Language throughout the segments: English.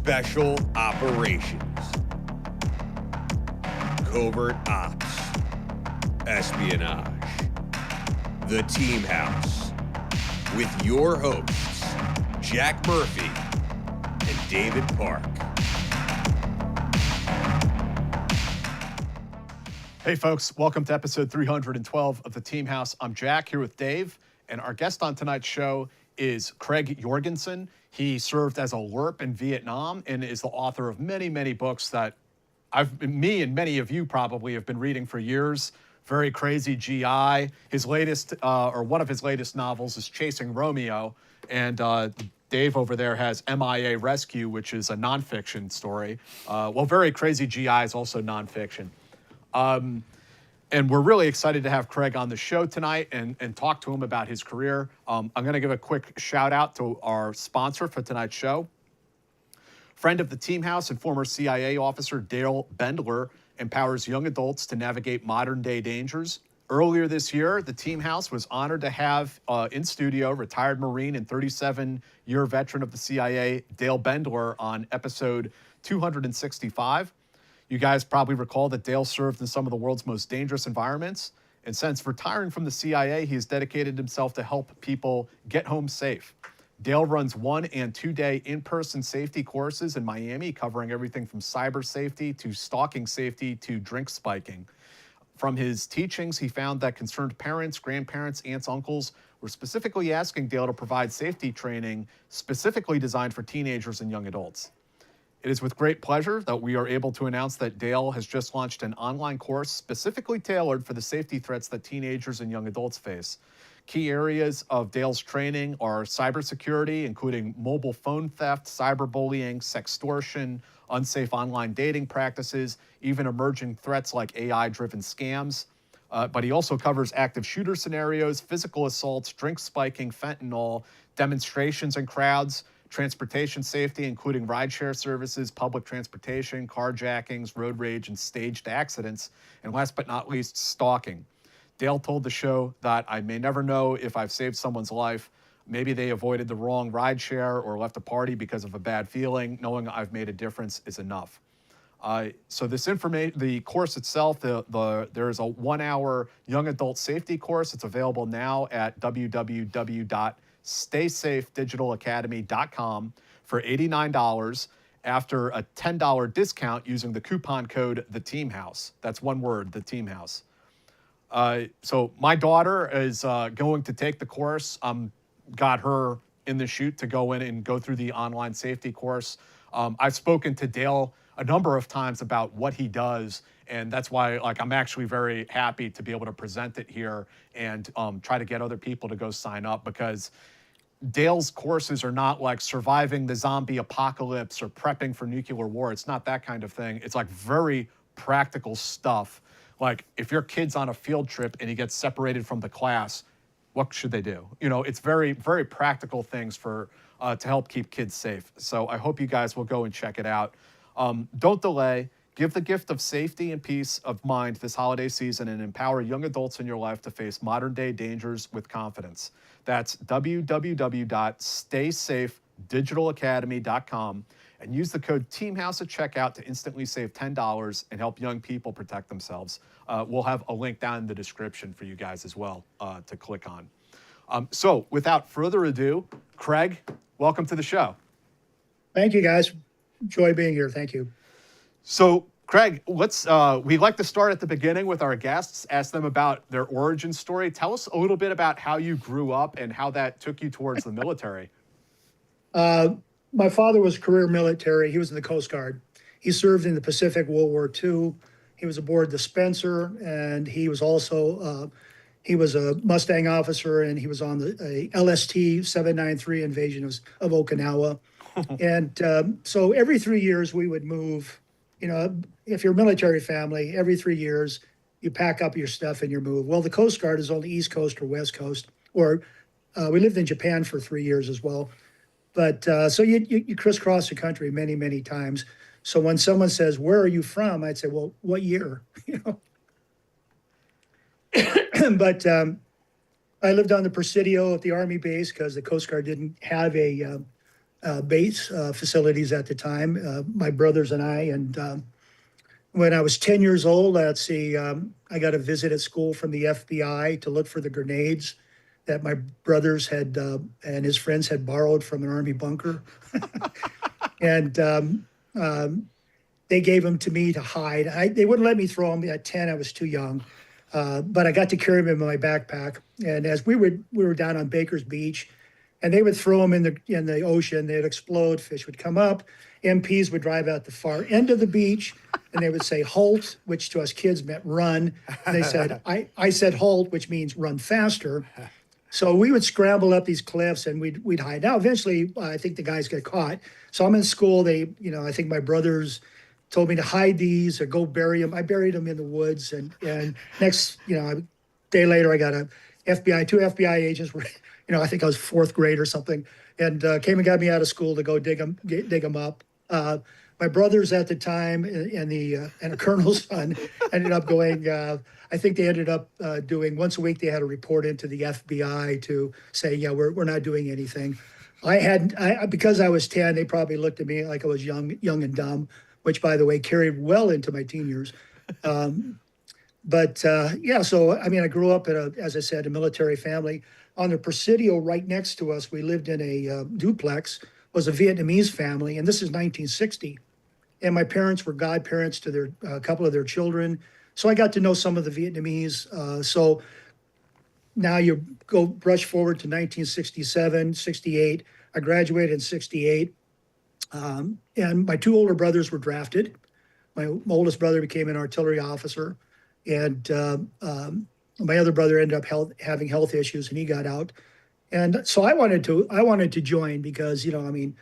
Special Operations, Covert Ops, Espionage, The Team House, with your hosts, Jack Murphy and David Park. Hey folks, welcome to episode 312 of The Team House. I'm Jack here with Dave, and our guest on tonight's show is Kregg Jorgenson. He served as a LRRP in Vietnam and is the author of many books that me and many of you probably have been reading for years. Very Crazy GI. His latest, or one of his latest novels is Chasing Romeo, and Dave over there has MIAA Rescue, which is a nonfiction story. Well, Very Crazy GI is also nonfiction. And we're really excited to have Kregg on the show tonight and talk to him about his career. I'm going to give a quick shout out to our sponsor for tonight's show. Friend of the Team House and former CIA officer Dale Bendler empowers young adults to navigate modern day dangers. Earlier this year, the Team House was honored to have in studio retired Marine and 37-year veteran of the CIA, Dale Bendler, on episode 265. You guys probably recall that Dale served in some of the world's most dangerous environments. And since retiring from the CIA, he has dedicated himself to help people get home safe. Dale runs 1- and 2-day in-person safety courses in Miami, covering everything from cyber safety to stalking safety to drink spiking. From his teachings, he found that concerned parents, grandparents, aunts, uncles were specifically asking Dale to provide safety training specifically designed for teenagers and young adults. It is with great pleasure that we are able to announce that Dale has just launched an online course specifically tailored for the safety threats that teenagers and young adults face. Key areas of Dale's training are cybersecurity, including mobile phone theft, cyberbullying, sextortion, unsafe online dating practices, even emerging threats like AI-driven scams. But he also covers active shooter scenarios, physical assaults, drink spiking, fentanyl, demonstrations and crowds, transportation safety, including rideshare services, public transportation, carjackings, road rage, and staged accidents, and last but not least, stalking. Dale told the show that I may never know if I've saved someone's life. Maybe they avoided the wrong rideshare or left a party because of a bad feeling. Knowing I've made a difference is enough. So this information, the course itself, there is a 1-hour young adult safety course. It's available now at www.staysafedigitalacademy.com for $89 after a $10 discount using the coupon code TheTeamHouse. That's one word, TheTeamHouse. So my daughter is going to take the course. Got her in the chute to go in and go through the online safety course. I've spoken to Dale a number of times about what he does, and that's why I'm actually very happy to be able to present it here and try to get other people to go sign up, because Dale's courses are not like surviving the zombie apocalypse or prepping for nuclear war. It's not that kind of thing. It's like very practical stuff. Like if your kid's on a field trip and he gets separated from the class, what should they do? You know, it's very practical things for to help keep kids safe. So I hope you guys will go and check it out. Don't delay. Give the gift of safety and peace of mind this holiday season and empower young adults in your life to face modern-day dangers with confidence. That's www.staysafedigitalacademy.com and use the code TEAMHOUSE at checkout to instantly save $10 and help young people protect themselves. We'll have a link down in the description for you guys as well to click on. So without further ado, Kregg, welcome to the show. Thank you, guys. Enjoy being here. Thank you. So, Kregg, we like to start at the beginning with our guests, ask them about their origin story. Tell us a little bit about how you grew up and how that took you towards the military. My father was career military. He was in the Coast Guard. He served in the Pacific World War II. He was aboard the Spencer, and he was also he was a Mustang officer, and he was on the LST 793 invasion of Okinawa. And so every 3 years we would move. You know, if you're a military family, every 3 years you pack up your stuff and you move. Well, the Coast Guard is on the East Coast or West Coast, or we lived in Japan for 3 years as well. But so you crisscross the country many times. So when someone says, "Where are you from?" I'd say, "Well, what year?" You know. But I lived on the Presidio at the Army base because the Coast Guard didn't have a base facilities at the time, my brothers and I. And when I was 10 years old, I got a visit at school from the FBI to look for the grenades that my brothers had and his friends had borrowed from an Army bunker. And they gave them to me to hide. They wouldn't let me throw them at 10. I was too young. But I got to carry them in my backpack. And as we were down on Baker's Beach, and they would throw them in the ocean, they'd explode, fish would come up. MPs would drive out the far end of the beach, and they would say halt, which to us kids meant run. And they said, I said halt, which means run faster. So we would scramble up these cliffs and we'd hide. Now, eventually, I think the guys got caught. So I'm in school. I think my brothers told me to hide these or go bury them. I buried them in the woods. And next, a day later, I got two FBI agents were, I think I was fourth grade or something, and came and got me out of school to go dig them up. My brothers at the time and a colonel's son ended up going, I think they ended up doing once a week, they had to report into the FBI to say, yeah, we're not doing anything. Because I was 10, they probably looked at me like I was young and dumb, which by the way, carried well into my teen years. So I grew up in as I said, a military family. On the Presidio right next to us, we lived in a duplex, was a Vietnamese family, and this is 1960. And my parents were godparents to a couple of their children. So I got to know some of the Vietnamese. So now you go brush forward to 1967, 68. I graduated in 68. And my two older brothers were drafted. My oldest brother became an artillery officer. And my other brother ended up having health issues, and he got out. And so I wanted to join because, when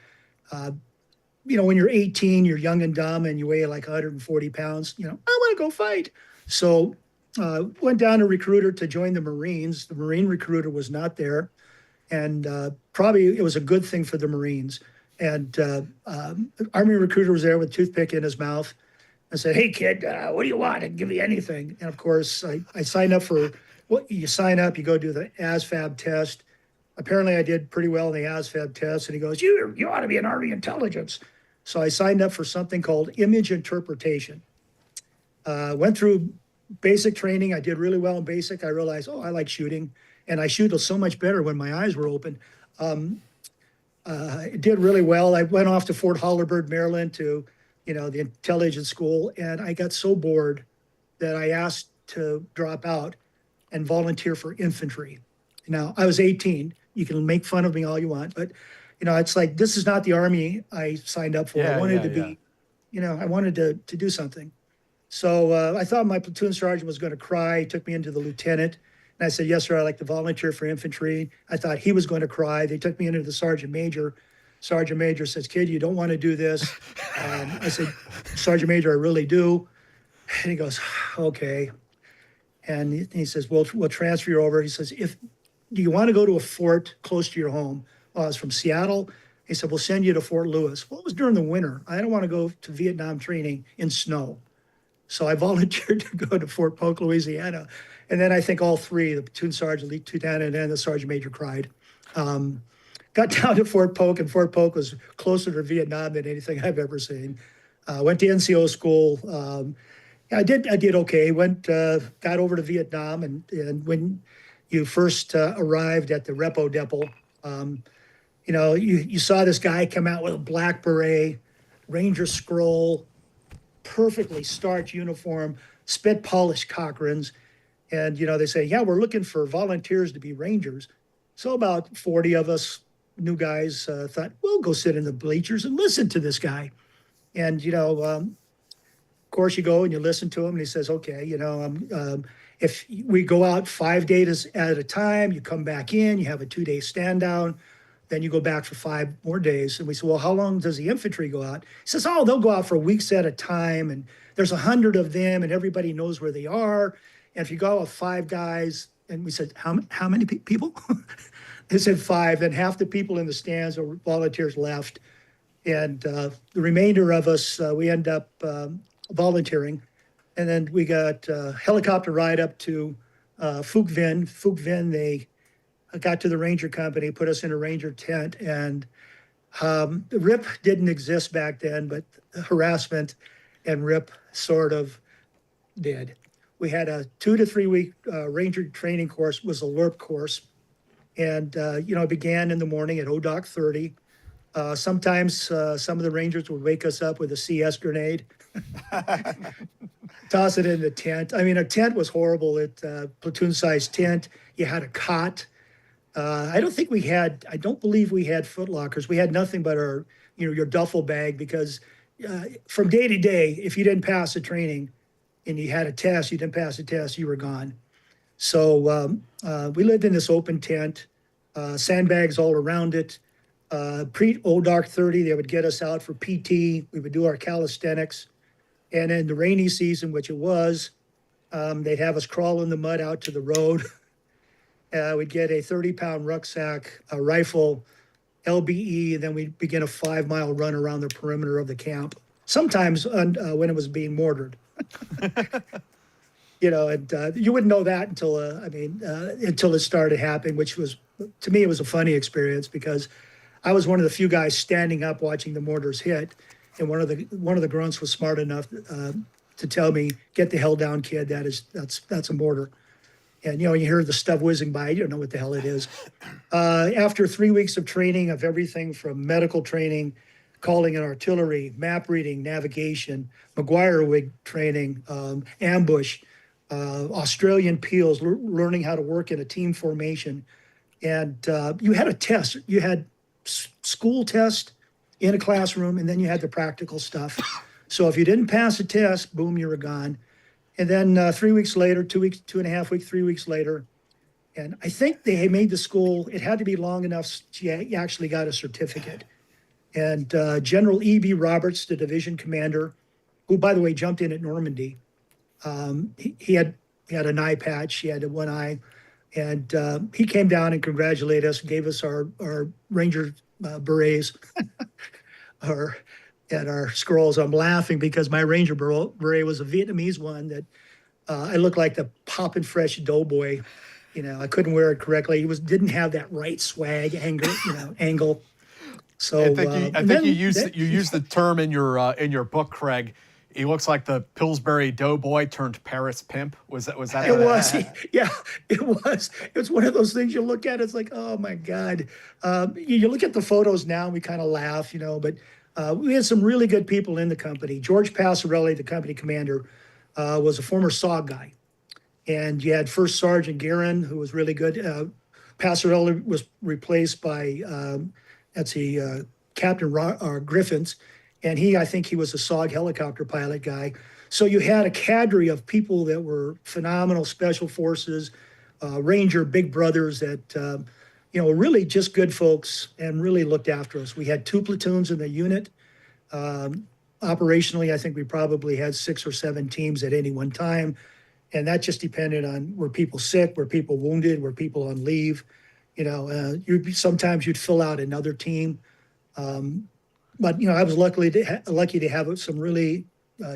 you're 18, you're young and dumb and you weigh like 140 pounds, I want to go fight. So went down to recruiter to join the Marines. The Marine recruiter was not there. And probably it was a good thing for the Marines. And Army recruiter was there with a toothpick in his mouth. I said, hey, kid, what do you want? I can give you anything. And of course, I signed up for what you sign up, you go do the ASVAB test. Apparently, I did pretty well in the ASVAB test. And he goes, you ought to be in Army intelligence. So I signed up for something called image interpretation. Went through basic training. I did really well in basic. I realized, I like shooting. And I shoot so much better when my eyes were open. I did really well. I went off to Fort Holabird, Maryland to the intelligence school, and I got so bored that I asked to drop out and volunteer for infantry. Now, I was 18. You can make fun of me all you want, but, it's like, this is not the Army I signed up for. I wanted to be, I wanted to do something. So I thought my platoon sergeant was going to cry. He took me into the lieutenant, and I said, yes, sir, I'd like to volunteer for infantry. I thought he was going to cry. They took me into the sergeant major. Sergeant Major says, kid, you don't want to do this. I said, Sergeant Major, I really do. And he goes, okay. And he says, we'll transfer you over. He says, do you want to go to a fort close to your home? Well, I was from Seattle. He said, we'll send you to Fort Lewis. Well, it was during the winter. I don't want to go to Vietnam training in snow. So I volunteered to go to Fort Polk, Louisiana. And then I think all three, the platoon sergeant, lieutenant, and the sergeant major cried. Got down to Fort Polk, and Fort Polk was closer to Vietnam than anything I've ever seen. Went to NCO school. I did okay. Got over to Vietnam, and when you first arrived at the repo depot, you saw this guy come out with a black beret, Ranger scroll, perfectly starched uniform, spit polished Cochranes, and they say, yeah, we're looking for volunteers to be Rangers. So about 40 of us new guys thought, we'll go sit in the bleachers and listen to this guy. And, of course you go and you listen to him, and he says, okay, if we go out 5 days at a time, you come back in, you have a 2-day stand down, then you go back for 5 more days. And we said, well, how long does the infantry go out? He says, they'll go out for weeks at a time, and there's 100 of them, and everybody knows where they are. And if you go out with 5 guys, and we said, how many people? They said 5, and half the people in the stands or volunteers left. And the remainder of us, we end up volunteering. And then we got a helicopter ride up to Phuc Vinh. Phuc Vinh, they got to the Ranger company, put us in a Ranger tent, and RIP didn't exist back then, but harassment and RIP sort of did. We had a 2 to 3 week Ranger training course, was a LRRP course. And, it began in the morning at ODOC 30. Sometimes some of the Rangers would wake us up with a CS grenade, toss it in the tent. I mean, a tent was horrible. Platoon-sized tent. You had a cot. I don't believe we had foot lockers. We had nothing but your duffel bag, because from day to day, if you didn't pass the training and you had a test, you didn't pass the test, you were gone. So we lived in this open tent, sandbags all around it. Pre-ODOC 30, they would get us out for PT. We would do our calisthenics. And in the rainy season, which it was, they'd have us crawl in the mud out to the road. We'd get a 30-pound rucksack, a rifle, LBE, and then we'd begin a 5-mile run around the perimeter of the camp, sometimes when it was being mortared. And you wouldn't know that until it started happening, which was, to me, it was a funny experience, because I was one of the few guys standing up watching the mortars hit, and one of the grunts was smart enough to tell me, "Get the hell down, kid. That's a mortar." And you hear the stuff whizzing by, you don't know what the hell it is. After 3 weeks of training, of everything from medical training, calling and artillery, map reading, navigation, McGuire wig training, ambush, Australian peels, learning how to work in a team formation. And you had a test. You had school test in a classroom, and then you had the practical stuff. So if you didn't pass the test, boom, you were gone. And then 3 weeks later, 2 weeks, 2.5 weeks, 3 weeks later, and I think they made the school, it had to be long enough you actually got a certificate. And General E.B. Roberts, the division commander, who, by the way, jumped in at Normandy, he had an eye patch. He had one eye. And he came down and congratulated us, gave us our Ranger berets and our scrolls. I'm laughing because my Ranger beret was a Vietnamese one that I looked like the poppin' fresh doughboy. I couldn't wear it correctly. He didn't have that right swag angle. So I think you used the term in your book, Kregg. He looks like the Pillsbury doughboy turned Paris pimp. Was that? It was. Yeah, it was. It's one of those things you look at. It's like, oh my God. You look at the photos now, and we kind of laugh, but we had some really good people in the company. George Passarelli, the company commander, was a former SOG guy, and you had First Sergeant Guerin, who was really good. Passarelli was replaced by Captain Griffins. And I think he was a SOG helicopter pilot guy. So you had a cadre of people that were phenomenal special forces, Ranger big brothers that, were really just good folks and really looked after us. We had 2 platoons in the unit. Operationally, I think we probably had 6 or 7 teams at any one time. And that just depended on, were people sick, were people wounded, were people on leave? Sometimes you'd fill out another team. But I was lucky to have some really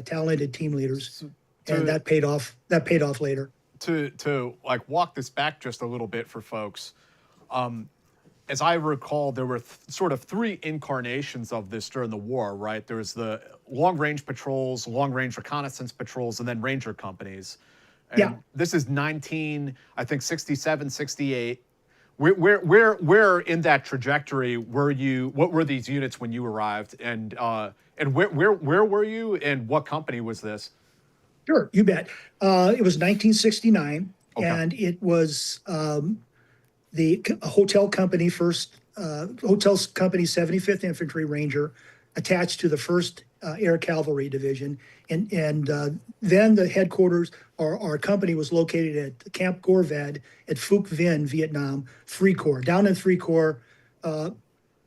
talented team leaders, and that paid off. That paid off later. To walk this back just a little bit for folks, as I recall, there were sort of 3 incarnations of this during the war, right? There was the long range patrols, long range reconnaissance patrols, and then Ranger companies. And this is 67, 68. Where in that trajectory were you? What were these units when you arrived, and where were you, and what company was this? Sure, you bet. It was 1969, okay. And it was the hotel company 75th Infantry Ranger, attached to the 1st Air Cavalry Division, and then the headquarters, our company was located at Camp Gorvad at Phuoc Vinh, Vietnam, 3 Corps. Down in 3 Corps,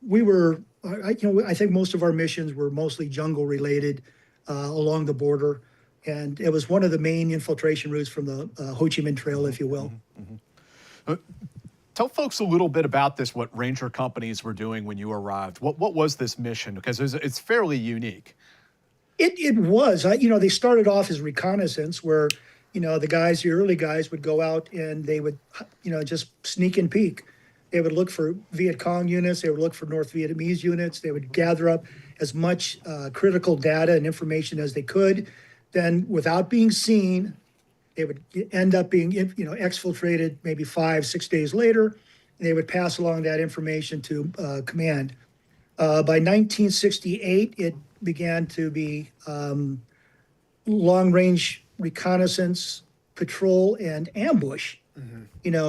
we were, I think most of our missions were mostly jungle related along the border, and it was one of the main infiltration routes from the Ho Chi Minh Trail, if you will. Mm-hmm. Tell folks a little bit about this, what Ranger companies were doing when you arrived. What was this mission? Because it's fairly unique. It was. They started off as reconnaissance, where, the early guys would go out and they would, just sneak and peek. They would look for Viet Cong units. They would look for North Vietnamese units. They would gather up as much critical data and information as they could. Then, without being seen, they would end up being, exfiltrated maybe 5-6 days later. They would pass along that information to command. By 1968, it began to be Long Range Reconnaissance Patrol and ambush.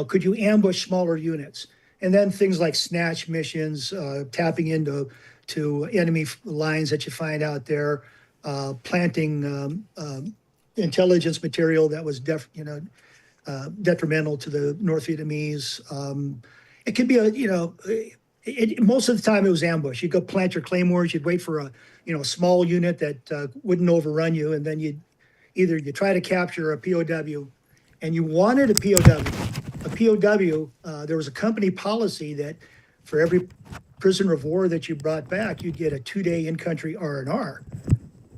Could you ambush smaller units? And then things like snatch missions, tapping into enemy lines that you find out there, planting intelligence material that was detrimental to the North Vietnamese. It could be most of the time it was ambush. You'd go plant your claymores. You'd wait for a small unit that wouldn't overrun you, and then you try to capture a POW, and you wanted a POW. A POW. There was a company policy that for every prisoner of war that you brought back, you'd get a 2-day in-country R&R.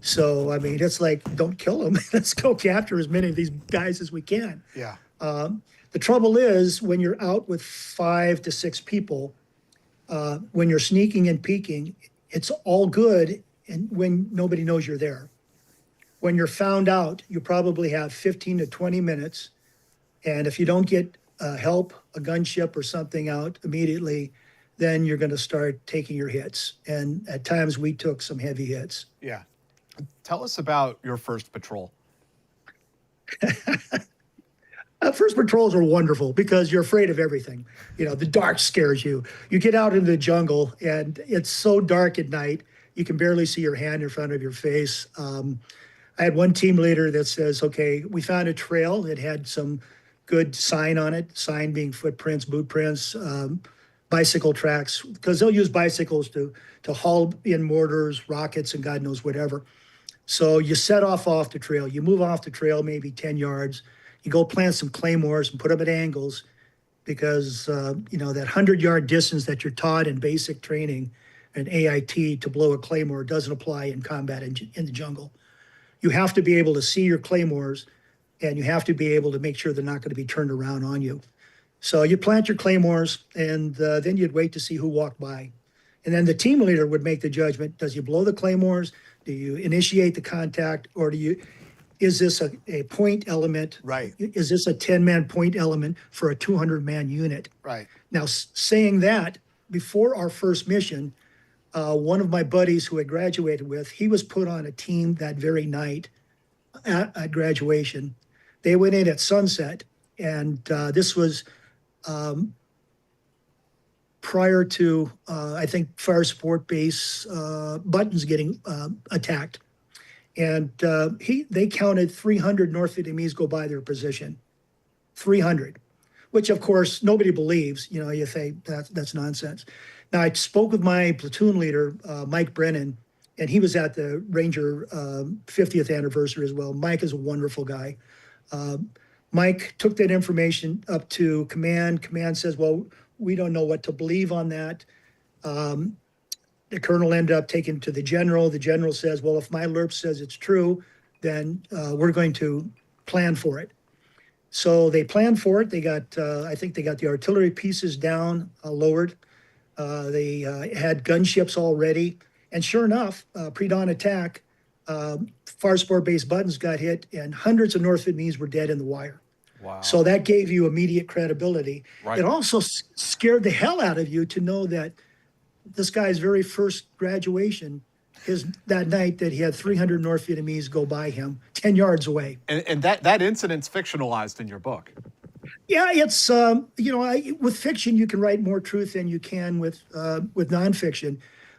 So, I mean, it's like, don't kill them. Let's go capture as many of these guys as we can. Yeah. The trouble is, when you're out with 5 to 6 people, when you're sneaking and peeking, it's all good and when nobody knows you're there. When you're found out, you probably have 15 to 20 minutes. And if you don't get help, a gunship or something out immediately, then you're going to start taking your hits. And at times we took some heavy hits. Yeah. Tell us about your first patrol. First patrols are wonderful because you're afraid of everything. The dark scares you. You get out into the jungle and it's so dark at night, you can barely see your hand in front of your face. I had one team leader that says, okay, we found a trail that had some good sign on it, sign being footprints, boot prints, bicycle tracks, because they'll use bicycles to haul in mortars, rockets, and God knows whatever. So you set off the trail. You move off the trail maybe 10 yards. You go plant some claymores and put them at angles because, that 100-yard distance that you're taught in basic training and AIT to blow a claymore doesn't apply in combat in the jungle. You have to be able to see your claymores, and you have to be able to make sure they're not going to be turned around on you. So you plant your claymores, and then you'd wait to see who walked by. And then the team leader would make the judgment. Does you blow the claymores? Do you initiate the contact? Or is this a point element? Right. Is this a 10-man point element for a 200-man unit? Right. Now, saying that, before our first mission, one of my buddies who I graduated with, he was put on a team that very night at graduation. They went in at sunset, and this was prior to, I think, Fire Support Base Buttons getting attacked. And they counted 300 North Vietnamese go by their position. 300, which, of course, nobody believes. You think that's nonsense. Now, I spoke with my platoon leader, Mike Brennan, and he was at the Ranger 50th anniversary as well. Mike is a wonderful guy. Mike took that information up to command. Command says, well, we don't know what to believe on that. The colonel ended up taking it to the general. The general says, well, if my LRRP says it's true, then we're going to plan for it. So they planned for it. They got, I think they got the artillery pieces down, lowered. They had gunships already. And sure enough, pre-dawn attack, Fire Support Base Buttons got hit, and hundreds of North Vietnamese were dead in the wire. Wow. So that gave you immediate credibility. Right. It also scared the hell out of you to know that this guy's very first graduation is that night that he had 300 North Vietnamese go by him 10 yards away. And that incident's fictionalized in your book. Yeah, it's, with fiction, you can write more truth than you can with nonfiction.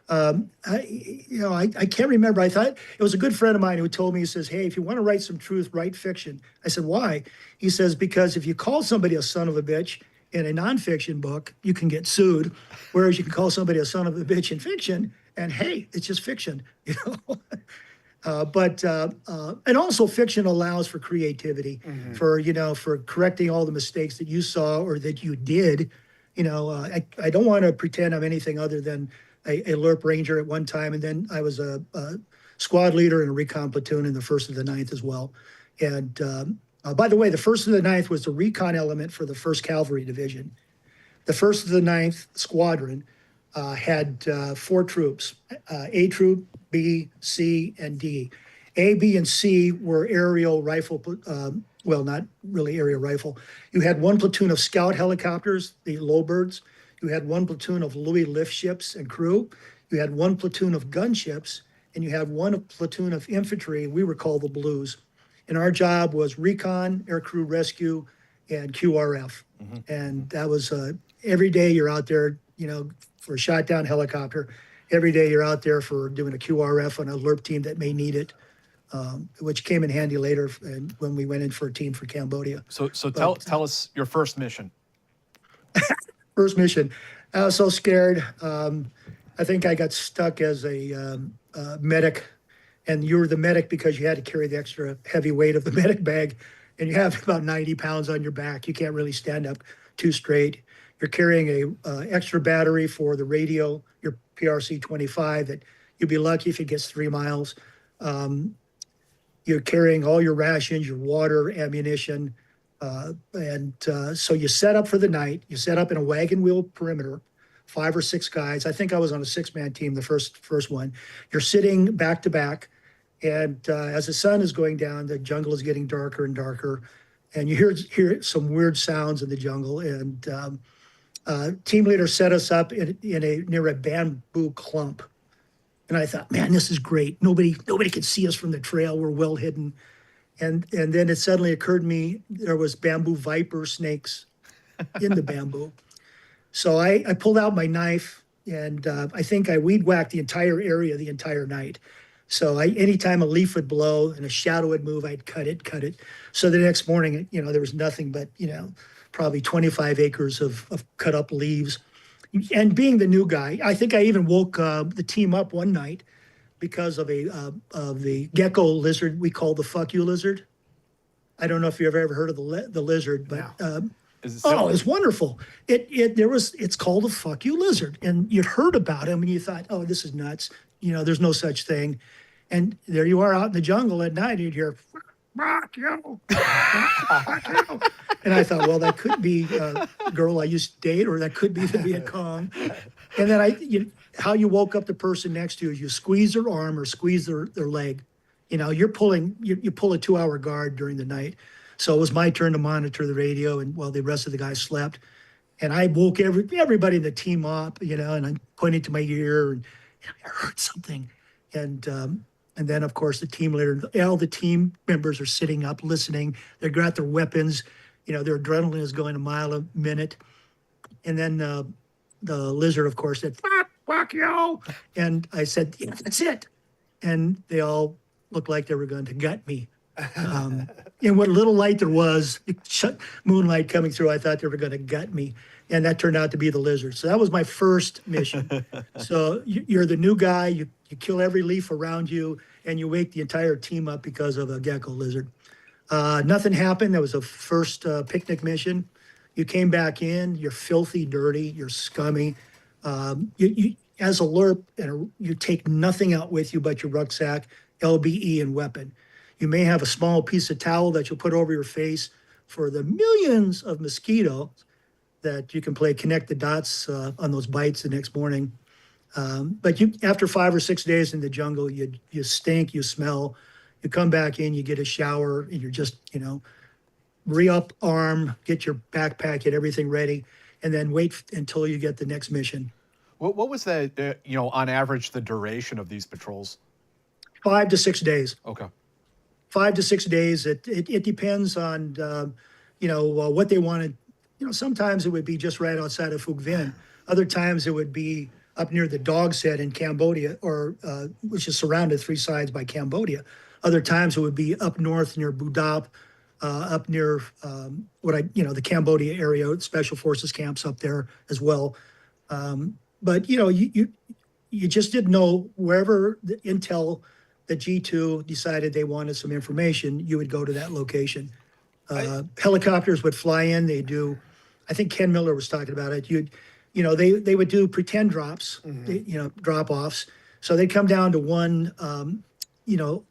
I can't remember. I thought it was a good friend of mine who told me, he says, hey, if you want to write some truth, write fiction. I said, why? He says, because if you call somebody a son of a bitch in a nonfiction book, you can get sued. Whereas you can call somebody a son of a bitch in fiction, and hey, it's just fiction, and also fiction allows for creativity, for correcting all the mistakes that you saw or that you did. I don't want to pretend I'm anything other than a LRRP Ranger at one time, and then I was a squad leader in a recon platoon in the 1st of the 9th as well. And by the way, the 1st of the 9th was the recon element for the 1st Cavalry Division. The 1st of the 9th Squadron had 4 troops, A Troop, B, C, and D. A, B, and C were aerial rifle, well, not really aerial rifle. You had 1 platoon of scout helicopters, the Lowbirds. You had 1 platoon of Louis lift ships and crew. You had 1 platoon of gunships, and you had 1 platoon of infantry. We were called the Blues. And our job was recon, aircrew rescue, and QRF. And that was every day you're out there, for a shot down helicopter. Every day you're out there for doing a QRF on an alert team that may need it, which came in handy later when we went in for a team for Cambodia. So tell us your first mission. First mission, I was so scared. I think I got stuck as a medic, and you were the medic because you had to carry the extra heavy weight of the medic bag, and you have about 90 pounds on your back. You can't really stand up too straight. You're carrying a extra battery for the radio, your PRC-25, that you'll be lucky if it gets 3 miles. You're carrying all your rations, your water, ammunition, and so you set up for the night. You set up in a wagon wheel perimeter, 5 or 6 guys. I think I was on a 6-man team, the first one. You're sitting back to back, and as the sun is going down, the jungle is getting darker and darker, and you hear some weird sounds in the jungle. And team leader set us up near a bamboo clump, and I thought, man, this is great. Nobody can see us from the trail. We're well hidden. And then it suddenly occurred to me there was bamboo viper snakes in the bamboo. So I pulled out my knife, and I think I weed whacked the entire area the entire night. So anytime a leaf would blow and a shadow would move, I'd cut it. So the next morning, there was nothing but, probably 25 acres of cut up leaves. And being the new guy, I think I even woke the team up one night because of the gecko lizard we call the fuck you lizard. I don't know if you've ever heard of the lizard, but it's wonderful. It's called a fuck you lizard, and you'd heard about him and you thought, oh, this is nuts. There's no such thing. And there you are out in the jungle at night, and you'd hear, fuck you, fuck you. And I thought, well, that could be a girl I used to date, or that could be the Viet Cong. And then how you woke up the person next to you is you squeeze their arm or squeeze their leg. You pull a 2-hour guard during the night. So it was my turn to monitor the radio, and while the rest of the guys slept. And I woke everybody in the team up, and I'm pointing to my ear, and I heard something. And then, of course, the team leader, all the team members are sitting up listening. They've got their weapons. Their adrenaline is going a mile a minute. And then the lizard, of course, said, fuck you. And I said, that's it. And they all looked like they were going to gut me. And what little light there was, moonlight coming through, I thought they were going to gut me. And that turned out to be the lizard. So that was my first mission. So you're the new guy. You kill every leaf around you, and you wake the entire team up because of a gecko lizard. Nothing happened. That was a first picnic mission. You came back in. You're filthy, dirty. You're scummy. You as a LRRP, you take nothing out with you but your rucksack, LBE, and weapon. You may have a small piece of towel that you'll put over your face for the millions of mosquitoes that you can connect the dots on those bites the next morning. But after 5 or 6 days in the jungle, you stink, you smell. You come back in, you get a shower, and you're just, re-up arm, get your backpack, get everything ready, and then wait until you get the next mission. What was the, on average, the duration of these patrols? 5 to 6 days. Okay. 5 to 6 days. It depends on, what they wanted. Sometimes it would be just right outside of Phuc Vin. Other times it would be up near the Dog's Head in Cambodia, which is surrounded 3 sides by Cambodia. Other times it would be up north near Budap, up near the Cambodia area, Special Forces camps up there as well. But you just didn't know wherever the intel, the G2 decided they wanted some information, you would go to that location. Helicopters would fly in. They do. I think Ken Miller was talking about it. They would do pretend drops, drop offs. So they'd come down to one,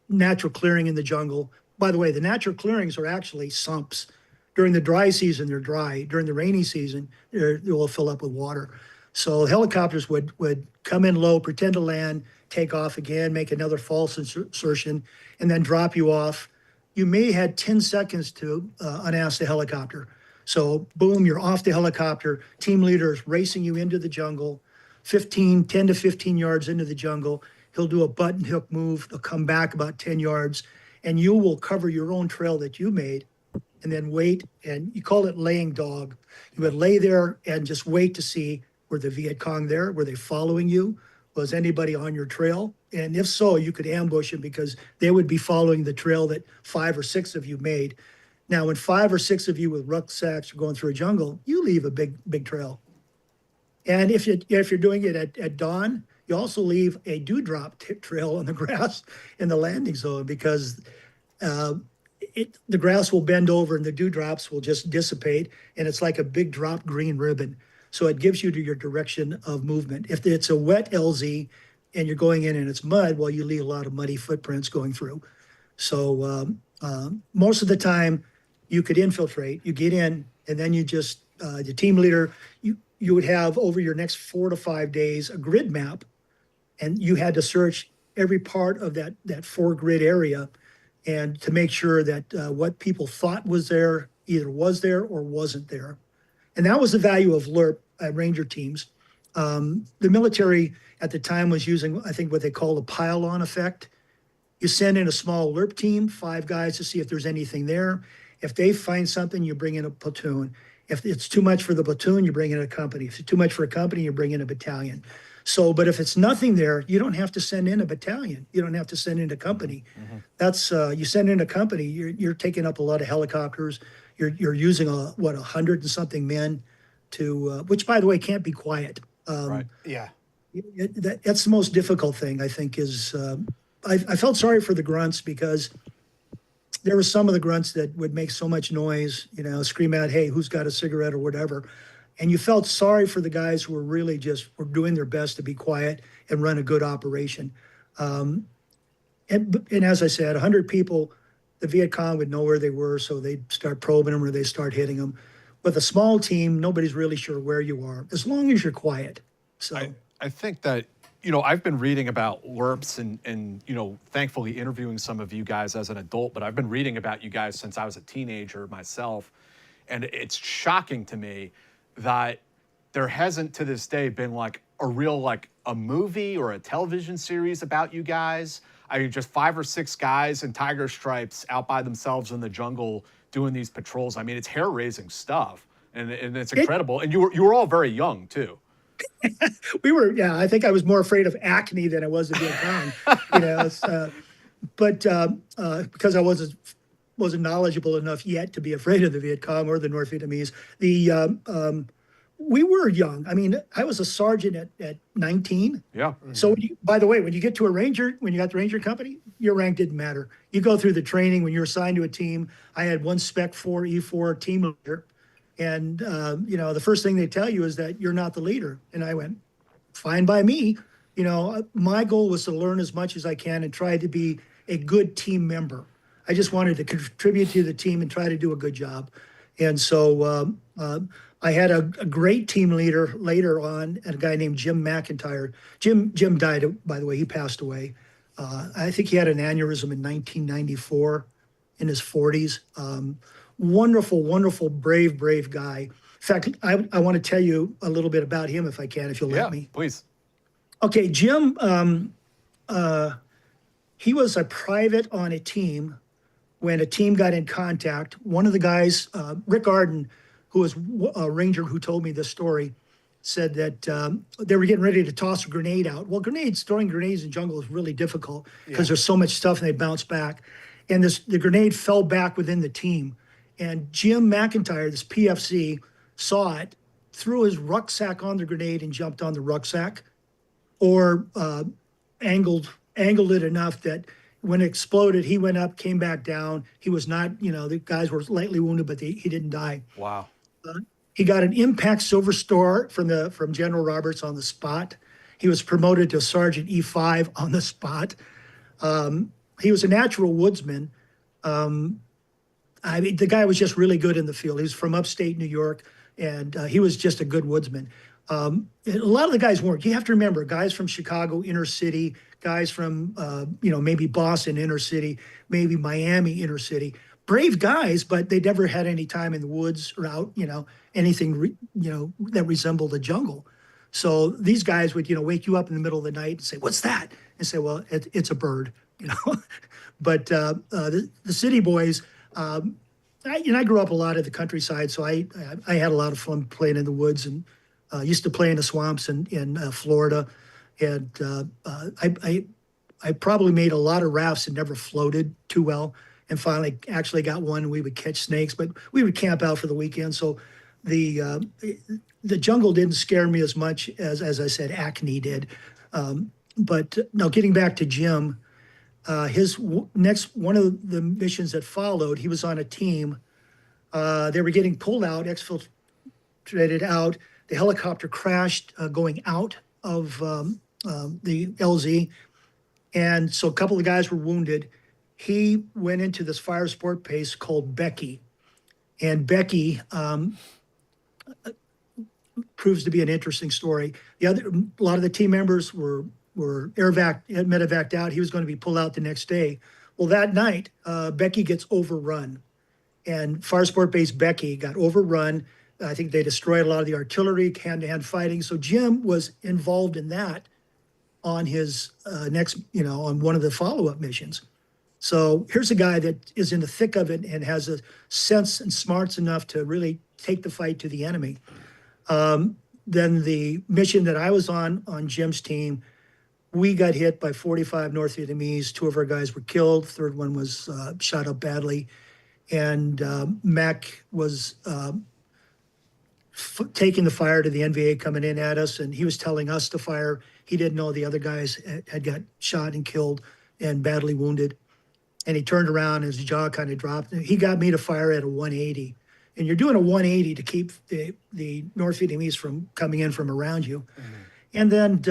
natural clearing in the jungle. By the way, the natural clearings are actually sumps. During the dry season, they're dry. During the rainy season, they will fill up with water. So helicopters would come in low, pretend to land, take off again, make another false insertion, and then drop you off. You may had 10 seconds to unass the helicopter. So boom, you're off the helicopter. Team leader is racing you into the jungle, 10 to 15 yards into the jungle. He'll do a button hook move. They'll come back about 10 yards, and you will cover your own trail that you made and then wait. And you call it laying dog. You would lay there and just wait to see, were the Viet Cong there? Were they following you? Was anybody on your trail? And if so, you could ambush them because they would be following the trail that 5 or 6 of you made. Now, when 5 or 6 of you with rucksacks are going through a jungle, you leave a big trail. And if you're doing it at dawn, you also leave a dewdrop trail on the grass in the landing zone because the grass will bend over and the dewdrops will just dissipate, and it's like a big drop green ribbon. So it gives you your direction of movement. If it's a wet LZ and you're going in and it's mud, well, you leave a lot of muddy footprints going through. So most of the time, you could infiltrate. You get in, and then you just the team leader. You would have over your next 4 to 5 days a grid map, and you had to search every part of that 4 grid area, and to make sure that what people thought was there either was there or wasn't there. And that was the value of LRRP Ranger teams. The military at the time was using, I think, what they call the pile-on effect. You send in a small LRRP team, 5 guys, to see if there's anything there. If they find something, you bring in a platoon. If it's too much for the platoon, you bring in a company. If it's too much for a company, you bring in a battalion. So, but if it's nothing there, you don't have to send in a battalion. You don't have to send in a company. Mm-hmm. That's you send in a company, you're taking up a lot of helicopters. You're using 100 and something men to, which by the way can't be quiet. Right. Yeah. That's the most difficult thing I think is. I felt sorry for the grunts because there were some of the grunts that would make so much noise, scream out, "Hey, who's got a cigarette?" or whatever. And you felt sorry for the guys who were really were doing their best to be quiet and run a good operation. And as I said, 100 people, the Viet Cong would know where they were, so they'd start probing them or they start hitting them. With a small team, nobody's really sure where you are, as long as you're quiet. So I think that, I've been reading about LRRPs and thankfully interviewing some of you guys as an adult, but I've been reading about you guys since I was a teenager myself. And it's shocking to me that there hasn't to this day been like a real, like a movie or a television series about you guys. I mean, just 5 or 6 guys in tiger stripes out by themselves in the jungle doing these patrols. I mean, it's hair-raising stuff, and it's incredible. And you were all very young too. We were, yeah. I think I was more afraid of acne than I was of Viet Cong. But because I wasn't knowledgeable enough yet to be afraid of the Viet Cong or the North Vietnamese. We were young. I mean, I was a sergeant at 19. Yeah. So, by the way, when you get to when you got the Ranger company, your rank didn't matter. You go through the training when you're assigned to a team. I had one Spec 4 E4 team leader. And, the first thing they tell you is that you're not the leader. And I went, fine by me. My goal was to learn as much as I can and try to be a good team member. I just wanted to contribute to the team and try to do a good job. And so I had a great team leader later on, a guy named Jim McIntyre. Jim died, by the way. He passed away. I think he had an aneurysm in 1994 in his 40s. Wonderful, wonderful, brave guy. In fact, I want to tell you a little bit about him if I can, if you'll let me. Please. Okay, Jim, he was a private on a team when a team got in contact. One of the guys, Rick Arden, who was a Ranger who told me this story, said that they were getting ready to toss a grenade out. Well, throwing grenades in jungle is really difficult because there's so much stuff and they bounce back. And the grenade fell back within the team. And Jim McIntyre, this PFC, saw it, threw his rucksack on the grenade and jumped on the rucksack, or angled it enough that when it exploded, he went up, came back down. He was not, the guys were lightly wounded, but he didn't die. Wow. He got an Impact Silver Star from General Roberts on the spot. He was promoted to Sergeant E5 on the spot. He was a natural woodsman. I mean, the guy was just really good in the field. He was from upstate New York, and he was just a good woodsman. A lot of the guys weren't. You have to remember, guys from Chicago inner city, guys from maybe Boston inner city, maybe Miami inner city. Brave guys, but they never had any time in the woods or out, anything that resembled a jungle. So these guys would wake you up in the middle of the night and say, "What's that?" And say, "Well, it's a bird," But the city boys. I grew up a lot at the countryside, so I had a lot of fun playing in the woods, and used to play in the swamps in Florida, and I probably made a lot of rafts and never floated too well, and finally actually got one. And we would catch snakes, but we would camp out for the weekend, so the jungle didn't scare me as much as I said acne did. But now getting back to Jim. His next one of the missions that followed, he was on a team. They were getting pulled out, exfiltrated out. The helicopter crashed going out of the LZ. And so a couple of guys were wounded. He went into this fire support base called Becky. And Becky proves to be an interesting story. A lot of the team members were medevaced out. He was going to be pulled out the next day. Well, that night, Becky gets overrun. And Fire Support Base Becky got overrun. I think they destroyed a lot of the artillery, hand-to-hand fighting. So Jim was involved in that on his on one of the follow-up missions. So here's a guy that is in the thick of it and has a sense and smarts enough to really take the fight to the enemy. Then the mission that I was on Jim's team, we got hit by 45 North Vietnamese. 2 of our guys were killed. 3rd one was shot up badly. And Mac was taking the fire to the NVA coming in at us, and he was telling us to fire. He didn't know the other guys had got shot and killed and badly wounded. And he turned around and his jaw kind of dropped. He got me to fire at a 180. And you're doing a 180 to keep the North Vietnamese from coming in from around you. And then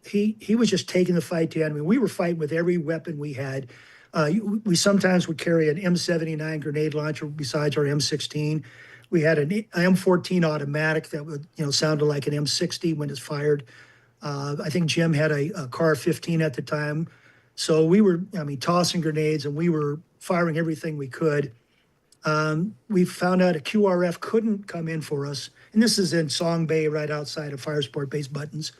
he was just taking the fight to the enemy. We were fighting with every weapon we had. We sometimes would carry an M79 grenade launcher besides our M16. We had an M14 automatic that would, sounded like an M60 when it's fired. I think Jim had a Car 15 at the time. So we were, tossing grenades, and we were firing everything we could. We found out a QRF couldn't come in for us. And this is in Song Bay, right outside of Fire Support Base Buttons.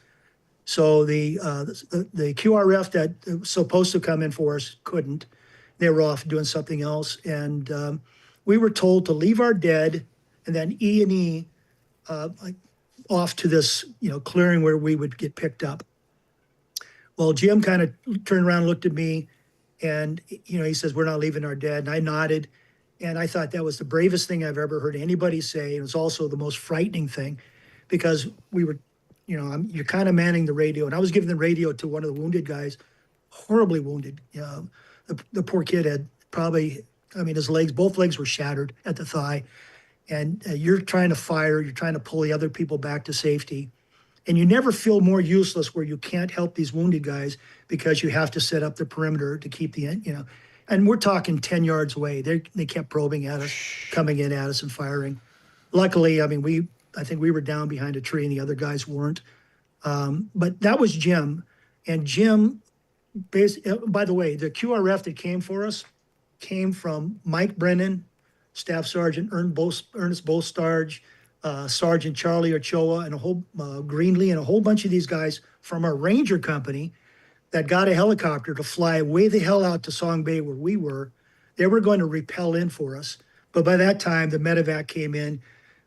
So the QRF that was supposed to come in for us couldn't. They were off doing something else. And we were told to leave our dead and then E&E off to this, clearing where we would get picked up. Well, Jim kind of turned around and looked at me, and, he says, "We're not leaving our dead." And I nodded, and I thought that was the bravest thing I've ever heard anybody say. It was also the most frightening thing, because we were, you're kind of manning the radio. And I was giving the radio to one of the wounded guys, horribly wounded. The poor kid had probably, both legs were shattered at the thigh. And you're trying to fire, you're trying to pull the other people back to safety. And you never feel more useless where you can't help these wounded guys because you have to set up the perimeter to keep and we're talking 10 yards away. They kept probing at us, coming in at us and firing. Luckily, I think we were down behind a tree and the other guys weren't. But that was Jim. And Jim, by the way, the QRF that came for us came from Mike Brennan, Staff Sergeant Ernest Bostarge, Sergeant Charlie Ochoa, and a whole Greenlee, and a whole bunch of these guys from our Ranger company that got a helicopter to fly way the hell out to Song Bay where we were. They were going to repel in for us. But by that time, the medevac came in.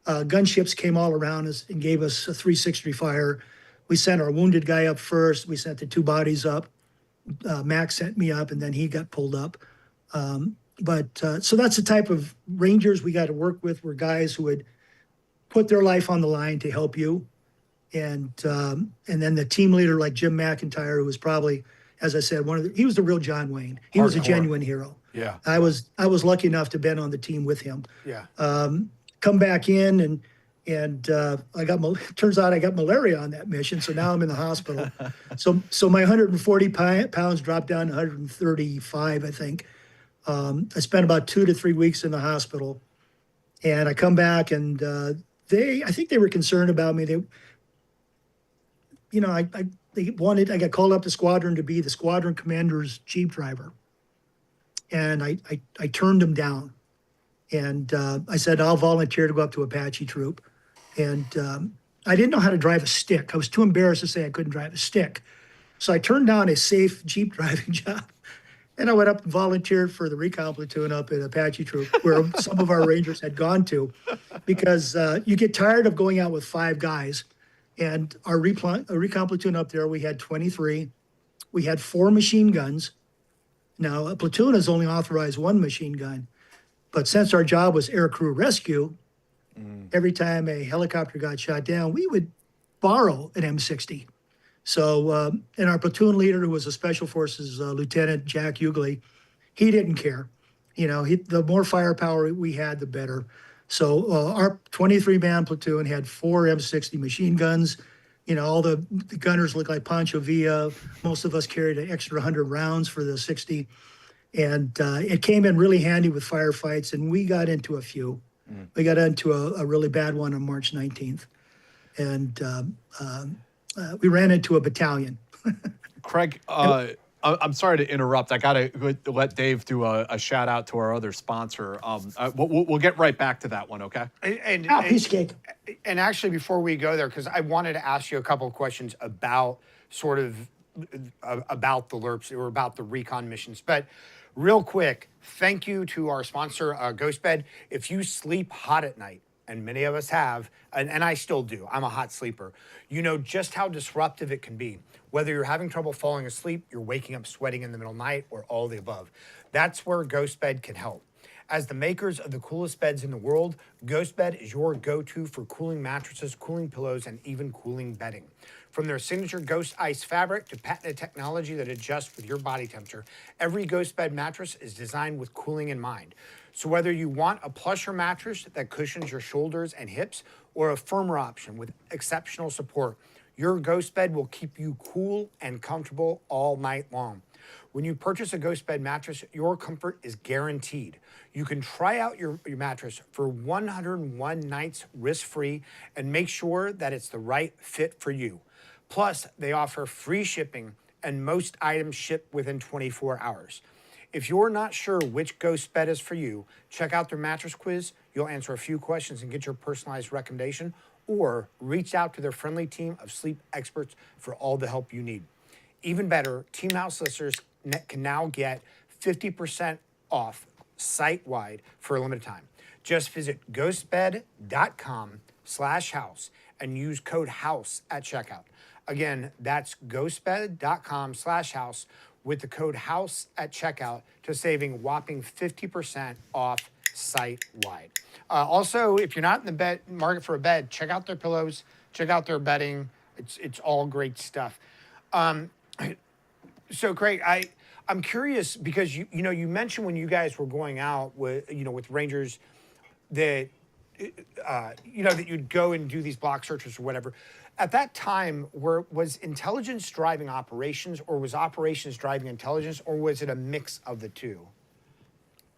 Gunships came all around us and gave us a 360 fire. We sent our wounded guy up first. We sent the 2 bodies up. Max sent me up, and then he got pulled up. So that's the type of Rangers we got to work with, were guys who would put their life on the line to help you. And then the team leader like Jim McIntyre, who was probably, as I said, he was the real John Wayne. He was a genuine hero. Yeah. I was lucky enough to have been on the team with him. Yeah. Come back in and turns out I got malaria on that mission. So now I'm in the hospital. So my 140 pounds dropped down to 135, I think. I spent about 2 to 3 weeks in the hospital, and I come back, and I think they were concerned about me. I got called up to squadron to be the squadron commander's Jeep driver, and I turned them down, and I said I'll volunteer to go up to Apache Troop, and I didn't know how to drive a stick. I was too embarrassed to say I couldn't drive a stick, so I turned down a safe Jeep driving job. And I went up and volunteered for the recon platoon up at Apache Troop, where some of our Rangers had gone to, because you get tired of going out with 5 guys. And our recon platoon up there, we had 23. We had 4 machine guns. Now, a platoon has only authorized 1 machine gun. But since our job was aircrew rescue, every time a helicopter got shot down, we would borrow an M60. So, and our platoon leader, who was a Special Forces Lieutenant Jack Hughley, he didn't care. The more firepower we had, the better. So our 23-man platoon had 4 M60 machine guns. All the gunners looked like Pancho Villa. Most of us carried an extra 100 rounds for the 60. And it came in really handy with firefights, and we got into a few. We got into a really bad one on March 19th. And we ran into a battalion. Craig, I'm sorry to interrupt. I got to let Dave do a shout out to our other sponsor. We'll get right back to that one, okay? Piece of cake. And actually, before we go there, because I wanted to ask you a couple of questions about about the LRRPs or about the recon missions. But real quick, thank you to our sponsor, GhostBed. If you sleep hot at night, and many of us have, and I still do, I'm a hot sleeper, you know just how disruptive it can be. Whether you're having trouble falling asleep, you're waking up sweating in the middle of the night, or all the above. That's where GhostBed can help. As the makers of the coolest beds in the world, GhostBed is your go-to for cooling mattresses, cooling pillows, and even cooling bedding. From their signature Ghost Ice fabric to patented technology that adjusts with your body temperature, every GhostBed mattress is designed with cooling in mind. So whether you want a plusher mattress that cushions your shoulders and hips, or a firmer option with exceptional support, your GhostBed will keep you cool and comfortable all night long. When you purchase a GhostBed mattress, your comfort is guaranteed. You can try out your mattress for 101 nights risk-free and make sure that it's the right fit for you. Plus, they offer free shipping, and most items ship within 24 hours. If you're not sure which GhostBed is for you, check out their mattress quiz. You'll answer a few questions and get your personalized recommendation, or reach out to their friendly team of sleep experts for all the help you need. Even better, Team House listeners can now get 50% off site-wide for a limited time. Just visit ghostbed.com/house and use code HOUSE at checkout. Again, that's ghostbed.com/house with the code HOUSE at checkout to saving whopping 50% off site-wide. Also, if you're not in the market for a bed, check out their pillows, check out their bedding. It's all great stuff. So, Craig, I'm curious because you mentioned when you guys were going out with with Rangers that that you'd go and do these block searches or whatever. At that time, was intelligence driving operations, or was operations driving intelligence, or was it a mix of the two?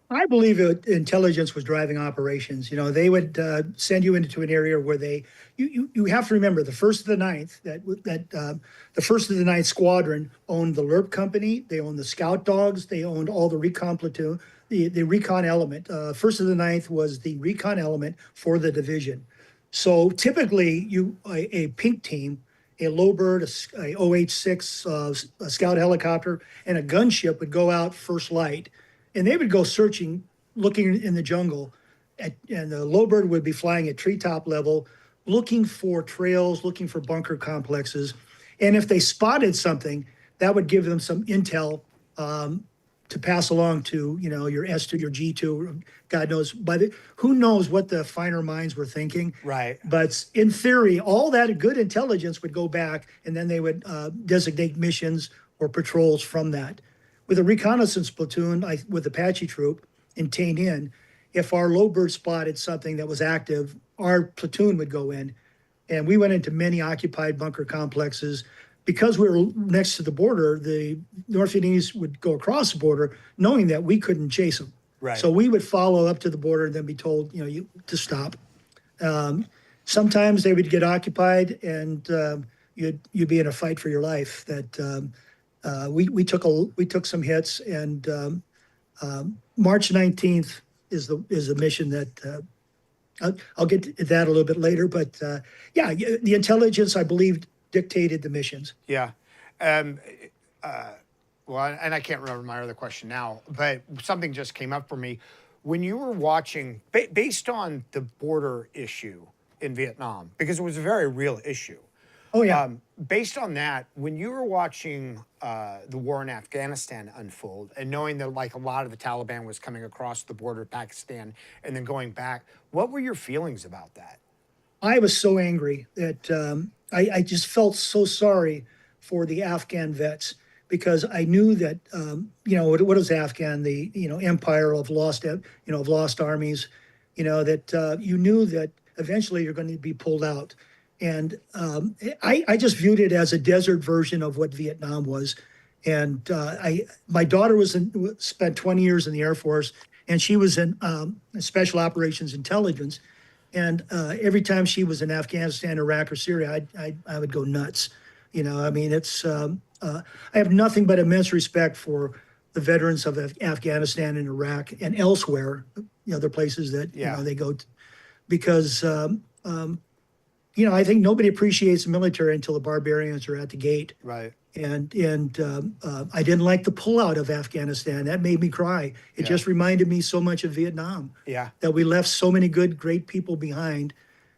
I believe intelligence was driving operations. They would send you into an area where you have to remember the 1st of the 9th, the 1st of the 9th Squadron owned the LRRP company. They owned the scout dogs. They owned all the recon platoon, the recon element. 1st of the 9th was the recon element for the division. So typically a pink team, a low bird, a OH-6, a scout helicopter, and a gunship would go out first light. And they would go searching, looking in the jungle, and the low bird would be flying at treetop level, looking for trails, looking for bunker complexes. And if they spotted something, that would give them some intel to pass along to, your S2, your G2, God knows. But who knows what the finer minds were thinking. Right. But in theory, all that good intelligence would go back, and then they would designate missions or patrols from that. With a reconnaissance platoon, with Apache Troop in Tain In, if our low bird spotted something that was active, our platoon would go in. And we went into many occupied bunker complexes, because we were next to the border, the North Vietnamese would go across the border knowing that we couldn't chase them. Right. So we would follow up to the border and then be told, to stop. Sometimes they would get occupied and you'd be in a fight for your life. That we took some hits, and March 19th is the mission that I'll get to that a little bit later. But the intelligence, I believe, dictated the missions. Yeah. Well, and I can't remember my other question now, but something just came up for me. When you were watching, based on the border issue in Vietnam, because it was a very real issue. Oh, yeah. Based on that, when you were watching the war in Afghanistan unfold and knowing that like a lot of the Taliban was coming across the border of Pakistan and then going back, what were your feelings about that? I was so angry that I just felt so sorry for the Afghan vets, because I knew that, what is Afghan? The, empire of lost armies, that you knew that eventually you're going to be pulled out. And I just viewed it as a desert version of what Vietnam was. And my daughter spent 20 years in the Air Force, and she was in Special Operations Intelligence. And every time she was in Afghanistan, Iraq, or Syria, I would go nuts. I have nothing but immense respect for the veterans of Afghanistan and Iraq and elsewhere, other places that they go to, because I think nobody appreciates the military until the barbarians are at the gate. Right. And I didn't like the pullout of Afghanistan. That made me cry. It just reminded me so much of Vietnam. Yeah. That we left so many great people behind,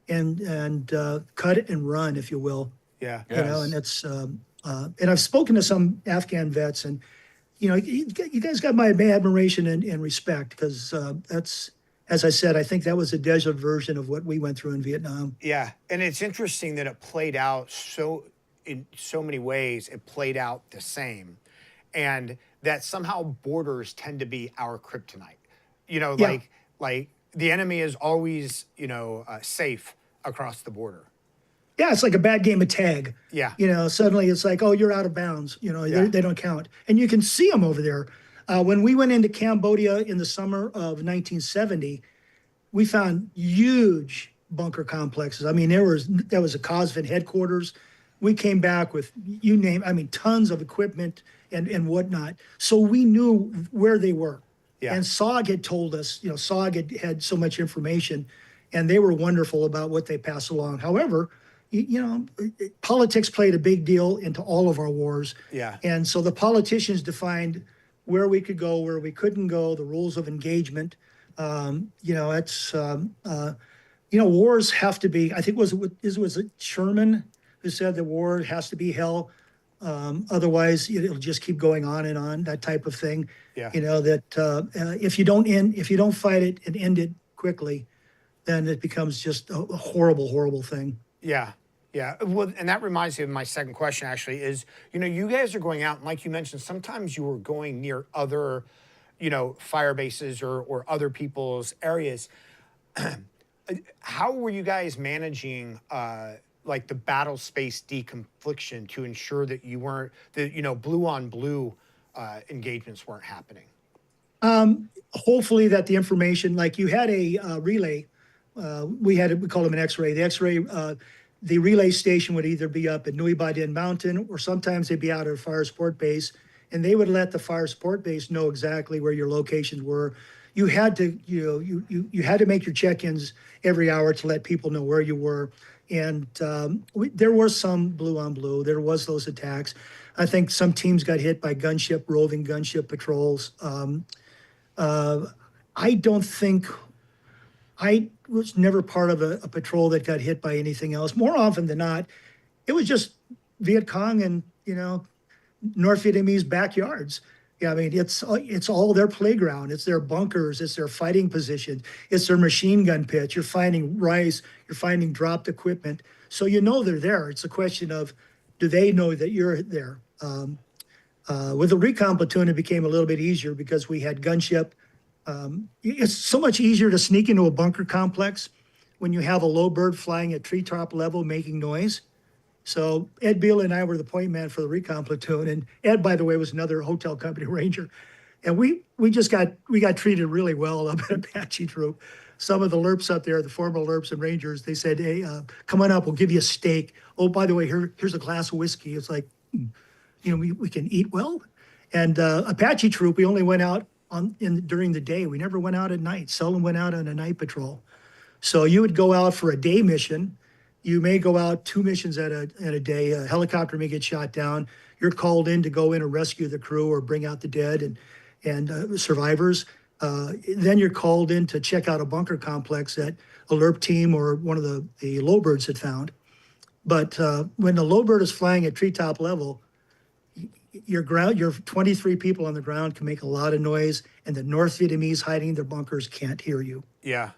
and cut it and run, if you will. Yeah. And it's and I've spoken to some Afghan vets, and you guys got my admiration and respect, because that's, as I said, I think that was a desert version of what we went through in Vietnam. Yeah, and it's interesting that it played out in so many ways. It played out the same, and that somehow borders tend to be our kryptonite. Like the enemy is always safe across the border. Yeah, it's like a bad game of tag. Yeah. Suddenly it's like, oh, you're out of bounds. They don't count. And you can see them over there. When we went into Cambodia in the summer of 1970, we found huge bunker complexes. I mean, there was a COSVIN headquarters. We came back with, tons of equipment and whatnot. So we knew where they were. Yeah. And SOG had told us, SOG had so much information, and they were wonderful about what they passed along. However, politics played a big deal into all of our wars. Yeah. And so the politicians defined where we could go, where we couldn't go, the rules of engagement. Wars have to be, I think was it Sherman who said the war has to be hell. Otherwise it'll just keep going on and on, that type of thing. Yeah. If you don't fight it and end it quickly, then it becomes just a horrible, horrible thing. Yeah. Yeah. Well, and that reminds me of my second question, actually, is, you guys are going out, and like you mentioned, sometimes you were going near other, fire bases or other people's areas. How were you guys managing, like the battle space deconfliction to ensure that you weren't, blue on blue engagements weren't happening? Hopefully that the information, like you had a relay, we call them an X-ray. The X-ray, the relay station would either be up at Nui Ba Din Mountain, or sometimes they'd be out at a fire support base, and they would let the fire support base know exactly where your locations were. You had to, you had to make your check-ins every hour to let people know where you were. And there was some blue on blue. There was those attacks. I think some teams got hit by roving gunship patrols. I was never part of a patrol that got hit by anything else. More often than not, it was just Viet Cong and, North Vietnamese backyards. Yeah, I mean, it's all their playground. It's their bunkers. It's their fighting position. It's their machine gun pits. You're finding rice. You're finding dropped equipment. So they're there. It's a question of, do they know that you're there? With the recon platoon, it became a little bit easier because we had gunship. It's so much easier to sneak into a bunker complex when you have a low bird flying at treetop level making noise. So Ed Beal and I were the point man for the recon platoon. And Ed, by the way, was another hotel company ranger. And we got treated really well up at Apache Troop. Some of the LRRPs up there, the former LRRPs and Rangers, they said, hey, come on up, we'll give you a steak. Oh, by the way, here's a glass of whiskey. It's like, we can eat well. And Apache Troop, we only went out during the day. We never went out at night. Seldom went out on a night patrol. So you would go out for a day mission. You may go out 2 missions at a day. A helicopter may get shot down. You're called in to go in and rescue the crew or bring out the dead and survivors. Then you're called in to check out a bunker complex that a LRRP team or one of the Lowbirds had found. But when the Lowbird is flying at treetop level, your 23 people on the ground can make a lot of noise, and the North Vietnamese hiding in their bunkers can't hear you. Yeah.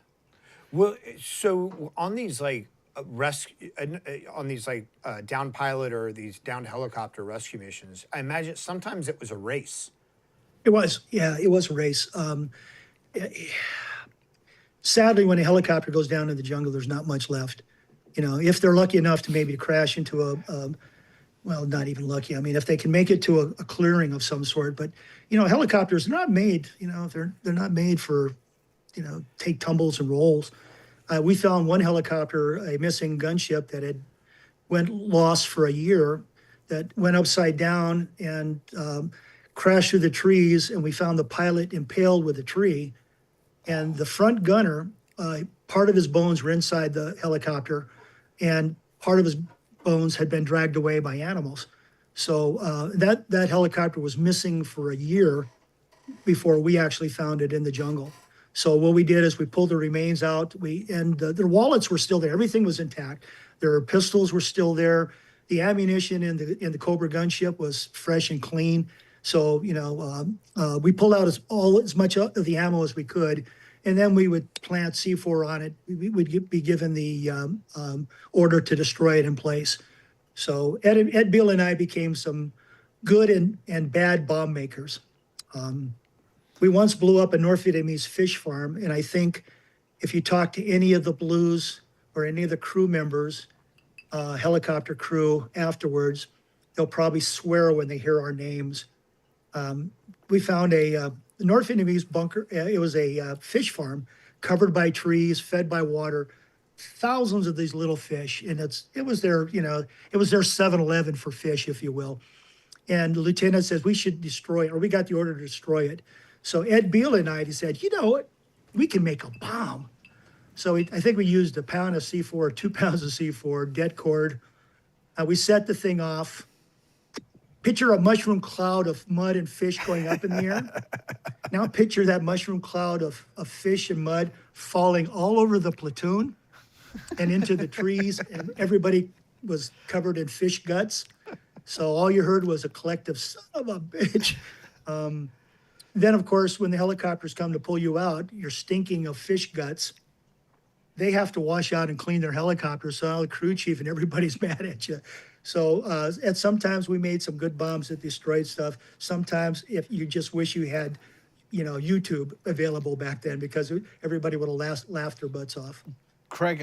Well, so on these down pilot or these downed helicopter rescue missions, I imagine sometimes it was a race. It was a race. Sadly, when a helicopter goes down in the jungle, there's not much left. If they're lucky enough to maybe crash into well, not even lucky. I mean, if they can make it to a clearing of some sort, but helicopters are not made. They're not made for take tumbles and rolls. We found one helicopter, a missing gunship that had went lost for a year, that went upside down and crashed through the trees, and we found the pilot impaled with a tree, and the front gunner, part of his bones were inside the helicopter, and part of his bones had been dragged away by animals. So that helicopter was missing for a year before we actually found it in the jungle. So what we did is we pulled the remains out. Their wallets were still there. Everything was intact. Their pistols were still there. The ammunition in the Cobra gunship was fresh and clean. So we pulled out as much of the ammo as we could, and then we would plant C4 on it. We would be given the order to destroy it in place. So Ed Beal and I became some good and bad bomb makers. We once blew up a North Vietnamese fish farm, and I think if you talk to any of the Blues or any of the crew members, helicopter crew afterwards, they'll probably swear when they hear our names. We found a North Vietnamese bunker. It was a fish farm covered by trees, fed by water, thousands of these little fish, and it was their 7-Eleven for fish, if you will. And the lieutenant says we should destroy it, or we got the order to destroy it. So Ed Beal and I, he said, we can make a bomb. So I think we used a pound of C4, 2 pounds of C4, dead cord. We set the thing off. Picture a mushroom cloud of mud and fish going up in the air. Now picture that mushroom cloud of fish and mud falling all over the platoon and into the trees, and everybody was covered in fish guts. So all you heard was a collective son of a bitch. Then, of course, when the helicopters come to pull you out, you're stinking of fish guts. They have to wash out and clean their helicopters, so the crew chief and everybody's mad at you. So and sometimes we made some good bombs that destroyed stuff. Sometimes if you just wish you had, YouTube available back then, because everybody would have laughed their butts off. Kregg,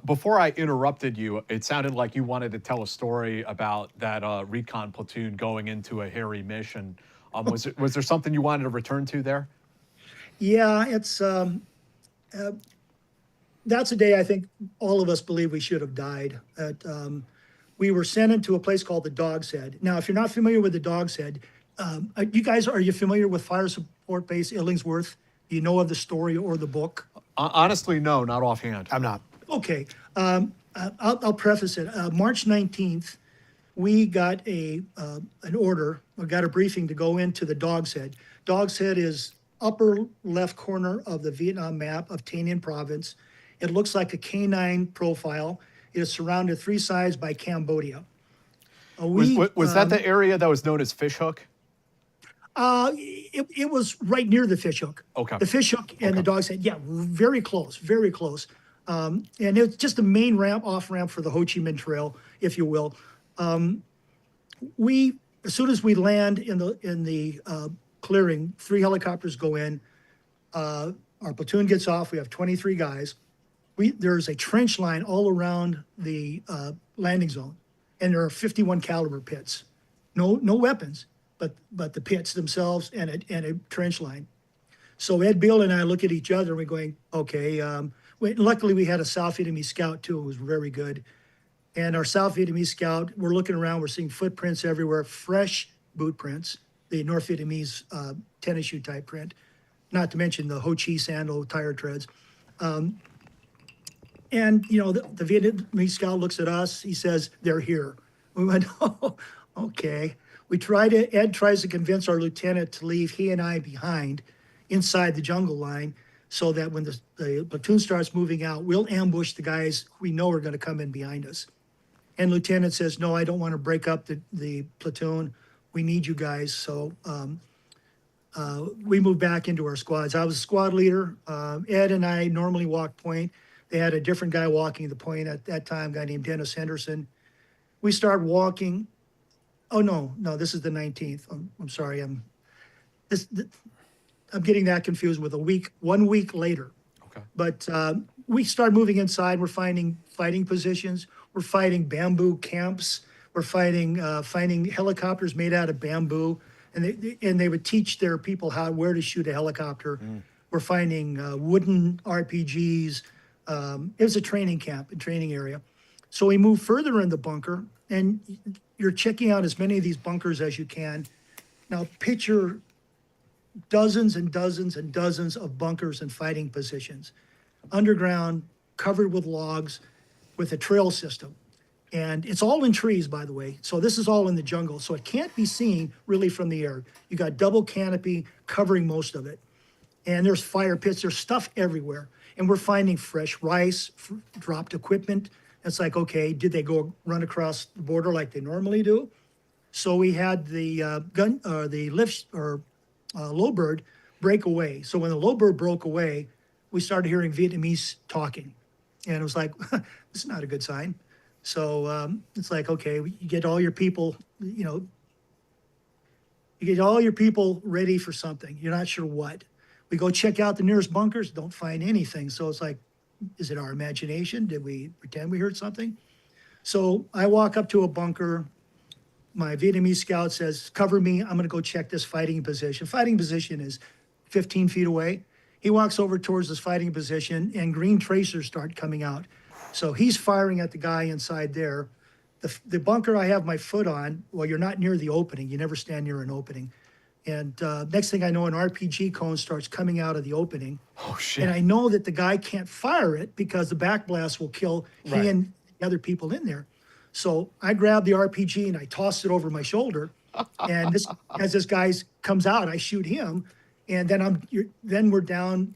before I interrupted you, it sounded like you wanted to tell a story about that recon platoon going into a hairy mission. Was there something you wanted to return to there? Yeah, it's that's a day I think all of us believe we should have died. We were sent into a place called the Dog's Head. Now, if you're not familiar with the Dog's Head, are you familiar with Fire Support Base Illingsworth? Do you know of the story or the book? Honestly, no, not offhand. I'm not. Okay. I'll preface it. March 19th, we got an order, or got a briefing to go into the Dog's Head. Dog's Head is upper left corner of the Vietnam map of Tay Ninh province. It looks like a canine profile. It is surrounded 3 sides by Cambodia. Was that the area that was known as Fishhook? It was right near the Fishhook. Okay. The Fishhook and the Dog's Head, yeah, very close, very close. And it's just the main off ramp for the Ho Chi Minh Trail, if you will. As soon as we land in the clearing, 3 helicopters go in. Our platoon gets off. We have 23 guys. There's a trench line all around the landing zone. and there are 51 caliber pits. No weapons, but the pits themselves and a trench line. So Ed Beal and I look at each other and we're going, okay. Luckily we had a South Vietnamese scout too, who was very good. And our South Vietnamese scout, we're looking around, we're seeing footprints everywhere, fresh boot prints, the North Vietnamese tennis shoe type print, not to mention the Ho Chi sandal tire treads. And the Vietnamese scout looks at us, he says, they're here. We went, oh, okay. Ed tries to convince our lieutenant to leave he and I behind inside the jungle line so that when the platoon starts moving out, we'll ambush the guys we know are going to come in behind us. And lieutenant says, no, I don't want to break up the platoon. We need you guys. So we moved back into our squads. I was a squad leader. Ed and I normally walk point. They had a different guy walking the point at that time, a guy named Dennis Henderson. We start walking. Oh, no, this is the 19th. I'm sorry. I'm getting that confused with 1 week later. Okay. But we start moving inside. We're finding fighting positions. We're fighting bamboo camps. We're finding helicopters made out of bamboo. And they would teach their people where to shoot a helicopter. We're finding wooden RPGs. It was a training camp, a training area. So we move further in the bunker, and you're checking out as many of these bunkers as you can. Now picture dozens and dozens and dozens of bunkers and fighting positions, underground, covered with logs, with a trail system. And it's all in trees, by the way. So this is all in the jungle. So it can't be seen really from the air. You got double canopy covering most of it. And there's fire pits, there's stuff everywhere. And we're finding fresh rice, dropped equipment. It's like, okay, did they go run across the border like they normally do? So we had the low bird break away. So when the low bird broke away, we started hearing Vietnamese talking. And it was like, this is not a good sign. So it's like, okay, you get all your people, you get all your people ready for something. You're not sure what. We go check out the nearest bunkers, don't find anything. So it's like, is it our imagination? Did we pretend we heard something? So I walk up to a bunker. My Vietnamese scout says, cover me. I'm going to go check this fighting position. Fighting position is 15 feet away. He walks over towards this fighting position, and green tracers start coming out. So he's firing at the guy inside there. The bunker I have my foot on, well, you're not near the opening. You never stand near an opening. And next thing I know, an RPG cone starts coming out of the opening. Oh, shit. And I know that the guy can't fire it because the backblast will kill he and the other people in there. So I grab the RPG and I toss it over my shoulder. And as this guy comes out, I shoot him. And then we're down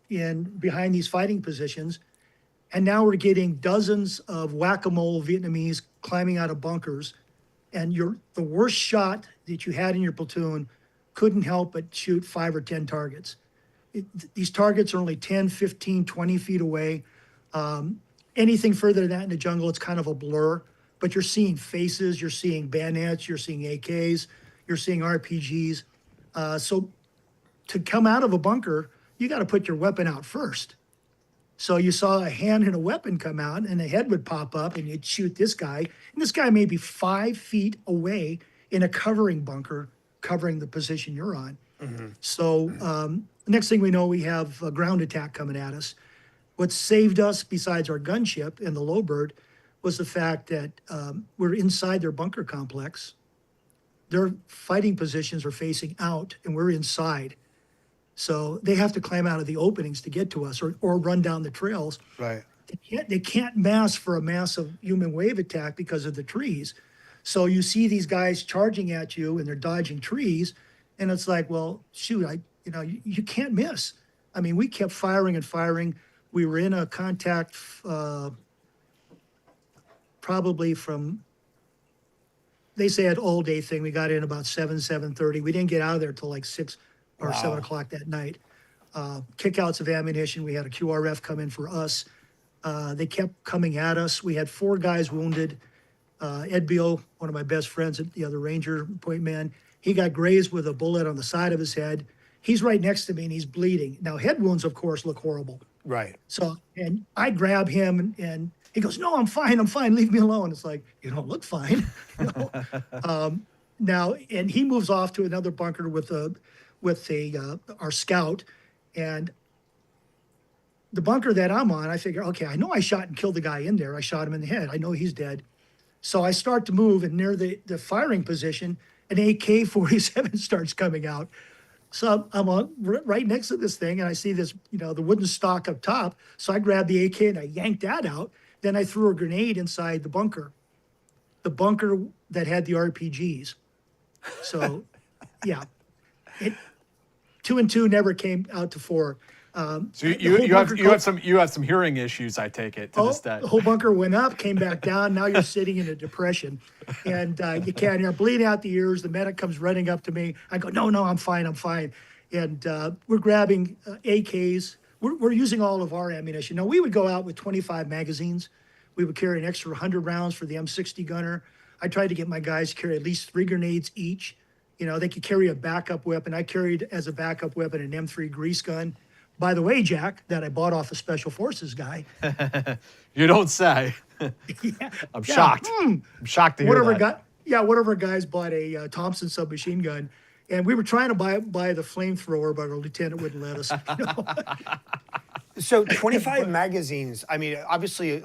behind these fighting positions. And now we're getting dozens of whack-a-mole Vietnamese climbing out of bunkers. And the worst shot that you had in your platoon couldn't help but shoot 5 or 10 targets. These targets are only 10, 15, 20 feet away. Anything further than that in the jungle, it's kind of a blur. But you're seeing faces, you're seeing bayonets, you're seeing AKs, you're seeing RPGs. So to come out of a bunker, you got to put your weapon out first. So you saw a hand and a weapon come out, and a head would pop up, and you'd shoot this guy. And this guy may be 5 feet away in a covering bunker, covering the position you're on. Mm-hmm. So next thing we know, we have a ground attack coming at us. What saved us, besides our gunship and the low bird, was the fact that we're inside their bunker complex. Their fighting positions are facing out, and we're inside. So they have to climb out of the openings to get to us, or run down the trails. Right. They can't mass for a massive human wave attack because of the trees. So you see these guys charging at you, and they're dodging trees, and it's like, well, shoot, you can't miss. I mean, we kept firing and firing. We were in a contact probably from, they say at all day thing. We got in about 7:30. We didn't get out of there till like 6 or 7 o'clock that night. Kickouts of ammunition. We had a QRF come in for us. They kept coming at us. We had 4 guys wounded. Ed Beal, one of my best friends, the other Ranger point man, he got grazed with a bullet on the side of his head. He's right next to me and he's bleeding. Now, head wounds, of course, look horrible. Right. So, and I grab him and He goes, no, I'm fine. Leave me alone. It's like, you don't look fine. You know? Now, and he moves off to another bunker with our scout, and the bunker that I'm on, I figure, okay, I know I shot and killed the guy in there. I shot him in the head. I know he's dead. So I start to move, and near the firing position, an AK-47 starts coming out. So I'm right next to this thing, and I see this, the wooden stock up top. So I grabbed the AK and I yanked that out. Then I threw a grenade inside the bunker that had the RPGs. So, yeah, 2 and 2 never came out to 4. So you have some hearing issues, I take it, to this day. The whole bunker went up, came back down. Now you're sitting in a depression, and you can't hear, bleeding out the ears. The medic comes running up to me. I go, no, I'm fine. And we're grabbing AKs. We're using all of our ammunition. Now, we would go out with 25 magazines. We would carry an extra 100 rounds for the M60 gunner. I tried to get my guys to carry at least 3 grenades each. They could carry a backup weapon. I carried as a backup weapon an M3 grease gun. By the way, Jack, that I bought off a Special Forces guy. You don't say. Yeah, I'm shocked. I'm shocked to hear that. One of our guys bought a Thompson submachine gun, and we were trying to buy the flamethrower, but our lieutenant wouldn't let us. So 25 magazines. I mean, obviously,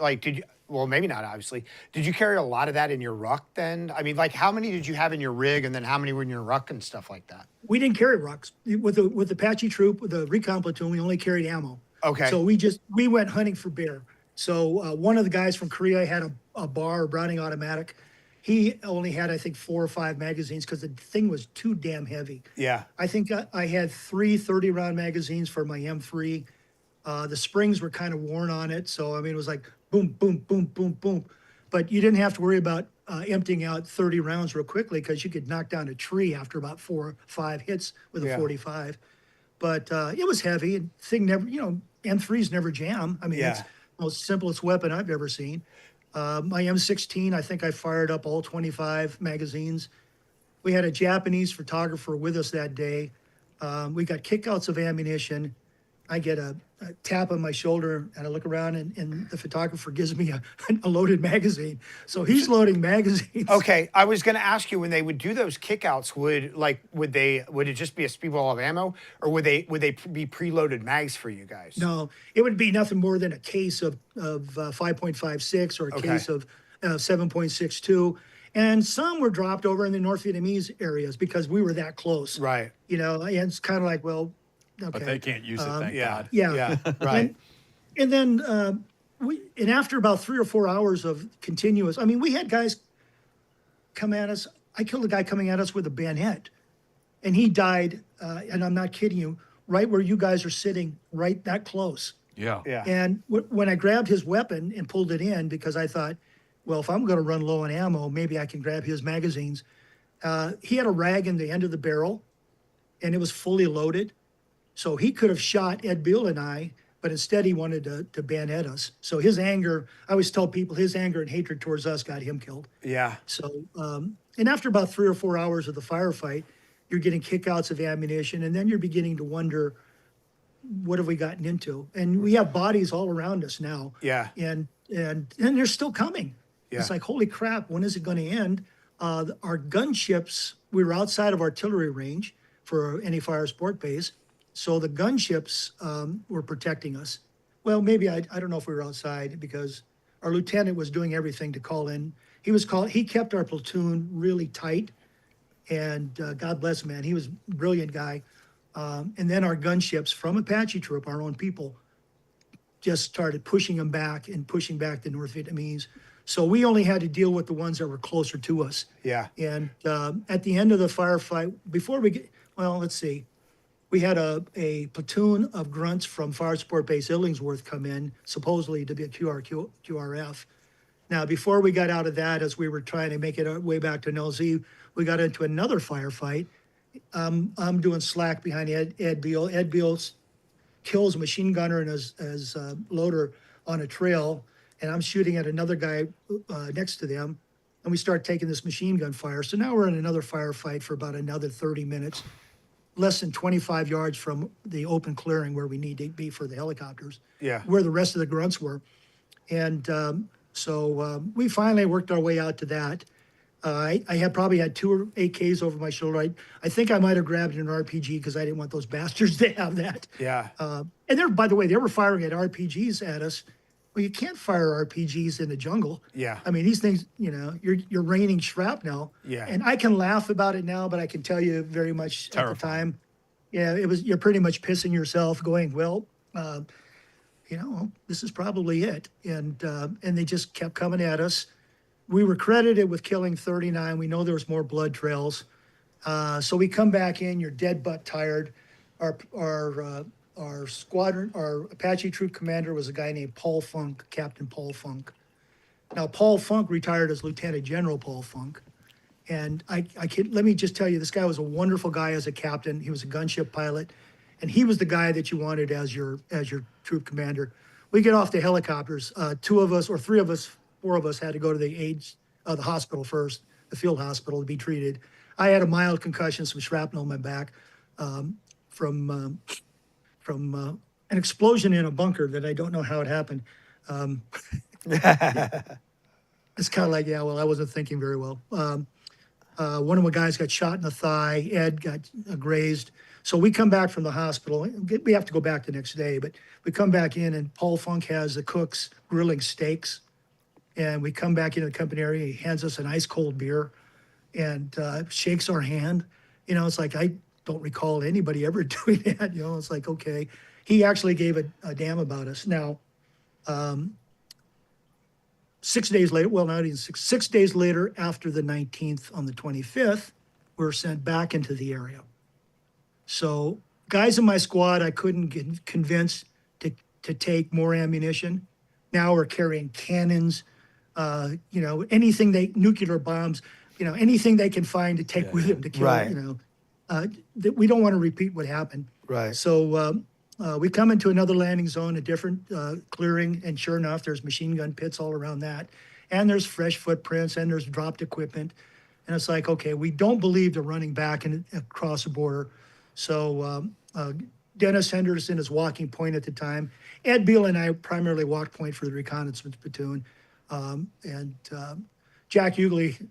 maybe not obviously. Did you carry a lot of that in your ruck then? I mean, how many did you have in your rig, and then how many were in your ruck and stuff like that? We didn't carry rucks. With the Apache troop, with the recon platoon, we only carried ammo. Okay. So we went hunting for bear. So one of the guys from Korea had a Browning automatic. He only had, I think, 4 or 5 magazines because the thing was too damn heavy. Yeah. I think I had 3 30-round magazines for my M3. The springs were kind of worn on it. So, I mean, it was like boom, boom, boom, boom, boom. But you didn't have to worry about emptying out 30 rounds real quickly because you could knock down a tree after about 4 or 5 hits with a 45. But it was heavy. And thing never, M3s never jam. I mean, it's the most simplest weapon I've ever seen. My M16, I think I fired up all 25 magazines. We had a Japanese photographer with us that day. We got kickouts of ammunition. I get a tap on my shoulder, and I look around, and the photographer gives me a loaded magazine. So he's loading magazines. Okay, I was going to ask you, when they would do those kickouts, would it just be a speedball of ammo, or would they be preloaded mags for you guys? No, it would be nothing more than a case of 5.56 or a case of 7.62. And some were dropped over in the North Vietnamese areas because we were that close. Right. And it's kind of like, well, okay. But they can't use it, thank God. Yeah. Right. And then after about 3 or 4 hours of continuous, I mean, we had guys come at us. I killed a guy coming at us with a bayonet, and he died. And I'm not kidding you, right where you guys are sitting, right that close. Yeah. And when I grabbed his weapon and pulled it in, because I thought, well, if I'm going to run low on ammo, maybe I can grab his magazines. He had a rag in the end of the barrel, and it was fully loaded. So he could have shot Ed Beal and I, but instead he wanted to bayonet us. So his anger, I always tell people, his anger and hatred towards us got him killed. Yeah. So, and after about 3 or 4 hours of the firefight, you're getting kickouts of ammunition, and then you're beginning to wonder, what have we gotten into? And we have bodies all around us now. Yeah. And they're still coming. Yeah. It's like, holy crap, when is it going to end? Our gunships, we were outside of artillery range for any fire sport base. So the gunships were protecting us. Well, maybe I don't know if we were outside, because our lieutenant was doing everything to call in. He kept our platoon really tight, and God bless him, man. He was a brilliant guy. And then our gunships from Apache Troop, our own people, just started pushing them back and pushing back the North Vietnamese. So we only had to deal with the ones that were closer to us. Yeah. And at the end of the firefight, let's see. We had a platoon of grunts from Fire Support Base Illingsworth come in, supposedly to be a QRF. Now, before we got out of that, as we were trying to make it our way back to NLZ, we got into another firefight. I'm doing slack behind Ed Beal. Ed Beal kills a machine gunner and his loader on a trail, and I'm shooting at another guy next to them, and we start taking this machine gun fire. So now we're in another firefight for about another 30 minutes. Less than 25 yards from the open clearing where we need to be for the helicopters. Yeah. Where the rest of the grunts were. And So we finally worked our way out to that. I had probably had 2 AKs over my shoulder. I think I might have grabbed an RPG because I didn't want those bastards to have that. Yeah. And they're, by the way, they were firing at RPGs at us. Well, you can't fire RPGs in the jungle. Yeah. I mean, these things, you know, you're raining shrapnel. Yeah. And I can laugh about it now, but I can tell you very much at the Terrifying. time, yeah, you're pretty much pissing yourself going, well, you know, this is probably it. And they just kept coming at us. We were credited with killing 39. We know there was more blood trails. So we come back in, you're dead butt tired. Our squadron, our Apache troop commander was a guy named Paul Funk, Captain Paul Funk. Now, Paul Funk retired as Lieutenant General Paul Funk. And let me just tell you, this guy was a wonderful guy as a captain. He was a gunship pilot. And he was the guy that you wanted as your troop commander. We get off the helicopters. 2 of us, or 3 of us, 4 of us had to go to the hospital first, the field hospital, to be treated. I had a mild concussion, some shrapnel in my back from an explosion in a bunker that I don't know how it happened. It's kind of like, yeah, well, I wasn't thinking very well. One of my guys got shot in the thigh. Ed got grazed. So we come back from the hospital. We have to go back the next day, but we come back in and Paul Funk has the cooks grilling steaks. And we come back into the company area. He hands us an ice cold beer and shakes our hand. You know, it's like, I don't recall anybody ever doing that. You know, it's like, okay. He actually gave a damn about us. Now, 6 days later, well, not even 6 days later, after the 19th, on the 25th, we were sent back into the area. So guys in my squad, I couldn't get convinced to take more ammunition. Now we're carrying cannons, you know, nuclear bombs, you know, anything they can find to take with them to kill, Right. you know. We don't want to repeat what happened. Right. So we come into another landing zone, a different clearing, and sure enough, there's machine gun pits all around that. And there's fresh footprints, and there's dropped equipment. And it's like, okay, we don't believe they're running back across the border. So Dennis Henderson is walking point at the time. Ed Beal and I primarily walked point for the reconnaissance platoon. And Jack Hughley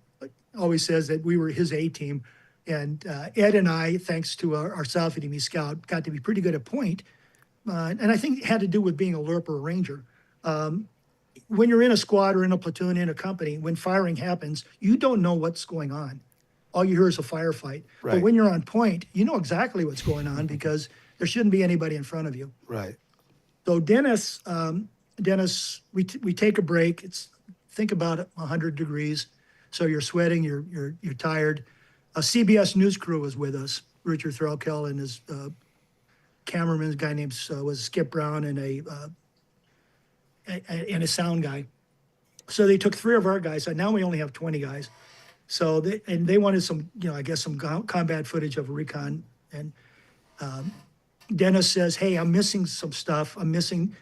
always says that we were his A-team. And Ed and I, thanks to our South Vietnamese scout, got to be pretty good at point. And I think it had to do with being a LRRP or a ranger. When you're in a squad or in a platoon, in a company, when firing happens, you don't know what's going on. All you hear is a firefight. Right. But when you're on point, you know exactly what's going on because there shouldn't be anybody in front of you. Right. So Dennis, we take a break. Think about it, 100 degrees. So you're sweating, you're tired. A CBS news crew was with us. Richard Threlkel and his cameraman, a guy named was Skip Brown, and a sound guy. So they took 3 of our guys. Now we only have 20 guys. So they wanted some, you know, I guess some combat footage of a recon. And Dennis says, "Hey, I'm missing some stuff. I'm missing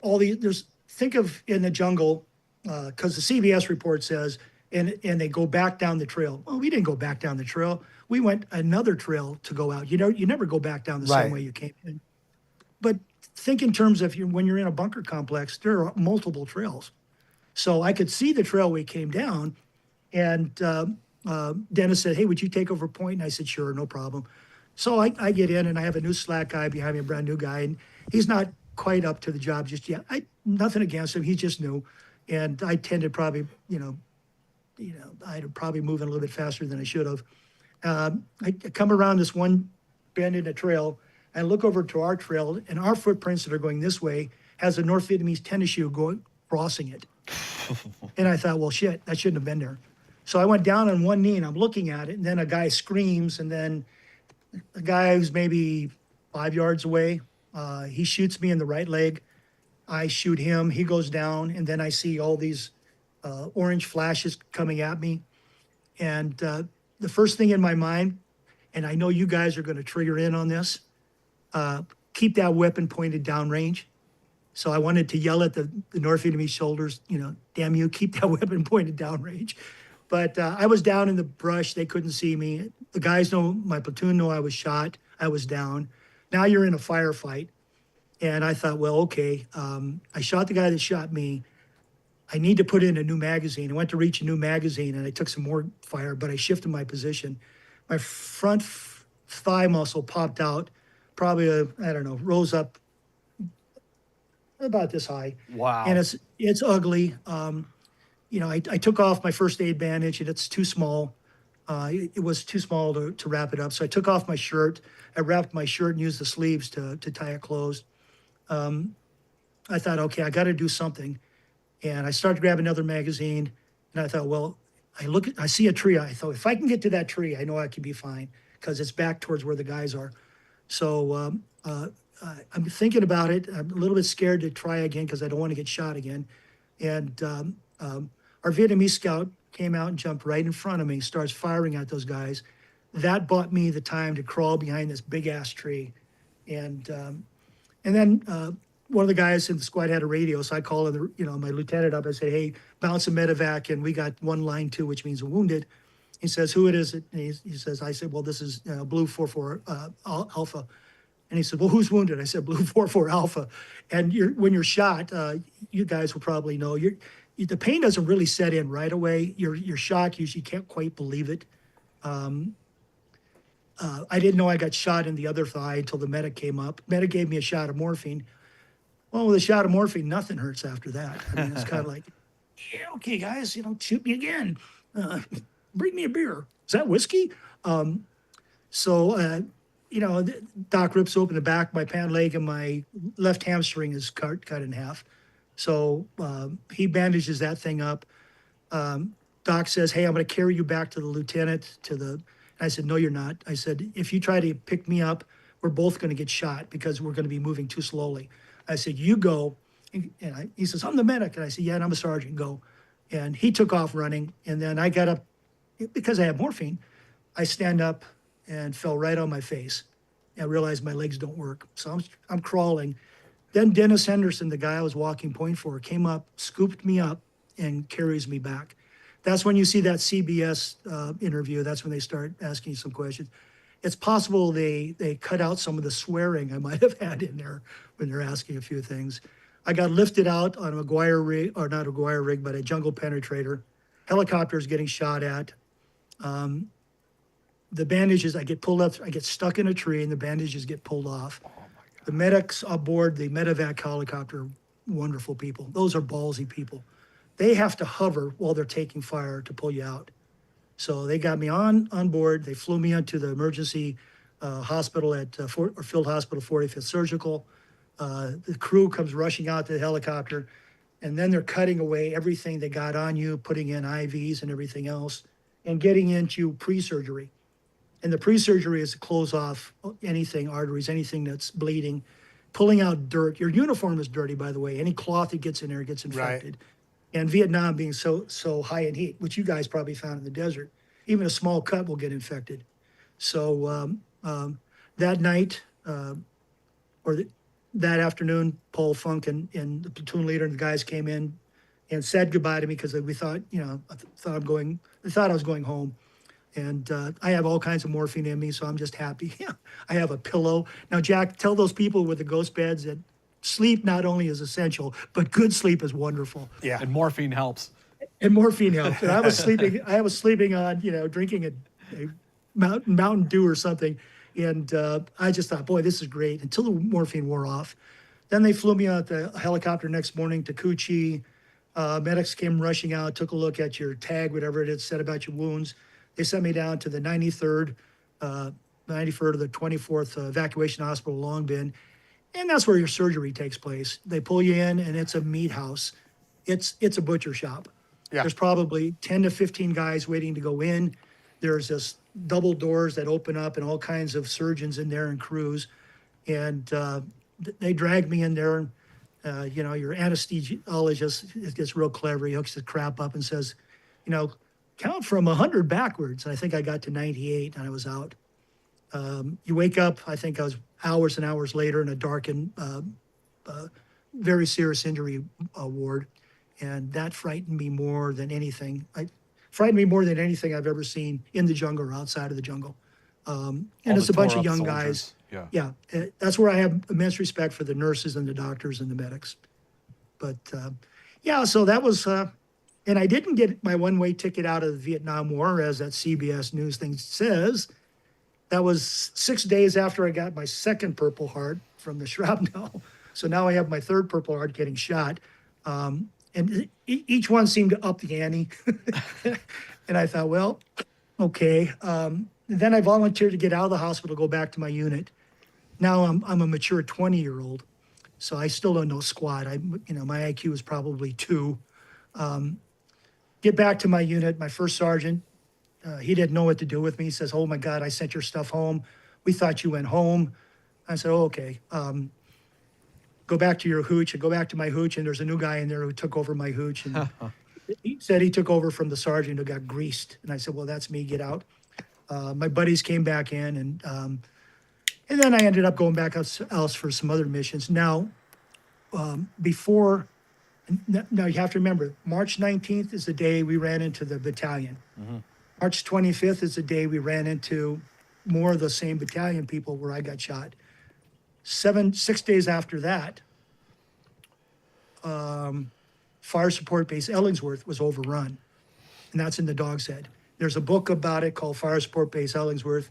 all these. Think of in the jungle, because the CBS report says, and they go back down the trail. Well, we didn't go back down the trail. We went another trail to go out. You know, you never go back down the Right. same way you came in. But think in terms of when you're in a bunker complex, there are multiple trails. So I could see the trail we came down, and Dennis said, "Hey, would you take over point?" And I said, "Sure, no problem." So I get in, and I have a new slack guy behind me, a brand new guy, and he's not quite up to the job just yet. Nothing against him, he's just new, and I tended probably, I'd probably moving a little bit faster than I should have. I come around this one bend in the trail, and I look over to our trail, and our footprints that are going this way has a North Vietnamese tennis shoe crossing it. And I thought, well, shit, that shouldn't have been there. So I went down on one knee, and I'm looking at it, and then a guy screams, and then a guy who's maybe 5 yards away, he shoots me in the right leg. I shoot him, he goes down, and then I see all these orange flashes coming at me. And the first thing in my mind, and I know you guys are going to trigger in on this, keep that weapon pointed downrange. So I wanted to yell at the North Vietnamese soldiers, damn you, keep that weapon pointed downrange. But I was down in the brush. They couldn't see me. The guys my platoon know I was shot. I was down. Now you're in a firefight. And I thought, well, okay, I shot the guy that shot me. I need to put in a new magazine. I went to reach a new magazine and I took some more fire, but I shifted my position. My front thigh muscle popped out, probably, I don't know, rose up about this high. Wow. And it's ugly. I took off my first aid bandage and it's too small. It was too small to wrap it up. So I took off my shirt. I wrapped my shirt and used the sleeves to tie it closed. I thought, okay, I got to do something. And I started to grab another magazine, and I thought, well, I see a tree. I thought, if I can get to that tree, I know I can be fine because it's back towards where the guys are. So I'm thinking about it. I'm a little bit scared to try again because I don't want to get shot again. And our Vietnamese scout came out and jumped right in front of me, starts firing at those guys. That bought me the time to crawl behind this big ass tree. And then one of the guys in the squad had a radio, so I called my lieutenant up. I said, "Hey, bounce a medevac, and we got one line 2, which means wounded." He says, "Who it is?" And he says, I said, "Well, this is Blue 44 Alpha." And he said, "Well, who's wounded?" I said, "Blue 44 Alpha." And when you're shot, you guys will probably know, the pain doesn't really set in right away. Your shock, usually can't quite believe it. I didn't know I got shot in the other thigh until the medic came up. Medic gave me a shot of morphine. Well, with a shot of morphine, nothing hurts after that. I mean, it's kind of like, yeah, okay, guys, shoot me again. Bring me a beer. Is that whiskey? So Doc rips open the back of my pant leg, and my left hamstring is cut in half. So he bandages that thing up. Doc says, "Hey, I'm going to carry you back to the lieutenant, I said, "No, you're not." I said, "If you try to pick me up, we're both going to get shot because we're going to be moving too slowly." I said, "You go." And he says, "I'm the medic." And I said, "Yeah, and I'm a sergeant, go." And he took off running. And then I got up, because I have morphine, I stand up and fell right on my face. I realized my legs don't work. So I'm crawling. Then Dennis Henderson, the guy I was walking point for, came up, scooped me up, and carries me back. That's when you see that CBS interview. That's when they start asking you some questions. It's possible they cut out some of the swearing I might have had in there when they're asking a few things. I got lifted out on a McGuire rig, or not a McGuire rig, but a jungle penetrator. Helicopters getting shot at. The bandages, I get pulled up, I get stuck in a tree, and the bandages get pulled off. Oh my God. The medics aboard the medevac helicopter, wonderful people. Those are ballsy people. They have to hover while they're taking fire to pull you out. So they got me on board. They flew me into the emergency hospital at Field Hospital 45th Surgical. The crew comes rushing out to the helicopter, and then they're cutting away everything they got on you, putting in IVs and everything else, and getting into pre-surgery. And the pre-surgery is to close off anything, arteries, anything that's bleeding, pulling out dirt. Your uniform is dirty, by the way. Any cloth that gets in there gets infected. Right. And Vietnam being so high in heat, which you guys probably found in the desert, even a small cut will get infected. So that night, that afternoon, Paul Funk and the platoon leader and the guys came in and said goodbye to me because we thought, I thought I was going home. And I have all kinds of morphine in me, so I'm just happy. I have a pillow. Now, Jack, tell those people with the ghost beds that sleep not only is essential, but good sleep is wonderful. Yeah, and morphine helps. And morphine helps. And I was sleeping on, drinking a Mountain Dew or something. And I just thought, boy, this is great, until the morphine wore off. Then they flew me out the helicopter next morning to Cu Chi. Medics came rushing out, took a look at your tag, whatever it is, said about your wounds. They sent me down to the 93rd or the 24th Evacuation Hospital, Long Bin. And that's where your surgery takes place. They pull you in, and it's a meat house. It's a butcher shop. Yeah. There's probably 10 to 15 guys waiting to go in. There's just double doors that open up and all kinds of surgeons in there and crews. And they dragged me in there. And, your anesthesiologist gets real clever. He hooks the crap up and says, count from 100 backwards. And I think I got to 98 and I was out. You wake up, I think I was hours and hours later in a darkened, very serious injury ward. And that frightened me more than anything. Frightened me more than anything I've ever seen in the jungle or outside of the jungle. And it's a bunch of young guys. Yeah. That's where I have immense respect for the nurses and the doctors and the medics. But Yeah, so that was, and I didn't get my one-way ticket out of the Vietnam War, as that CBS News thing says. That was 6 days after I got my second Purple Heart from the shrapnel. So now I have my third Purple Heart getting shot. And each one seemed to up the ante. And I thought, well, okay. Then I volunteered to get out of the hospital, go back to my unit. Now I'm a mature 20-year-old, so I still don't know squat. My IQ is probably 2. Get back to my unit. My first sergeant, he didn't know what to do with me. He says, "Oh my God, I sent your stuff home. We thought you went home." I said, "Oh, okay. Go back to your hooch." I go back to my hooch, and there's a new guy in there who took over my hooch. And he said he took over from the sergeant who got greased. And I said, "Well, that's me. Get out." My buddies came back in, and then I ended up going back else for some other missions. Now, now you have to remember, March 19th is the day we ran into the battalion. Mm-hmm. March 25th is the day we ran into more of the same battalion people where I got shot. 6 days after that, Fire Support Base Ellingsworth was overrun, and that's in the Dog's Head. There's a book about it called Fire Support Base Ellingsworth.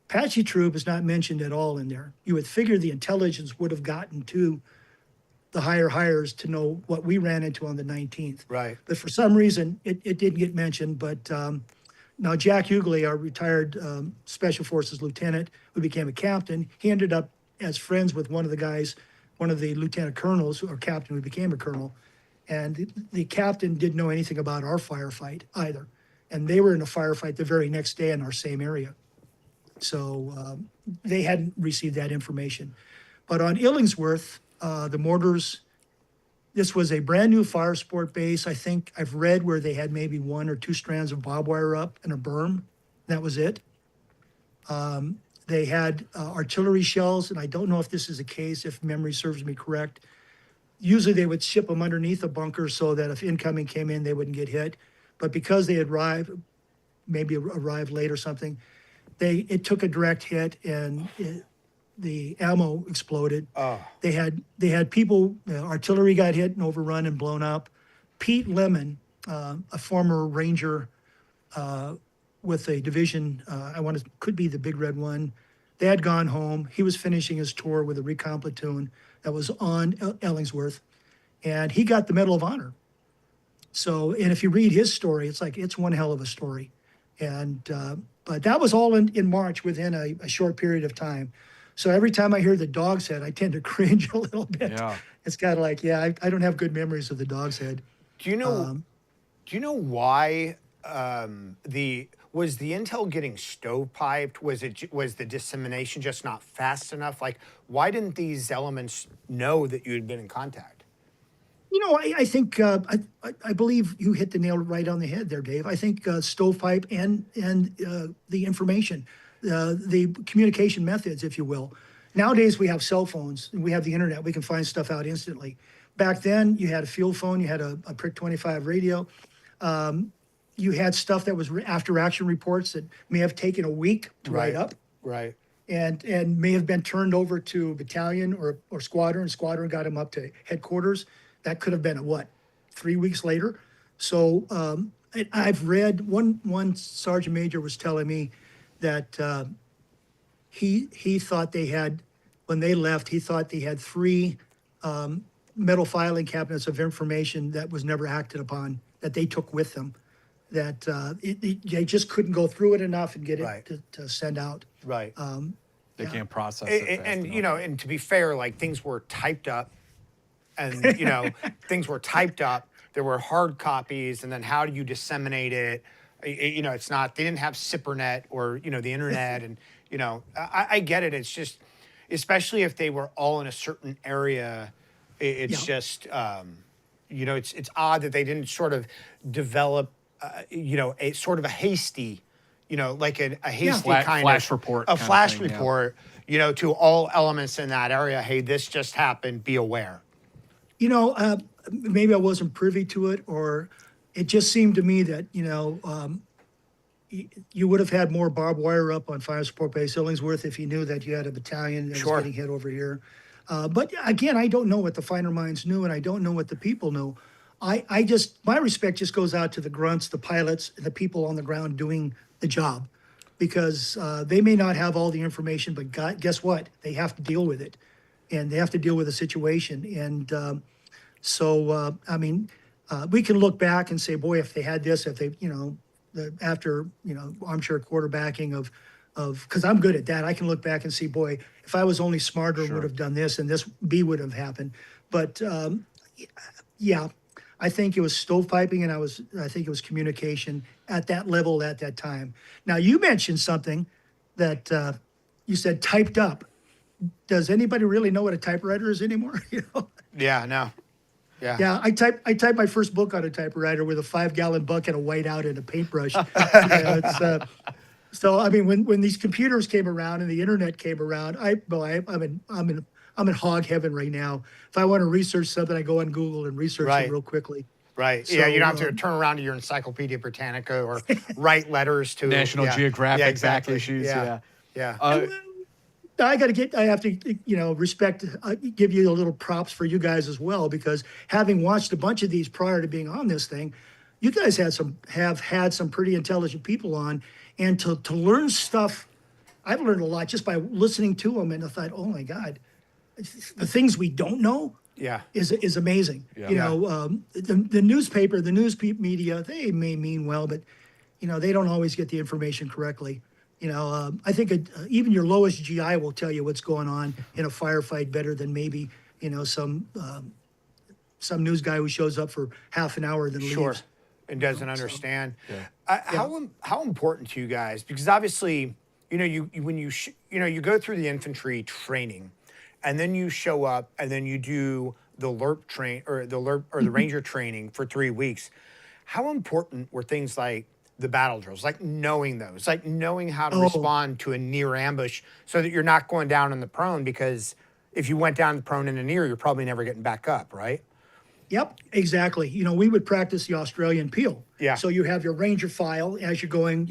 Apache troop is not mentioned at all in there. You would figure the intelligence would have gotten to the hires to know what we ran into on the 19th. Right. But for some reason, it didn't get mentioned. But now Jack Hughley, our retired Special Forces lieutenant, who became a captain, he ended up as friends with one of the guys, one of the lieutenant colonels, or captain who became a colonel. And the captain didn't know anything about our firefight either. And they were in a firefight the very next day in our same area. So they hadn't received that information. But on Illingsworth, the mortars, this was a brand new fire support base. I think I've read where they had maybe 1 or 2 strands of barbed wire up and a berm. That was it. They had artillery shells, and I don't know if this is the case, if memory serves me correct. Usually they would ship them underneath a bunker so that if incoming came in, they wouldn't get hit. But because they had maybe arrived late or something, it took a direct hit, and the ammo exploded. Oh. They had people, artillery got hit and overrun and blown up. Pete Lemon, a former Ranger with a division, could be the Big Red One. They had gone home. He was finishing his tour with a recon platoon that was on Ellingsworth, and he got the Medal of Honor. So, and if you read his story, it's one hell of a story. And but that was all in March, within a short period of time. So every time I hear the Dog's Head, I tend to cringe a little bit. Yeah. It's kind of like, yeah, I don't have good memories of the Dog's Head. Do you know why was the intel getting stovepiped? Was the dissemination just not fast enough? Like, why didn't these elements know that you had been in contact? I think I believe you hit the nail right on the head there, Dave. I think stovepipe and the information, the communication methods, if you will. Nowadays we have cell phones and we have the internet. We can find stuff out instantly. Back then you had a field phone, you had a Prick 25 radio. You had stuff that was after action reports that may have taken a week to write up. Right. And may have been turned over to battalion or squadron. Squadron got them up to headquarters. That could have been 3 weeks later. So I've read one sergeant major was telling me that he thought they had, when they left, he thought they had 3 metal filing cabinets of information that was never acted upon, that they took with them, that they just couldn't go through it enough and get it to send out. Right. They can't process it fast and enough. and to be fair, like, things were typed up, and things were typed up. There were hard copies, and then how do you disseminate it? It's not. They didn't have SIPRNet or the internet, and I get it. It's just, especially if they were all in a certain area, it's just it's odd that they didn't sort of develop a sort of a hasty. Like a hasty kind flash of report, a flash report, to all elements in that area. Hey, this just happened. Be aware. Maybe I wasn't privy to it, or it just seemed to me that you would have had more barbed wire up on Fire Support Base Illingsworth if you knew that you had a battalion that was getting hit over here. But again, I don't know what the finer minds knew, and I don't know what the people knew. I just, my respect just goes out to the grunts, the pilots, and the people on the ground doing the job, because they may not have all the information, but guess what? They have to deal with it, and they have to deal with the situation. And I mean, we can look back and say, boy, if they had this, if they, after, armchair quarterbacking because I'm good at that. I can look back and see, boy, if I was only smarter, would have done this, and this B would have happened. But yeah, I think it was stovepiping, and I think it was communication at that level at that time. Now, you mentioned something that you said typed up. Does anybody really know what a typewriter is anymore? Yeah, no. Yeah. Yeah, I typed my first book on a typewriter with a 5-gallon bucket, a whiteout, and a paintbrush. So I mean, when these computers came around and the internet came around, I'm in hog heaven right now. If I want to research something, I go on Google and research it real quickly. Right. So, yeah, you don't have to turn around to your Encyclopedia Britannica or write letters to National Geographic exactly. back issues. Yeah. I have to, respect, give you a little props for you guys as well, because having watched a bunch of these prior to being on this thing, you guys have had some pretty intelligent people on, and to learn stuff. I've learned a lot just by listening to them, and I thought, oh my God, the things we don't know is amazing. Yeah. The newspaper, the news media, they may mean well, but they don't always get the information correctly. I think even your lowest GI will tell you what's going on in a firefight better than maybe some news guy who shows up for half an hour then leaves. And doesn't understand. How important to you guys? Because obviously, when you go through the infantry training, and then you show up, and then you do the LRRP the Ranger training for 3 weeks. How important were things like the battle drills, like knowing those, like knowing how to respond to a near ambush, so that you're not going down in the prone? Because if you went down the prone in a near, you're probably never getting back up, right? Yep, exactly. We would practice the Australian peel. Yeah. So you have your Ranger file as you're going,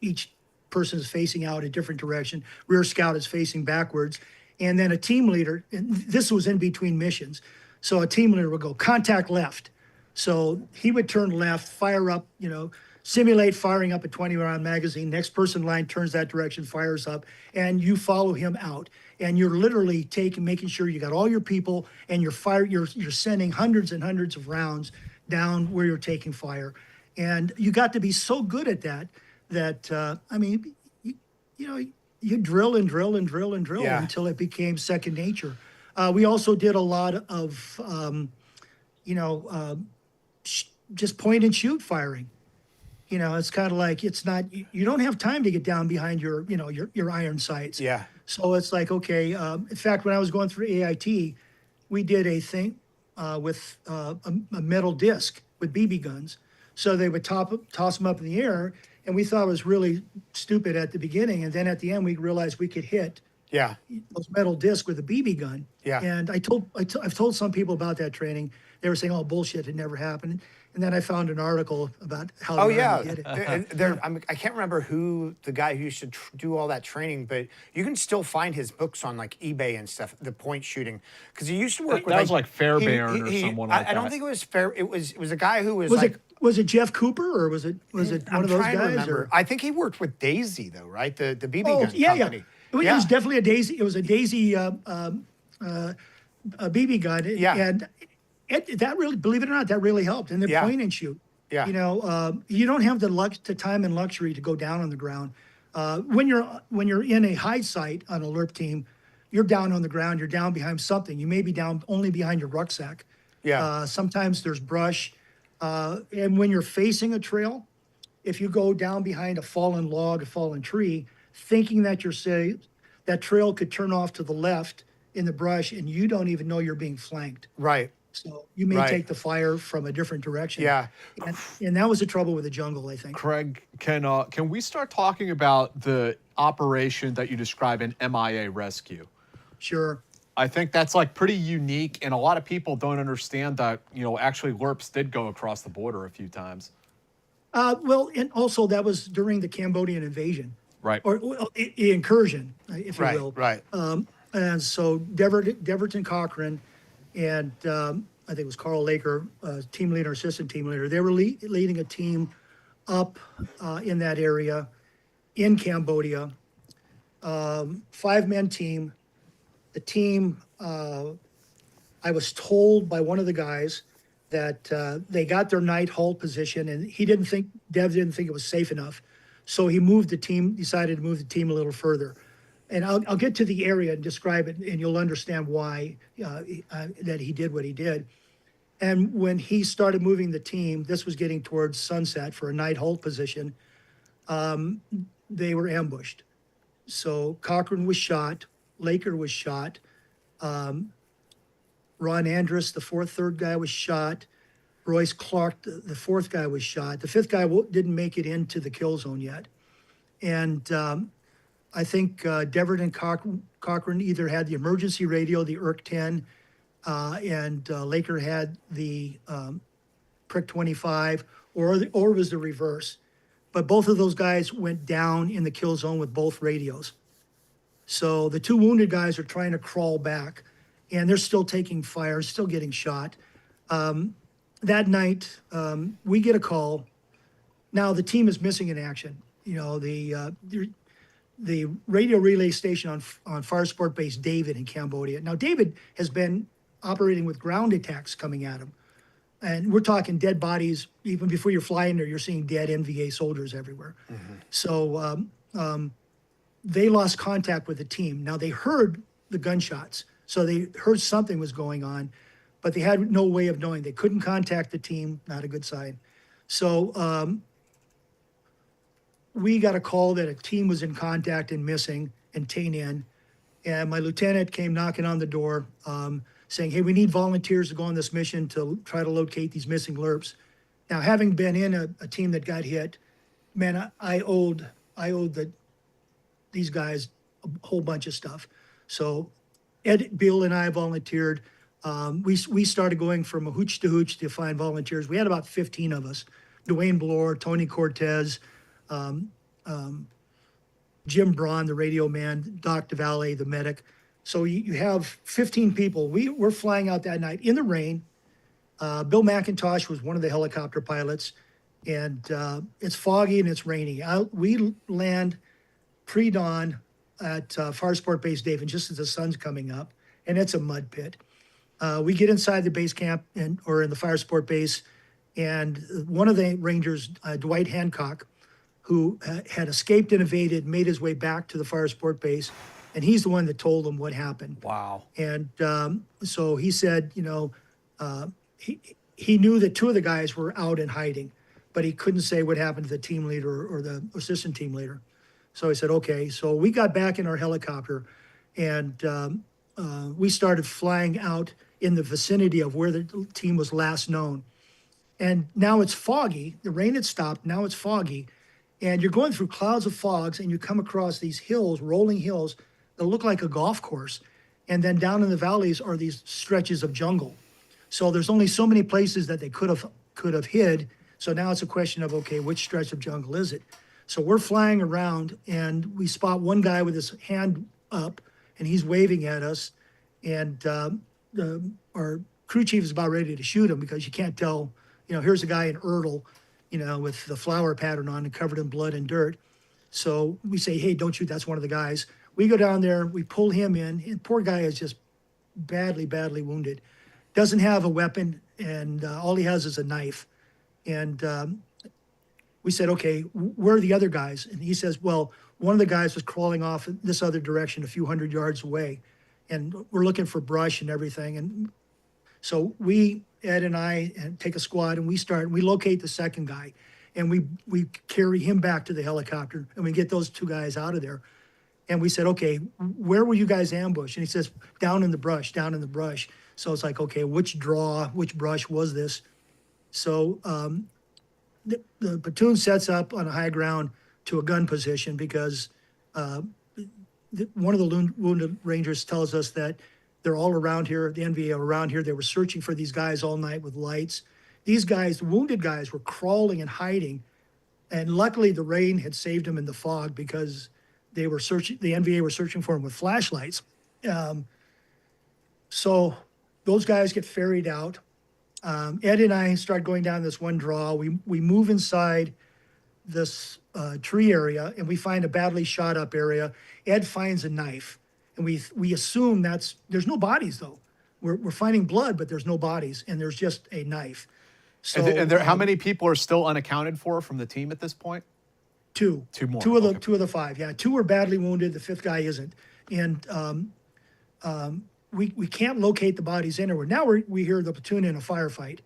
each person is facing out a different direction. Rear scout is facing backwards. And then a team leader, and this was in between missions. So a team leader would go contact left. So he would turn left, fire up, simulate firing up a 20-round magazine. Next person line turns that direction, fires up, and you follow him out. And you're literally making sure you got all your people, and you're sending hundreds and hundreds of rounds down where you're taking fire. And you got to be so good at that you drill and drill and drill and drill until it became second nature. We also did a lot of, just point and shoot firing. It's kind of like, it's not, you don't have time to get down behind your iron sights. Yeah. So it's like, okay. In fact, when I was going through AIT, we did a thing with a metal disc with BB guns. So they would toss them up in the air, and we thought it was really stupid at the beginning. And then at the end, we realized we could hit those metal discs with a BB gun. Yeah. And I've told some people about that training. They were saying, "Oh, bullshit! It never happened." And then I found an article about how they did it. I can't remember who the guy who used to do all that training, but you can still find his books on like eBay and stuff. The point shooting, because he used to work with. That was like Fairbairn or someone like that. I don't think it was Fair. It was a guy who was Was it Jeff Cooper, or was it one of those guys? Or? I think he worked with Daisy though, right? The BB gun company. It was definitely a Daisy. It was a Daisy a BB gun. And that really, believe it or not, that really helped. And the point and shoot. Yeah. You don't have the time and luxury to go down on the ground. When you're in a high site on a LRRP team, you're down on the ground. You're down behind something. You may be down only behind your rucksack. Yeah. Sometimes there's brush. And when you're facing a trail, if you go down behind a fallen log, a fallen tree, thinking that that trail could turn off to the left in the brush, and you don't even know you're being flanked. Right. So you may take the fire from a different direction. Yeah. And that was the trouble with the jungle, I think. Kregg, can we start talking about the operation that you describe in MIAA Rescue? Sure. I think that's like pretty unique, and a lot of people don't understand that, actually LRRPs did go across the border a few times. Well, and also that was during the Cambodian invasion. Right. Or the incursion, if you will. Right. And so Deverton Cochrane and I think it was Carl Laker, team leader, assistant team leader. They were leading a team up in that area in Cambodia. 5-man team. The team, I was told by one of the guys that they got their night halt position, and Dev didn't think it was safe enough. So he decided to move the team a little further. And I'll get to the area and describe it, and you'll understand why that he did what he did. And when he started moving the team, this was getting towards sunset for a night halt position, they were ambushed. So Cochran was shot, Laker was shot, Ron Andrus, the third guy was shot, Royce Clark, the fourth guy was shot. The fifth guy didn't make it into the kill zone yet. And I think Deverett and Cochran either had the emergency radio, the IRC-10, and Laker had the Prick 25, or it was the reverse. But both of those guys went down in the kill zone with both radios. So the two wounded guys are trying to crawl back, and they're still taking fire, still getting shot. That night, we get a call. Now the team is missing in action. You know, the radio relay station on Fire Sport Base David in Cambodia. Now David has been operating with ground attacks coming at him. And we're talking dead bodies. Even before you're flying there, you're seeing dead NVA soldiers everywhere. Mm-hmm. So they lost contact with the team. Now they heard the gunshots. So they heard something was going on, but they had no way of knowing. They couldn't contact the team, not a good sign. So we got a call that a team was in contact and missing in Tay Ninh. And my lieutenant came knocking on the door saying, hey, we need volunteers to go on this mission to try to locate these missing LRRPs. Now, having been in a team that got hit, man, I owed these guys a whole bunch of stuff. So Ed, Bill, and I volunteered. We started going from a hooch to find volunteers. We had about 15 of us. Dwayne Bloor, Tony Cortez, Jim Braun, the radio man, Doc DeValle, the medic. So you have 15 people. We're flying out that night in the rain. Bill McIntosh was one of the helicopter pilots, and it's foggy and it's rainy. We land pre-dawn at Fire Sport Base David, just as the sun's coming up, and it's a mud pit. We get inside the base camp or in the Fire Sport Base, and one of the Rangers, Dwight Hancock, who had escaped and evaded, made his way back to the Fire Sport Base, and he's the one that told them what happened. Wow. And so he said, he knew that two of the guys were out and hiding, but he couldn't say what happened to the team leader or the assistant team leader. So he said, okay. So we got back in our helicopter, and we started flying out in the vicinity of where the team was last known. And now it's foggy. The rain had stopped. Now it's foggy. And you're going through clouds of fogs, and you come across these hills, rolling hills, that look like a golf course. And then down in the valleys are these stretches of jungle. So there's only so many places that they could have hid. So now it's a question of, okay, which stretch of jungle is it? So we're flying around, and we spot one guy with his hand up, and he's waving at us. And our crew chief is about ready to shoot him because you can't tell, here's a guy in Erdl, with the flower pattern on and covered in blood and dirt. So we say, hey, don't shoot, that's one of the guys. We go down there, we pull him in, and poor guy is just badly, badly wounded. Doesn't have a weapon, and all he has is a knife. And we said, okay, where are the other guys? And he says, well, one of the guys was crawling off this other direction, a few hundred yards away. And we're looking for brush and everything. And so Ed and I, take a squad, and we locate the second guy. And we carry him back to the helicopter, and we get those two guys out of there. And we said, okay, where were you guys ambushed? And he says, down in the brush. So it's like, okay, which brush was this? So the platoon sets up on a high ground to a gun position because one of the wounded Rangers tells us that they're all around here, the NVA are around here. They were searching for these guys all night with lights. These guys, the wounded guys, were crawling and hiding. And luckily the rain had saved them in the fog because the NVA were searching for them with flashlights. So those guys get ferried out. Ed and I start going down this one draw. We move inside this tree area, and we find a badly shot up area. Ed finds a knife, and we assume there's no bodies though. We're finding blood, but there's no bodies, and there's just a knife. So How many people are still unaccounted for from the team at this point? Two. Two more. Two of Okay. the five. Yeah, two were badly wounded. The fifth guy isn't, and we can't locate the bodies anywhere. Now we hear the platoon in a firefight.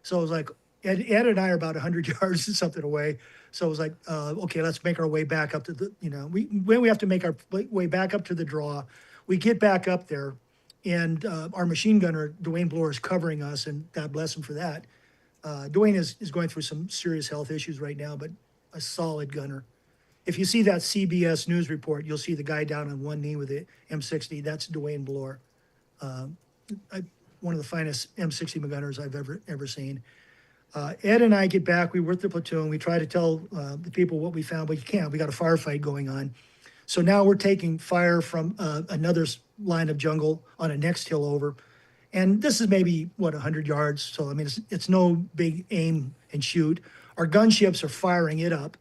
So it was like Ed and I are about 100 yards and something away. So it was like, okay, let's make our way back up to the, we have to make our way back up to the draw. We get back up there, and our machine gunner, Dwayne Bloor, is covering us, and God bless him for that. Dwayne is going through some serious health issues right now, but a solid gunner. If you see that CBS News report, you'll see the guy down on one knee with the M60. That's Dwayne Bloor. One of the finest M60 gunners I've ever seen. Ed and I get back. We work the platoon. We try to tell the people what we found, but you can't. We got a firefight going on. So now we're taking fire from another line of jungle on a next hill over. And this is maybe, 100 yards. So, I mean, it's no big aim and shoot. Our gunships are firing it up.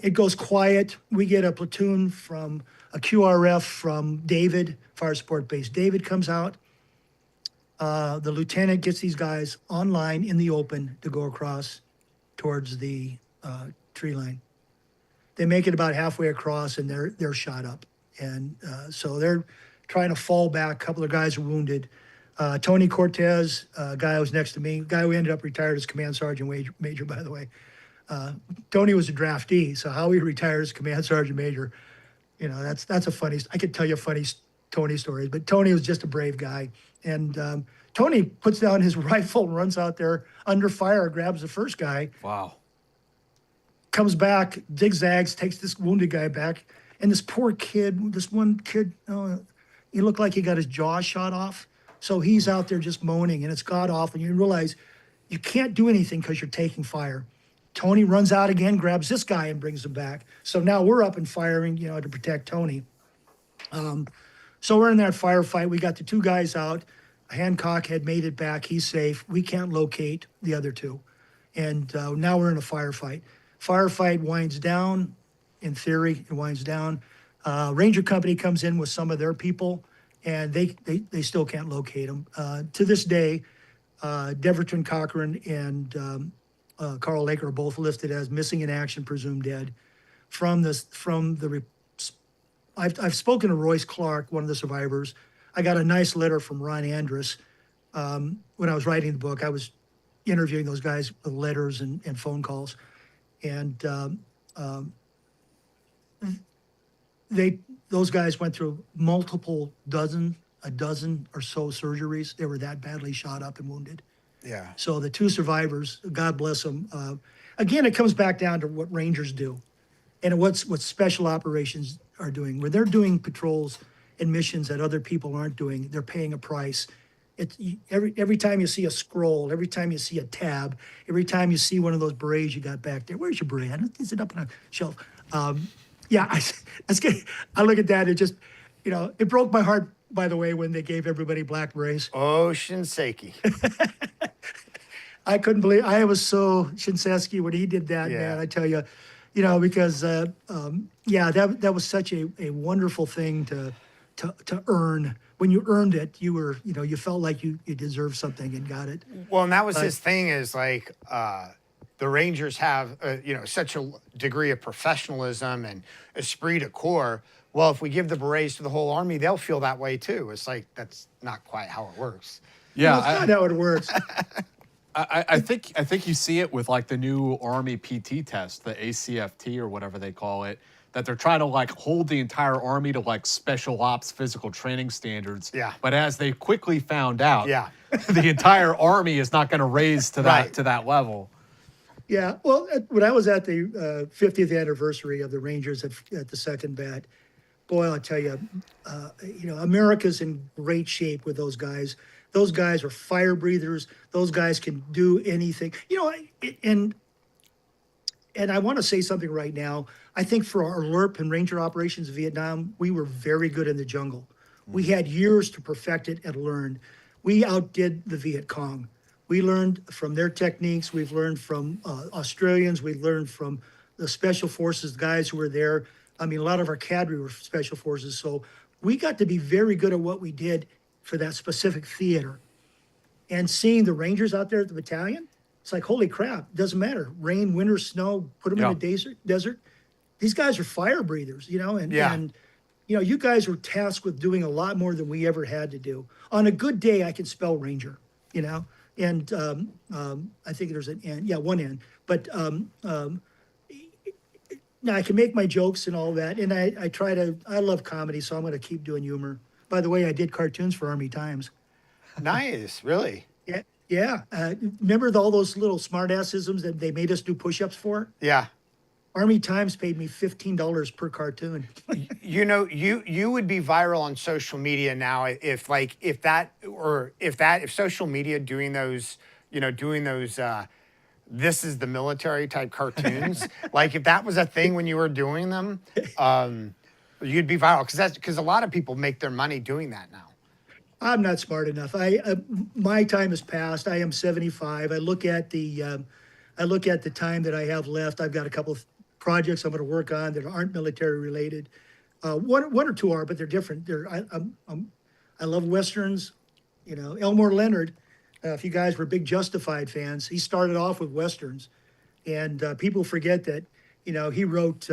It goes quiet. We get a platoon from a QRF from David, Fire Support Base. David comes out. The lieutenant gets these guys online in the open to go across towards the tree line. They make it about halfway across, and they're shot up. And so they're trying to fall back. A couple of guys are wounded. Tony Cortez, guy who was next to me, guy who ended up retired as command sergeant major, by the way. Tony was a draftee, so how he retired as command sergeant major, that's a funny. I could tell you funny Tony stories, but Tony was just a brave guy. And Tony puts down his rifle and runs out there under fire, grabs the first guy. Wow. Comes back, zigzags, takes this wounded guy back, and this poor kid, this one kid, he looked like he got his jaw shot off. So he's out there just moaning, and it's god awful. And you realize you can't do anything because you're taking fire. Tony runs out again, grabs this guy, and brings him back. So now we're up and firing, to protect Tony. So we're in that firefight. We got the two guys out. Hancock had made it back. He's safe. We can't locate the other two. And now we're in a firefight. Firefight winds down. In theory, it winds down. Ranger Company comes in with some of their people, and they still can't locate them. To this day, Deverton Cochran and Carl Laker are both listed as missing in action, presumed dead. I've spoken to Royce Clark, one of the survivors. I got a nice letter from Ron Andrus. When I was writing the book, I was interviewing those guys with letters and phone calls. And those guys went through a dozen or so surgeries. They were that badly shot up and wounded. Yeah. So the two survivors, God bless them. Again, it comes back down to what Rangers do and what special operations are doing. When they're doing patrols and missions that other people aren't doing, they're paying a price. Every time you see a scroll, every time you see a tab, every time you see one of those berets you got back there, where's your beret? Is it up on a shelf? That's good. I look at that, it just, it broke my heart, by the way, when they gave everybody black berets. Oh, Shinseki. I couldn't believe, I was so Shinseki when he did that, Yeah. man, I tell you, because, that was such a wonderful thing to earn. When you earned it, you were, you felt like you deserved something and got it. Well, and that was his thing is like, the Rangers have, such a degree of professionalism and esprit de corps. Well, if we give the berets to the whole army, they'll feel that way too. It's like, that's not quite how it works. Yeah. That's not how it works. I think you see it with like the new Army PT test, the ACFT or whatever they call it, that they're trying to like hold the entire Army to like special ops physical training standards. Yeah. But as they quickly found out, Yeah. the entire Army is not going to raise to Right. that level. Yeah, well, when I was at the 50th anniversary of the Rangers at the second bat, boy, I'll tell you, America's in great shape with those guys. Those guys are fire breathers. Those guys can do anything. And I want to say something right now. I think for our LRRP and Ranger operations in Vietnam, we were very good in the jungle. We had years to perfect it and learn. We outdid the Viet Cong. We learned from their techniques. We've learned from Australians. We've learned from the special forces guys who were there. I mean, a lot of our cadre were special forces. So we got to be very good at what we did for that specific theater. And seeing the Rangers out there at the battalion, it's like, holy crap, doesn't matter. Rain, winter, snow, put them in the desert. These guys are fire breathers, you know, and you know, you guys were tasked with doing a lot more than we ever had to do. On a good day, I can spell Ranger, you know, and I think there's an N, one N, but now I can make my jokes and all that, and I love comedy, so I'm going to keep doing humor. By the way, I did cartoons for Army Times. Nice, really? Yeah. Remember all those little smart-assisms that they made us do push-ups for? Yeah. Army Times paid me $15 per cartoon. You know, you would be viral on social media now if social media doing those, you know, this is the military type cartoons, like if that was a thing when you were doing them, you'd be viral because a lot of people make their money doing that now. I'm not smart enough. My time has passed. I am 75. I look at the time that I have left. I've got a couple of projects I'm going to work on that aren't military related. One or two are, but they're different. I love Westerns. You know, Elmore Leonard, if you guys were big Justified fans, he started off with Westerns. And people forget that, you know, he wrote,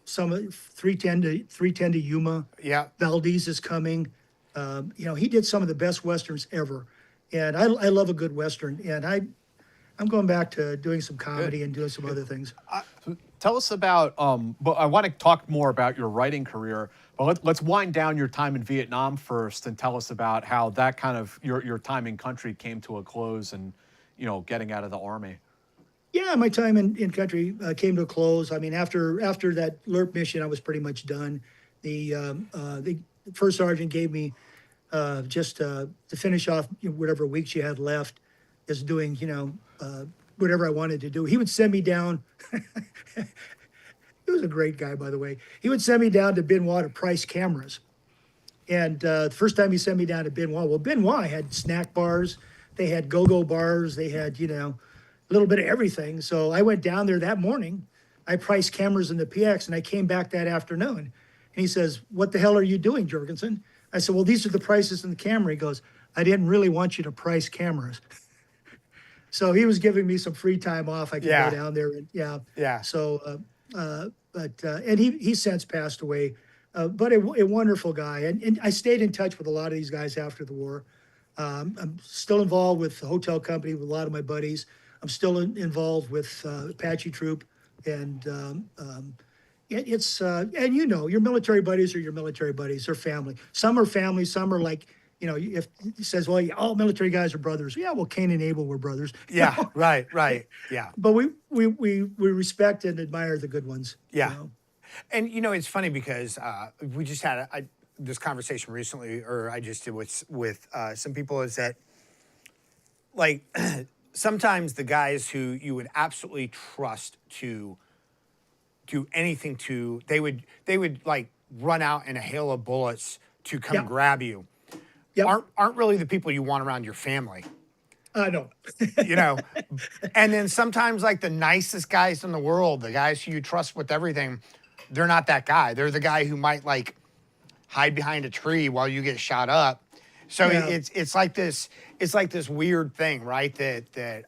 some 310 to Yuma. Yeah. Valdez is coming. You know, he did some of the best Westerns ever. And I love a good Western. And I'm going back to doing some comedy and doing some other things. Tell us about, but I want to talk more about your writing career, but let's wind down your time in Vietnam first and tell us about how that kind of, your time in country came to a close and, you know, getting out of the Army. Yeah, my time in country came to a close. I mean, after that LRRP mission, I was pretty much done. The first sergeant gave me just to finish off whatever weeks you had left, is doing, you know, whatever I wanted to do. He would send me down. He was a great guy, by the way. He would send me down to Benoit to price cameras. And the first time he sent me down to Benoit had snack bars. They had go-go bars. They had, you know, a little bit of everything. So I went down there that morning. I priced cameras in the PX, and I came back that afternoon. And he says, "What the hell are you doing, Jorgenson?" I said, "Well, these are the prices in the camera." He goes, "I didn't really want you to price cameras." So he was giving me some free time off. I could go down there and So, and he since passed away, but a wonderful guy. And I stayed in touch with a lot of these guys after the war. I'm still involved with the hotel company with a lot of my buddies. I'm still involved with Apache Troop, and it's and you know, your military buddies are your military buddies. They're family. Some are family. Some are like, you know, if he says, well, all military guys are brothers. Yeah, well, Cain and Abel were brothers. Yeah, you know? Right. Yeah. But we respect and admire the good ones. Yeah. You know? And, you know, it's funny because we just had this conversation recently, or I just did with some people, is that, like, sometimes the guys who you would absolutely trust to do anything to, they would like run out in a hail of bullets to come grab you. Aren't really the people you want around your family. No. You know, and then sometimes like the nicest guys in the world, the guys who you trust with everything, they're not that guy. They're the guy who might like hide behind a tree while you get shot up. So it's like this weird thing, right? That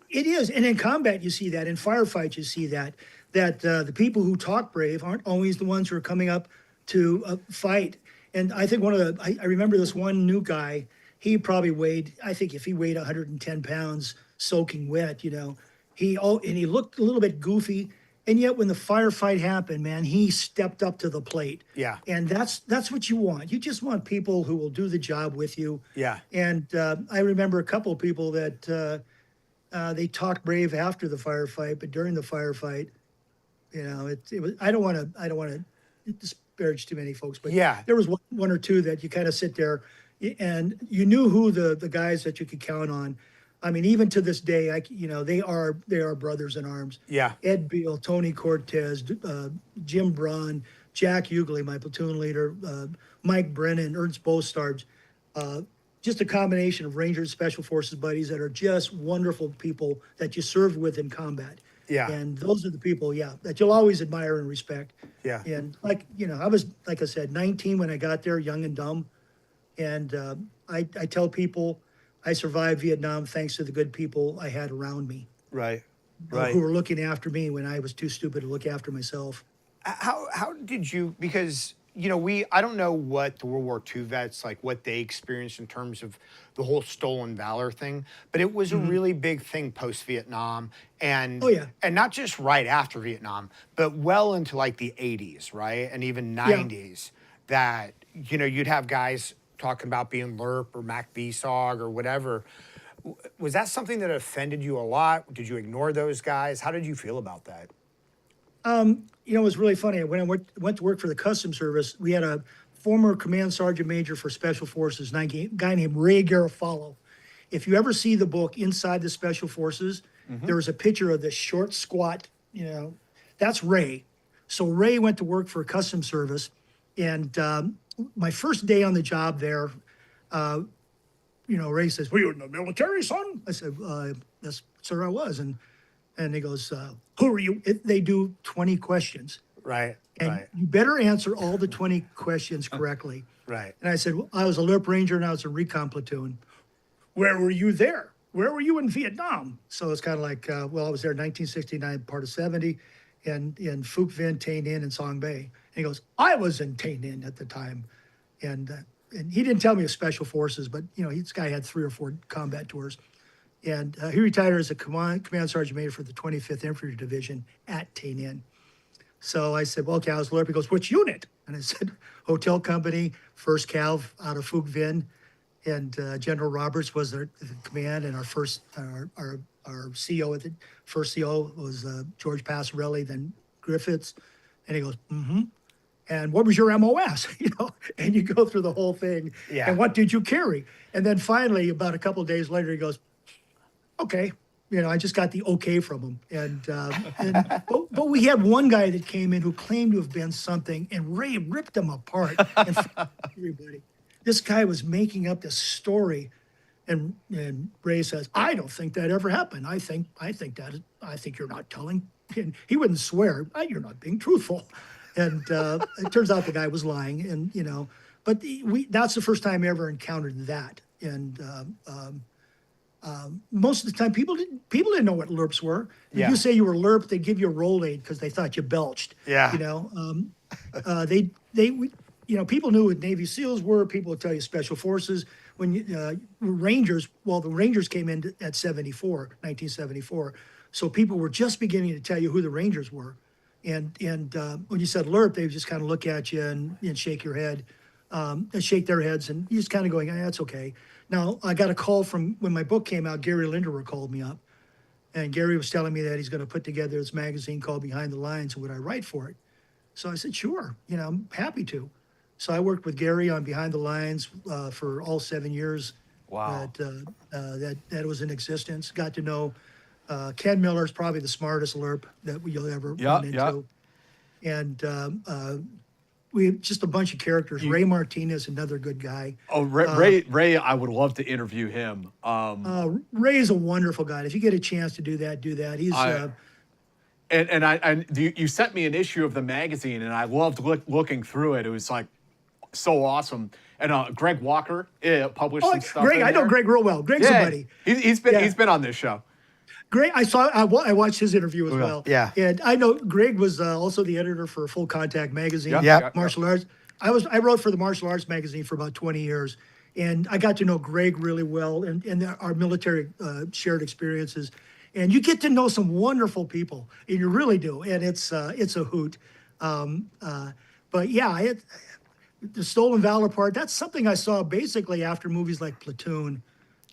it is, and in combat you see that, in firefights you see that the people who talk brave aren't always the ones who are coming up to fight. And I think I remember this one new guy. He probably weighed, I think if he weighed 110 pounds, soaking wet, you know, and he looked a little bit goofy. And yet when the firefight happened, man, he stepped up to the plate. Yeah. And that's what you want. You just want people who will do the job with you. Yeah. And I remember a couple of people that they talked brave after the firefight, but during the firefight, you know, it was, I don't want to disparage too many folks, but there was one or two that you kind of sit there and you knew who the guys that you could count on. I mean, even to this day, they are brothers in arms. Yeah. Ed Beal, Tony Cortez, Jim Braun, Jack Hughley, my platoon leader, Mike Brennan, Ernst Bostard. just a combination of Rangers, Special Forces buddies that are just wonderful people that you served with in combat. Yeah. And those are the people, that you'll always admire and respect. Yeah. And I was, like I said, 19 when I got there, young and dumb. And I tell people I survived Vietnam thanks to the good people I had around me. Right. Who were looking after me when I was too stupid to look after myself. How did you, because, I don't know what the World War II vets, like what they experienced in terms of the whole stolen valor thing, but it was a really big thing post-Vietnam and, and not just right after Vietnam, but well into like the 80s, right? And even 90s that, you'd have guys talking about being LRRP or Mac VSOG or whatever. Was that something that offended you a lot? Did you ignore those guys? How did you feel about that? It was really funny. When I went to work for the Customs Service, we had a former Command Sergeant Major for Special Forces, a guy named Ray Garofalo. If you ever see the book Inside the Special Forces, there was a picture of this short, squat, that's Ray. So Ray went to work for Customs Service, and my first day on the job there, Ray says, "Were you in the military, son?" I said, "Yes, sir, I was." And he goes, "Who are you?" They do 20 questions. Right. And you better answer all the 20 questions correctly. Right. And I said, well, I was a LRRP Ranger and I was a recon platoon. Where were you there? Where were you in Vietnam? So it's kind of like, I was there in 1969, part of 70, and in Phuc Vinh, Tay Ninh, and Song Bay. And he goes, I was in Tay Ninh at the time. And he didn't tell me of Special Forces, but, this guy had 3 or 4 combat tours. And he retired as a command sergeant major for the 25th Infantry Division at Tay Ninh. So I said, well, okay, I was LRRP. He goes, which unit? And I said, Hotel Company, 1st Cav out of Phuc Vinh. And General Roberts was the command, and our CO at the first CO was George Passarelli, then Griffiths. And he goes, And what was your MOS? And you go through the whole thing. Yeah. And what did you carry? And then finally, about a couple of days later, he goes, okay. I just got the okay from him. But we had one guy that came in who claimed to have been something, and Ray ripped him apart in front of everybody. This guy was making up this story, and Ray says, I don't think that ever happened. I think you're not telling. And he wouldn't swear. You're not being truthful. And it turns out the guy was lying. And but that's the first time I ever encountered that. And most of the time, people didn't know what LRRPs were. If you say you were LRRP, they'd give you a roll aid because they thought you belched. Yeah. People knew what Navy SEALs were. People would tell you Special Forces. When Rangers, the Rangers came in at 1974. So people were just beginning to tell you who the Rangers were. And when you said LRRP, they would just kind of look at you and shake your head, and shake their heads, and you just kind of going, that's okay. Now, I got a call from, when my book came out, Gary Linderer called me up. And Gary was telling me that he's going to put together this magazine called Behind the Lines, and would I write for it? So I said, sure, I'm happy to. So I worked with Gary on Behind the Lines for all 7 years. Wow. That was in existence. Got to know Ken Miller's probably the smartest LRRP that you'll ever run into. And we have just a bunch of characters. Ray Martinez, another good guy. Oh, Ray, I would love to interview him. Ray is a wonderful guy. If you get a chance to do that, do that. He's you sent me an issue of the magazine, and I loved looking through it. It was like so awesome. And Greg Walker published some stuff. Greg, I know Greg real well. Greg's a buddy. He's been on this show. Greg, I watched his interview as well. Yeah. And I know Greg was also the editor for Full Contact magazine. Martial arts. I wrote for the martial arts magazine for about 20 years, and I got to know Greg really well, and our military shared experiences. And you get to know some wonderful people, and you really do. And it's a hoot. But yeah, the stolen valor part, that's something I saw basically after movies like Platoon.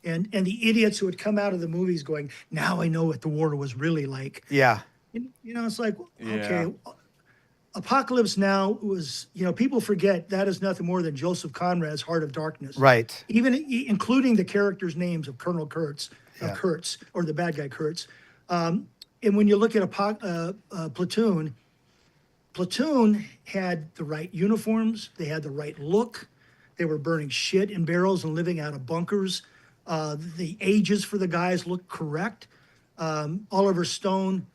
And the idiots who would come out of the movies going, now I know what the war was really like. Yeah. And, it's like, okay, Apocalypse Now was, people forget that is nothing more than Joseph Conrad's Heart of Darkness. Right. Even including the characters' names of Colonel Kurtz, Kurtz, or the bad guy Kurtz. And when you look at Platoon, Platoon had the right uniforms, they had the right look, They were burning shit in barrels and living out of bunkers. The ages for the guys looked correct. Oliver Stone,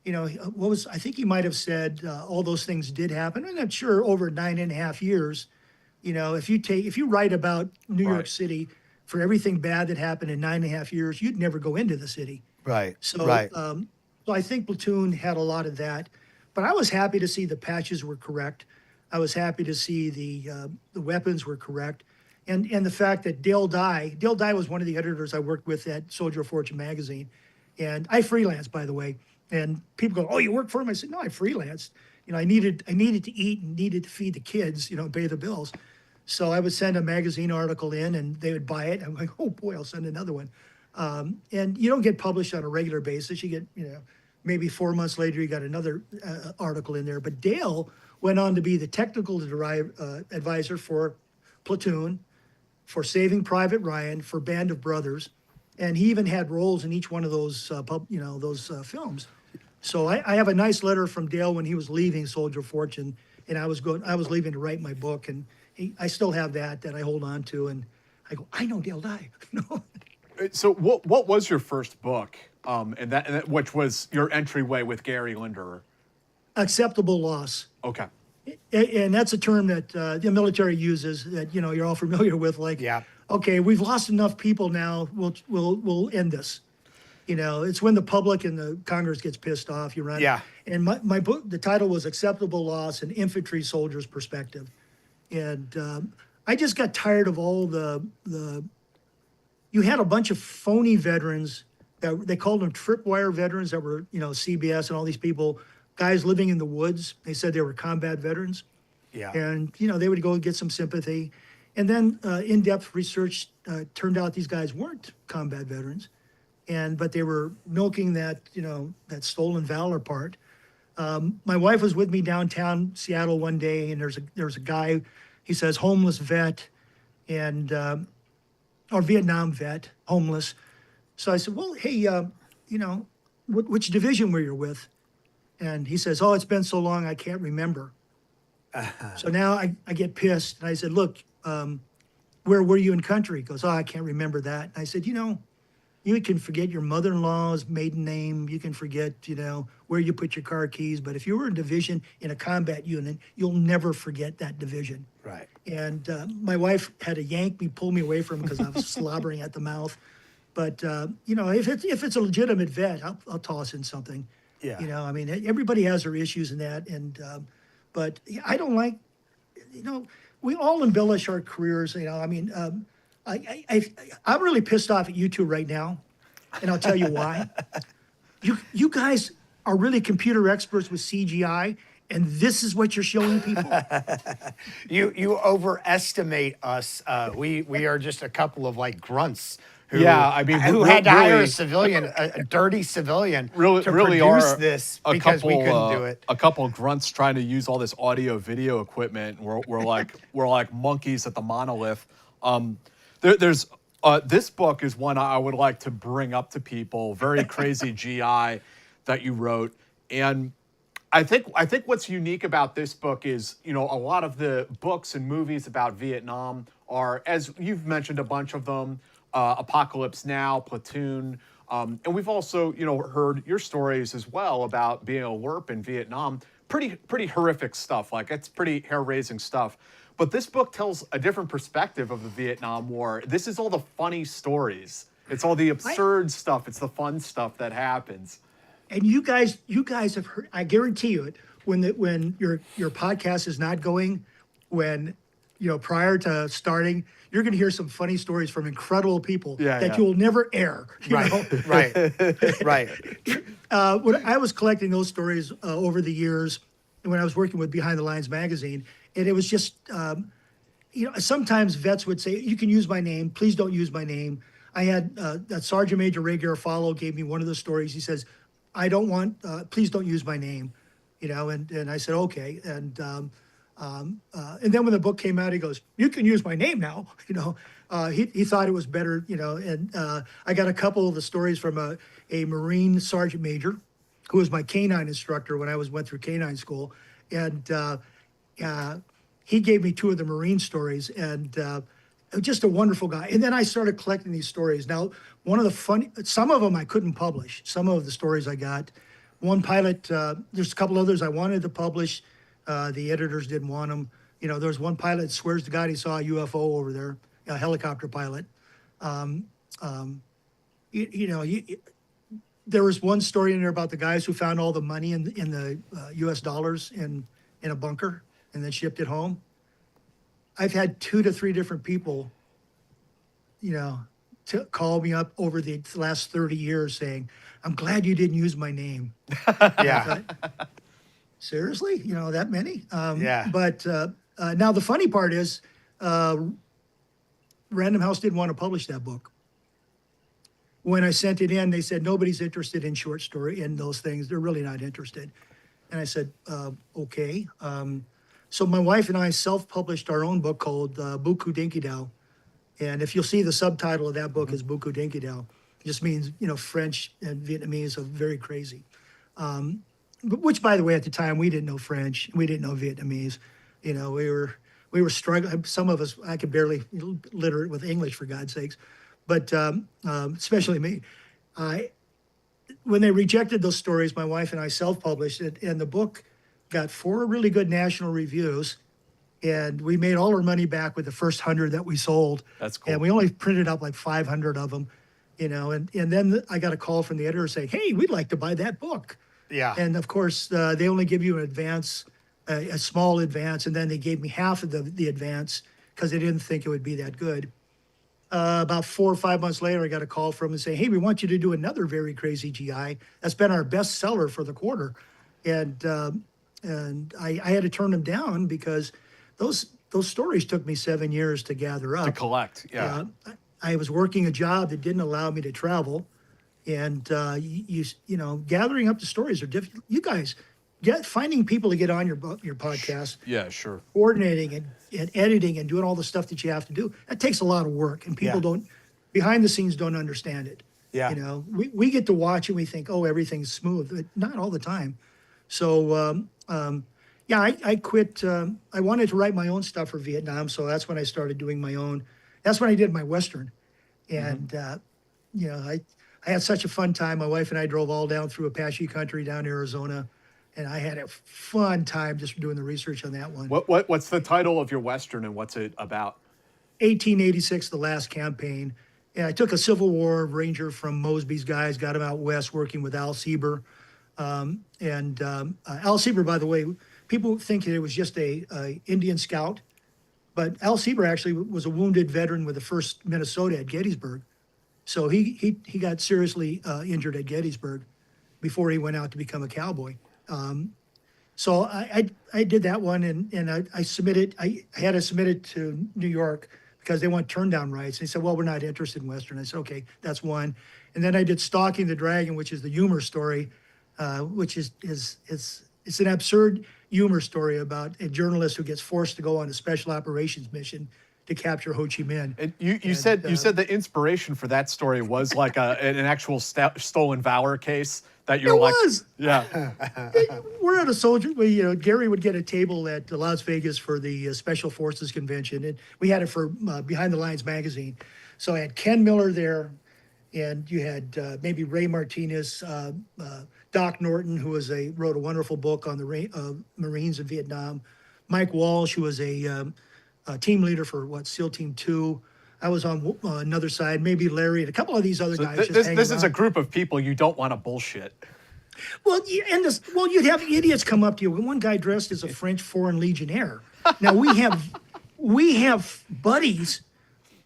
I think he might have said all those things did happen. And I'm sure over 9.5 years, if you write about New York City for everything bad that happened in 9.5 years, you'd never go into the city. Right. So, right. So I think Platoon had a lot of that, but I was happy to see the patches were correct. I was happy to see the weapons were correct, and the fact that Dale Dye was one of the editors I worked with at Soldier of Fortune magazine, and I freelanced, by the way. And people go, "Oh, you work for him?" I said, "No, I freelanced. I needed to eat and needed to feed the kids, pay the bills." So I would send a magazine article in, and they would buy it. I'm like, "Oh boy, I'll send another one." And you don't get published on a regular basis. You get, maybe 4 months later, you got another article in there. But Dale went on to be the technical advisor for Platoon, for Saving Private Ryan, for Band of Brothers, and he even had roles in each one of those films. So I have a nice letter from Dale when he was leaving Soldier of Fortune, and I was leaving to write my book, and I still have that I hold on to, and I go, I know Dale Dye. So what was your first book, and that which was your entryway with Gary Linder? Acceptable loss. Okay. And that's a term that the military uses that you're all familiar with. Like, Yeah. Okay, we've lost enough people now. We'll end this. It's when the public and the Congress gets pissed off. You run. Yeah. And my book, the title was Acceptable Loss: An Infantry Soldier's Perspective, and I just got tired of all the. You had a bunch of phony veterans that they called them tripwire veterans that were CBS and all these people. Guys living in the woods. They said they were combat veterans. Yeah. And, they would go and get some sympathy. And then in-depth research turned out these guys weren't combat veterans. But they were milking that, that stolen valor part. My wife was with me downtown Seattle one day, and there's a guy, he says, homeless vet, and, or Vietnam vet, homeless. So I said, well, hey, which division were you with? And he says, oh, it's been so long, I can't remember. So now I get pissed. And I said, look, where were you in country? He goes, oh, I can't remember that. And I said, you can forget your mother-in-law's maiden name. You can forget, where you put your car keys. But if you were in division in a combat unit, you'll never forget that division. Right. And my wife had to pull me away from him because I was slobbering at the mouth. But, if it's a legitimate vet, I'll toss in something. Yeah. Everybody has their issues in that. But I don't like, we all embellish our careers. I'm really pissed off at you two right now. And I'll tell you why. You guys are really computer experts with CGI. And this is what you're showing people. You overestimate us. We are just a couple of grunts. Who had to hire a civilian, a dirty civilian, to produce this because we couldn't do it. A couple of grunts trying to use all this audio video equipment. We're like monkeys at the monolith. This book is one I would like to bring up to people. Very crazy GI that you wrote, and I think what's unique about this book is a lot of the books and movies about Vietnam are, as you've mentioned, a bunch of them. Apocalypse Now, Platoon, and we've also, heard your stories as well about being a LRRP in Vietnam. Pretty horrific stuff. It's pretty hair-raising stuff. But this book tells a different perspective of the Vietnam War. This is all the funny stories. It's all the absurd stuff. It's the fun stuff that happens. And you guys have heard. I guarantee you, when your podcast is not going, prior to starting, you're going to hear some funny stories from incredible people that you will never air. Right. When I was collecting those stories over the years, when I was working with Behind the Lines magazine, and it was just, sometimes vets would say, "You can use my name. Please don't use my name." I had that Sergeant Major Ray Garofalo gave me one of the stories. He says, "I don't want. Please don't use my name." And I said, "Okay." And then when the book came out, he goes, "You can use my name now." He thought it was better, and I got a couple of the stories from a Marine Sergeant Major who was my canine instructor when I went through canine school. And he gave me 2 of the Marine stories, and just a wonderful guy. And then I started collecting these stories. Now, some of them I couldn't publish. Some of the stories I got. One pilot, there's a couple others I wanted to publish. The editors didn't want them. There was one pilot that swears to God he saw a UFO over there, a helicopter pilot. There was one story in there about the guys who found all the money in the U.S. dollars in a bunker and then shipped it home. I've had 2 to 3 different people, to call me up over the last 30 years saying, "I'm glad you didn't use my name." Yeah. Thought, seriously? That many? Yeah. But now the funny part is, Random House didn't want to publish that book. When I sent it in, they said, nobody's interested in short story and those things. They're really not interested. And I said, okay. So my wife and I self-published our own book called Buku Dinky Dao. And if you'll see, the subtitle of that book is Buku Dinky Dao. It just means, French and Vietnamese are very crazy. Which, by the way, at the time, we didn't know French. We didn't know Vietnamese. We were struggling. Some of us, I could barely literate with English, for God's sakes. But especially me. When they rejected those stories, my wife and I self-published it, and the book got 4 really good national reviews, and we made all our money back with the first 100 that we sold. That's cool. And we only printed up like 500 of them, and then I got a call from the editor saying, "Hey, we'd like to buy that book." Yeah. And of course, they only give you an advance, a small advance, and then they gave me half of the advance because they didn't think it would be that good. About 4 or 5 months later, I got a call from them and say, "Hey, we want you to do another very crazy GI. That's been our best seller for the quarter." And I had to turn them down because those stories took me 7 years to gather up. To collect, yeah. I was working a job that didn't allow me to travel, and gathering up the stories are difficult. You guys, finding people to get on your podcast, Yeah, sure. coordinating and editing and doing all the stuff that you have to do, that takes a lot of work, and people Yeah. behind the scenes don't understand it. Yeah. We get to watch and we think, oh, everything's smooth, but not all the time. So I quit. I wanted to write my own stuff for Vietnam, so that's when I started doing my own. That's when I did my Western, and I had such a fun time. My wife and I drove all down through Apache country down to Arizona. And I had a fun time just doing the research on that one. What's the title of your Western and what's it about? 1886, the last campaign. And I took a Civil War Ranger from Mosby's guys, got him out west working with Al Sieber. Al Sieber, by the way, people think it was just a Indian scout, but Al Sieber actually was a wounded veteran with the 1st Minnesota at Gettysburg. So he got seriously injured at Gettysburg before he went out to become a cowboy. So I did that one, and I submitted. I had to submit it to New York because they want turn down rights. They said, well, we're not interested in Western. I said, okay, that's one. And then I did Stalking the Dragon, which is the humor story, which is it's an absurd humor story about a journalist who gets forced to go on a special operations mission to capture Ho Chi Minh. And you said the inspiration for that story was like an actual stolen valor case that you're It like. was. Yeah. We're at a soldier. Gary would get a table at Las Vegas for the Special Forces Convention, and we had it for Behind the Lines magazine. So I had Ken Miller there, and you had maybe Ray Martinez, Doc Norton, who wrote a wonderful book on the Marines in Vietnam, Mike Walsh, who was a team leader for SEAL Team 2. I was on another side, maybe Larry, and a couple of these other guys. This is a group of people you don't want to bullshit. Well, you'd have idiots come up to you. One guy dressed as a French Foreign Legionnaire. Now we have buddies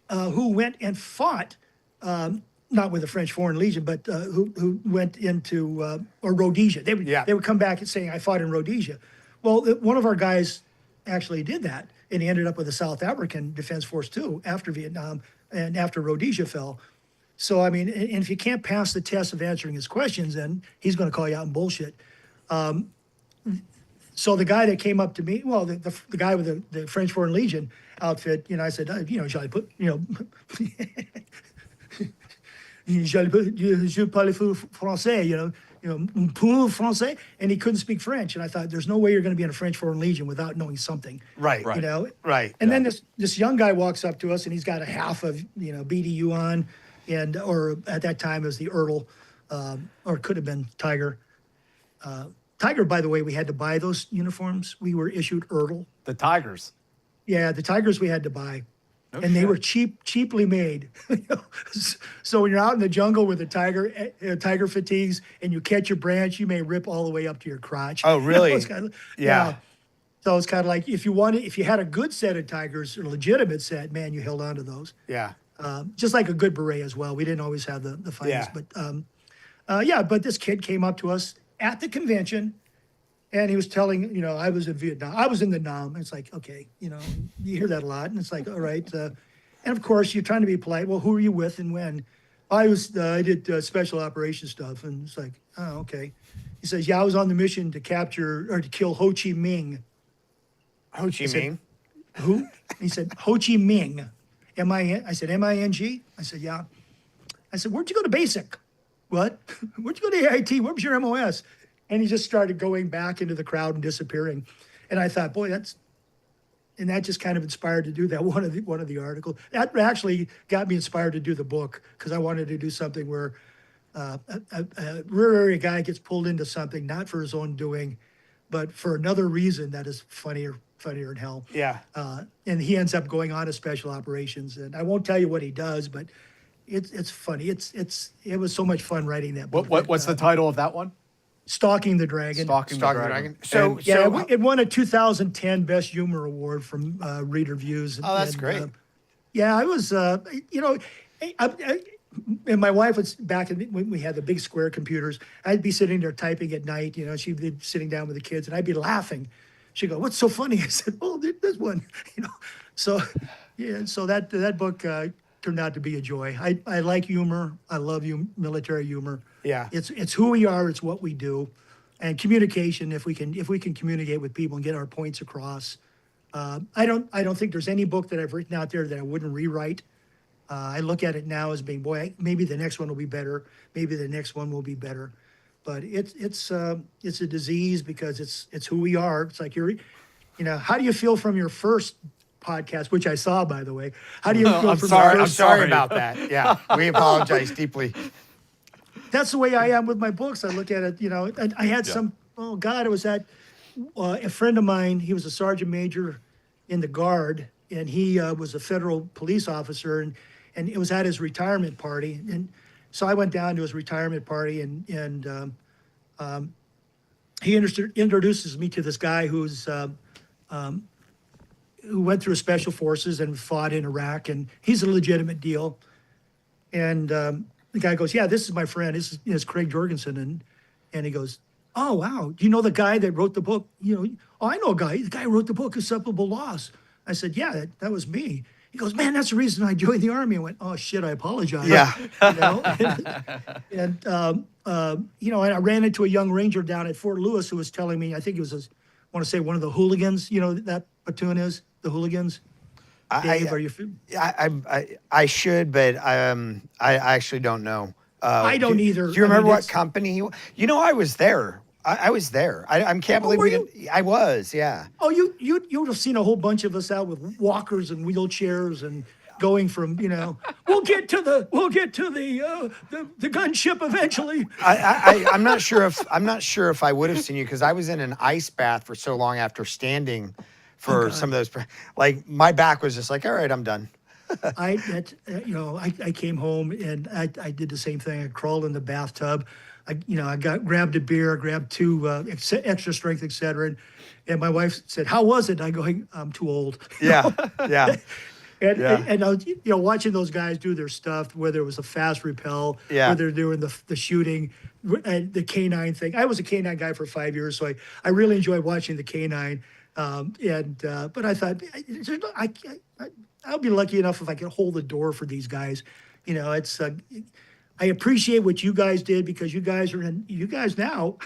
who went and fought, not with the French Foreign Legion, but who went into Rhodesia. They would come back and saying, "I fought in Rhodesia." Well, one of our guys actually did that, and he ended up with the South African Defense Force too after Vietnam and after Rhodesia fell. So, I mean, and if you can't pass the test of answering his questions, then he's going to call you out in bullshit. So the guy that came up to me, well, the guy with the French Foreign Legion outfit, I said, shall I put, je parle français, Pour français, and he couldn't speak French. And I thought, there's no way you're going to be in a French Foreign Legion without knowing something. Right. You know? Right. And then this young guy walks up to us, and he's got a half of, BDU on, or at that time it was the Ertl, or it could have been Tiger. Tiger, by the way, we had to buy those uniforms. We were issued Ertl. The Tigers. Yeah, the Tigers we had to buy. No And they shit. were cheaply made. So when you're out in the jungle with the tiger fatigues and you catch a branch, you may rip all the way up to your crotch. Oh, really? It's kinda- Yeah. So it's kind of like if you had a good set of tigers, a legitimate set, man, you held on to those. Yeah. Just like a good beret as well. We didn't always have the finest, Yeah. but but this kid came up to us at the convention. And he was telling, I was in Vietnam. I was in the Nam. It's like, okay, you hear that a lot. And it's like, all right. And of course, you're trying to be polite. Well, who are you with and when? I did special operations stuff. And it's like, oh, okay. He says, yeah, I was on the mission to capture or to kill Ho Chi Minh. Ho Chi Minh? Who? He said, Ho Chi Minh. I said, M-I-N-G? I said, yeah. I said, where'd you go to basic? What? Where'd you go to AIT? Where was your MOS? And he just started going back into the crowd and disappearing. And I thought, boy, that just kind of inspired to do that. One of the articles that actually got me inspired to do the book because I wanted to do something where a rural area guy gets pulled into something not for his own doing, but for another reason that is funnier than hell. Yeah. And he ends up going on to special operations. And I won't tell you what he does, but it's funny. It was so much fun writing that book. What's the title of that one? Stalking the Dragon. Stalking the Dragon. So, It won a 2010 Best Humor Award from Reader Views. Oh, that's great. I was, and my wife was back when we had the big square computers. I'd be sitting there typing at night. She'd be sitting down with the kids, and I'd be laughing. She'd go, "What's so funny?" I said, "Oh, this one." So that book turned out to be a joy. I like humor. I love military humor. Yeah. It's who we are. It's what we do, and communication. If we can communicate with people and get our points across, I don't think there's any book that I've written out there that I wouldn't rewrite. I look at it now as being, boy, maybe the next one will be better. Maybe the next one will be better, but it's a disease because it's who we are. It's like how do you feel from your first podcast, which I saw, by the way? How do you feel I'm from sorry. your I'm first? sorry about that. Yeah. We apologize deeply. That's the way I am with my books. I look at it, and I had it was at a friend of mine. He was a sergeant major in the Guard, and he was a federal police officer, and it was at his retirement party. And so I went down to his retirement party, and he introduces me to this guy who went through special forces and fought in Iraq, and he's a legitimate deal. And the guy goes, "Yeah, this is my friend. This is Kregg Jorgenson." And he goes, "Oh, wow. Do you know the guy that wrote the book? Oh, I know a guy. The guy who wrote the book, Acceptable Loss." I said, "Yeah, that was me." He goes, "Man, that's the reason I joined the Army." I went, "Oh, shit, I apologize." Yeah. And I ran into a young Ranger down at Fort Lewis who was telling me, I think it was, I want to say one of the hooligans, that platoon is, the hooligans. Dave, are you? I should, but I actually don't know. I don't either. Do you remember what company? I was there. I was there. I can't believe were we you? didn't. I was, yeah. Oh, you would have seen a whole bunch of us out with walkers and wheelchairs and going from, we'll get to the gunship eventually. I'm not sure if I would have seen you because I was in an ice bath for so long after standing for some of those. Like my back was just like, all right, I'm done. I came home and I did the same thing. I crawled in the bathtub. I grabbed a beer, grabbed two extra strength, etc. And my wife said, "How was it?" I go, "I'm too old." Yeah, yeah. And I was, watching those guys do their stuff, whether it was a fast rappel, whether they're doing the shooting, the K9 thing. I was a K9 guy for 5 years, so I really enjoyed watching the K9. But I thought, I'll be lucky enough if I can hold the door for these guys. It's I appreciate what you guys did because you guys now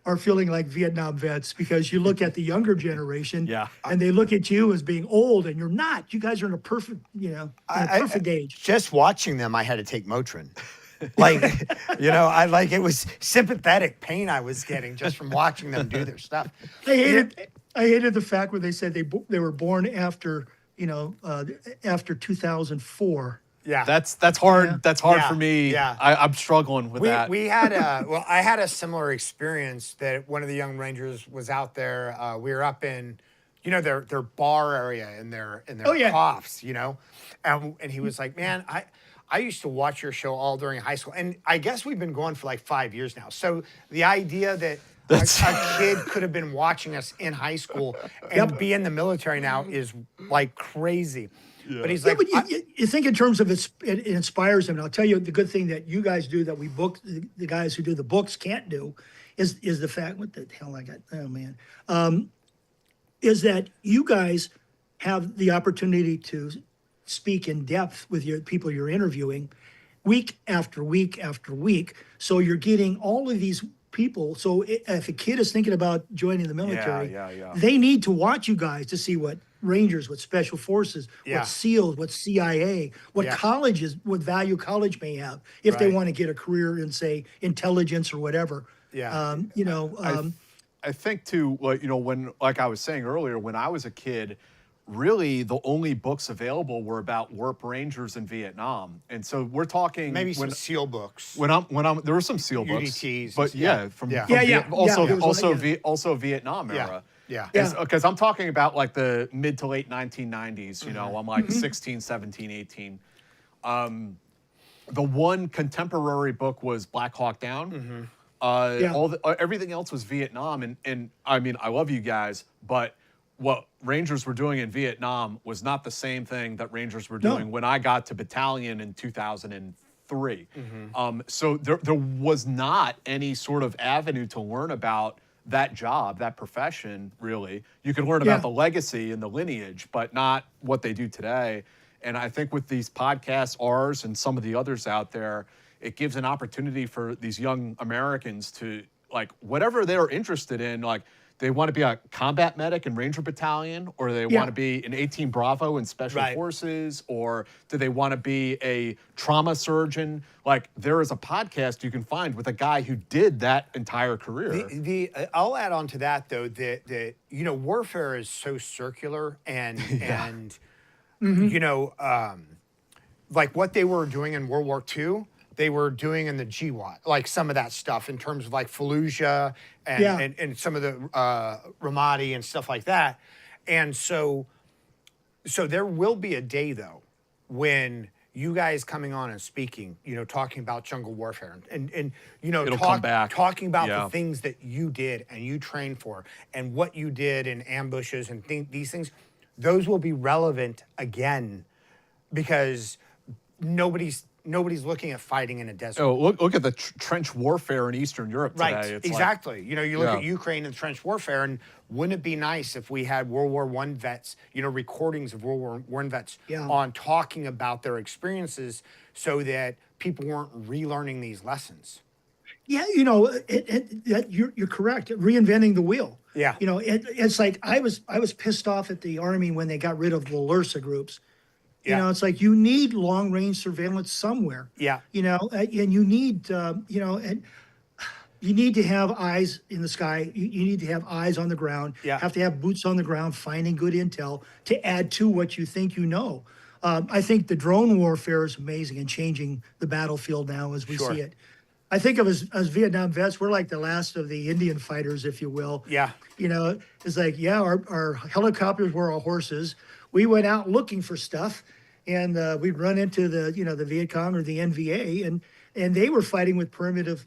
are feeling like Vietnam vets because you look at the younger generation and they look at you as being old and you're not. You guys are in a perfect, perfect age. Just watching them, I had to take Motrin. Like, it was sympathetic pain I was getting just from watching them do their stuff. I hated the fact where they said they were born after, after 2004. Yeah. That's hard. Yeah. That's hard Yeah. for me. Yeah. I'm struggling with that. We had I had a similar experience that one of the young Rangers was out there. We were up in, their bar area in their coughs, and he was like, man, I used to watch your show all during high school, and I guess we've been going for like 5 years now. So the idea that a kid could have been watching us in high school and be in the military now is like crazy. Yeah. But he's like, but you think in terms of it inspires him. And I'll tell you the good thing that you guys do that we book, the guys who do the books can't do, is the fact, what the hell I got, oh man, is that you guys have the opportunity to speak in depth with your people you're interviewing week after week after week. So you're getting all of these people. So if a kid is thinking about joining the military, they need to watch you guys to see what Rangers, what Special Forces, what SEALs, what CIA, what colleges, what value college may have if they want to get a career in, say, intelligence or whatever. Yeah. I think too, when, like I was saying earlier, when I was a kid, really the only books available were about warp Rangers in Vietnam, and so we're talking maybe some SEAL books. There were some SEAL books, UDTs, but also Vietnam era. Yeah. Because I'm talking about like the mid to late 1990s. I'm like 16, 17, 18. The one contemporary book was Black Hawk Down. Everything else was Vietnam, and I mean, I love you guys, but what Rangers were doing in Vietnam was not the same thing that Rangers were doing when I got to battalion in 2003. So there was not any sort of avenue to learn about that job, that profession, really. You could learn about the legacy and the lineage, but not what they do today. And I think with these podcasts, ours and some of the others out there, it gives an opportunity for these young Americans to, like, whatever they're interested in, like, they want to be a combat medic in Ranger Battalion, or they want to be an 18 Bravo in Special Forces, or do they want to be a trauma surgeon? Like, there is a podcast you can find with a guy who did that entire career. I'll add on to that, though, that warfare is so circular, and like what they were doing in World War II, they were doing in the GWAT, like some of that stuff in terms of like Fallujah and some of the Ramadi and stuff like that. And so there will be a day, though, when you guys coming on and speaking, talking about jungle warfare and talking about the things that you did and you trained for and what you did in ambushes and these things, those will be relevant again, because nobody's looking at fighting in a desert. Oh, look at the trench warfare in Eastern Europe today. Right, It's exactly. You look at Ukraine and trench warfare, and wouldn't it be nice if we had World War I vets, recordings of World War I vets on talking about their experiences, so that people weren't relearning these lessons? Yeah, you're correct. Reinventing the wheel. Yeah. It's like I was pissed off at the Army when they got rid of the LRRP groups. It's like you need long range surveillance somewhere. Yeah. And you need and you need to have eyes in the sky. You need to have eyes on the ground. Yeah. Have to have boots on the ground, finding good intel to add to what you think you know. I think the drone warfare is amazing and changing the battlefield now as we see it. I think of as Vietnam vets, we're like the last of the Indian fighters, if you will. Yeah. It's like, our helicopters were our horses. We went out looking for stuff, and we'd run into the Viet Cong or the NVA, and they were fighting with primitive,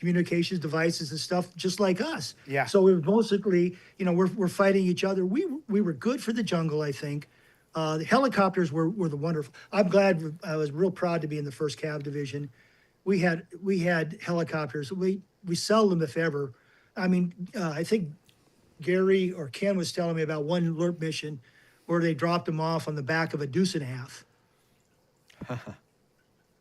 communications devices and stuff just like us. Yeah. So we were basically, we're fighting each other. We were good for the jungle, I think. The helicopters were the wonderful. I'm glad. I was real proud to be in the 1st Cav Division. We had helicopters. We seldom, if ever. I mean, I think Gary or Ken was telling me about one LRRP mission where they dropped them off on the back of a deuce and a half.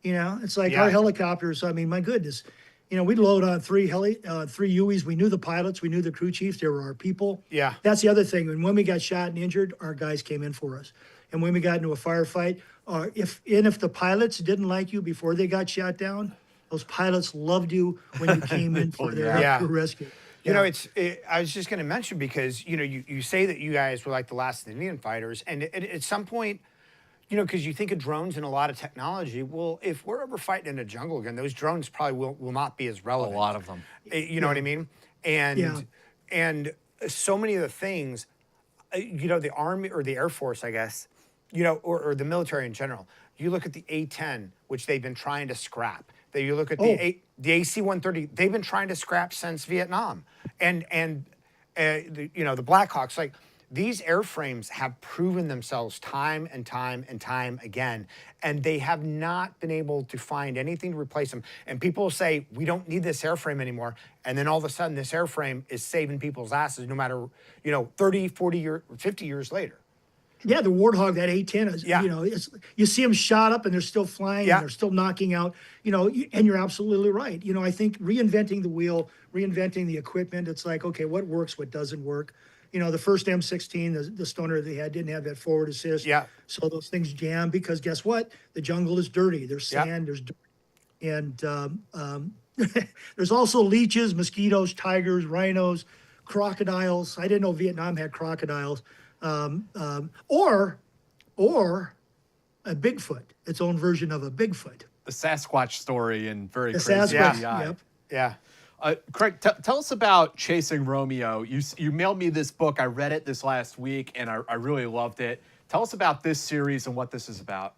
It's like our helicopters. I mean, my goodness, we'd load on three Hueys. We knew the pilots, we knew the crew chiefs. They were our people. Yeah. That's the other thing. And when we got shot and injured, our guys came in for us. And when we got into a firefight, if the pilots didn't like you before they got shot down, those pilots loved you when you came in for their crew rescue. You know, I was just going to mention, because, you say that you guys were like the last Indian fighters. And at some point, because you think of drones and a lot of technology. Well, if we're ever fighting in a jungle again, those drones probably will not be as relevant. A lot of them. You know what I mean? And so many of the things, the Army or the Air Force, I guess, or the military in general. You look at the A-10, which they've been trying to scrap. You look at the AC-130, they've been trying to scrap since Vietnam. And the Blackhawks, like, these airframes have proven themselves time and time and time again, and they have not been able to find anything to replace them. And people say, we don't need this airframe anymore. And then all of a sudden, this airframe is saving people's asses no matter, 30, 40 years, 50 years later. Yeah, the Warthog, that A-10 is, you see them shot up and they're still flying and they're still knocking out, and you're absolutely right. I think reinventing the wheel, reinventing the equipment, it's like, okay, what works, what doesn't work? The first M16, the Stoner they had didn't have that forward assist. Yeah. So those things jam because guess what? The jungle is dirty. There's sand, there's dirt. And there's also leeches, mosquitoes, tigers, rhinos, crocodiles. I didn't know Vietnam had crocodiles. Or a Bigfoot, its own version of a Bigfoot. The Sasquatch story and very The crazy. Sasquatch, Yeah. Kregg, tell us about Chasing Romeo. You mailed me this book. I read it this last week, and I really loved it. Tell us about this series and what this is about.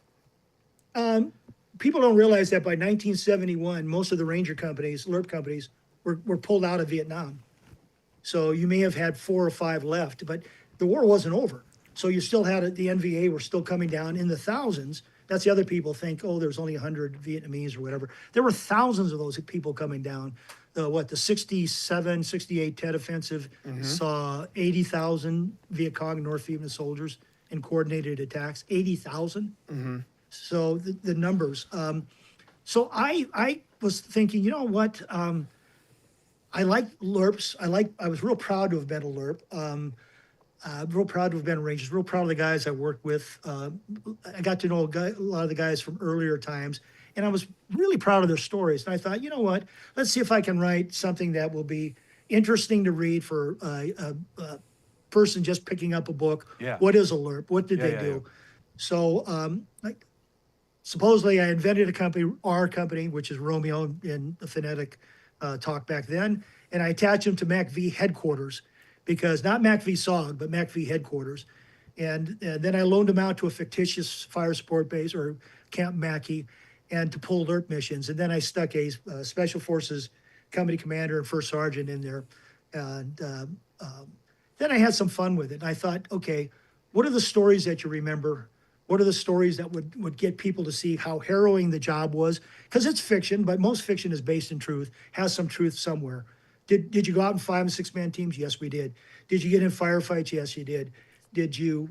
People don't realize that by 1971, most of the Ranger companies, LRRP companies, were pulled out of Vietnam. So you may have had 4 or 5 left, but the war wasn't over. So you still had the NVA were still coming down in the thousands. That's the other people think, there's only 100 Vietnamese or whatever. There were thousands of those people coming down. The 67, 68 Tet Offensive saw 80,000 Viet Cong North Vietnamese soldiers in coordinated attacks, 80,000. So the numbers. So I was thinking, what? I like LRRPs. I was real proud to have been a LRRP. Real proud to have been a Rangers. Real proud of the guys I worked with. I got to know a lot of the guys from earlier times, and I was really proud of their stories. And I thought, what? Let's see if I can write something that will be interesting to read for a person just picking up a book. Yeah. What is a LRRP? What did they do? So, supposedly, I invented a company, our company, which is Romeo in the phonetic talk back then, and I attached them to MACV headquarters. Because not MACV SOG, but MACV headquarters. And then I loaned them out to a fictitious fire support base or Camp Mackey and to pull LRRP missions. And then I stuck a Special Forces company commander and first sergeant in there. And then I had some fun with it. And I thought, okay, what are the stories that you remember? What are the stories that would get people to see how harrowing the job was? Because it's fiction, but most fiction is based in truth, has some truth somewhere. Did you go out in 5- and 6-man teams? Yes, we did. Did you get in firefights? Yes, you did.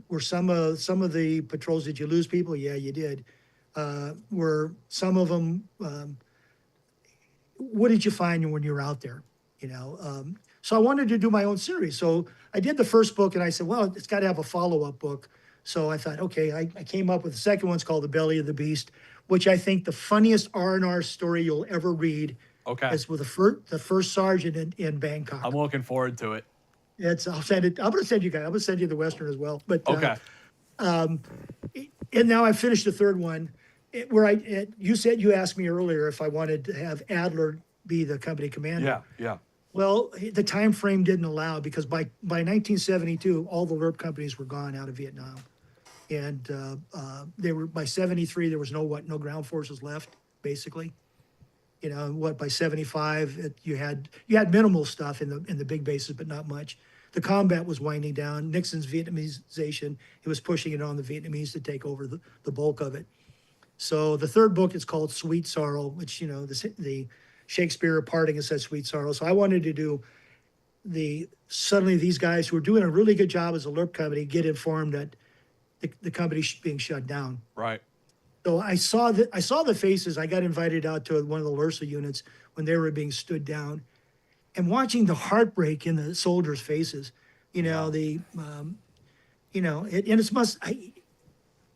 Were some of the patrols, did you lose people? Yeah, you did. Were some of them, what did you find when you were out there? So I wanted to do my own series. So I did the first book and I said, well, it's got to have a follow-up book. So I thought, okay, I came up with the second one's called The Belly of the Beast, which I think the funniest R&R story you'll ever read. Okay. It's with the first sergeant in Bangkok. I'm looking forward to it. I'll send it. I'm going to send you guys. I'm going to send you the Western as well. But Okay. And now I finished the third one, you asked me earlier if I wanted to have Adler be the company commander. Yeah. Well, the time frame didn't allow because by 1972 all the LRRP companies were gone out of Vietnam, and they were by 73 there was no ground forces left basically. By 75, you had minimal stuff in the big bases, but not much. The combat was winding down. Nixon's Vietnamization, he was pushing it on the Vietnamese to take over the bulk of it. So the third book is called Sweet Sorrow, which, the Shakespeare parting has said Sweet Sorrow. So I wanted to do suddenly these guys who are doing a really good job as a LRRP company get informed that the company's being shut down. Right. So I saw the faces. I got invited out to one of the LRRP units when they were being stood down, and watching the heartbreak in the soldiers' faces. You know, and it's must.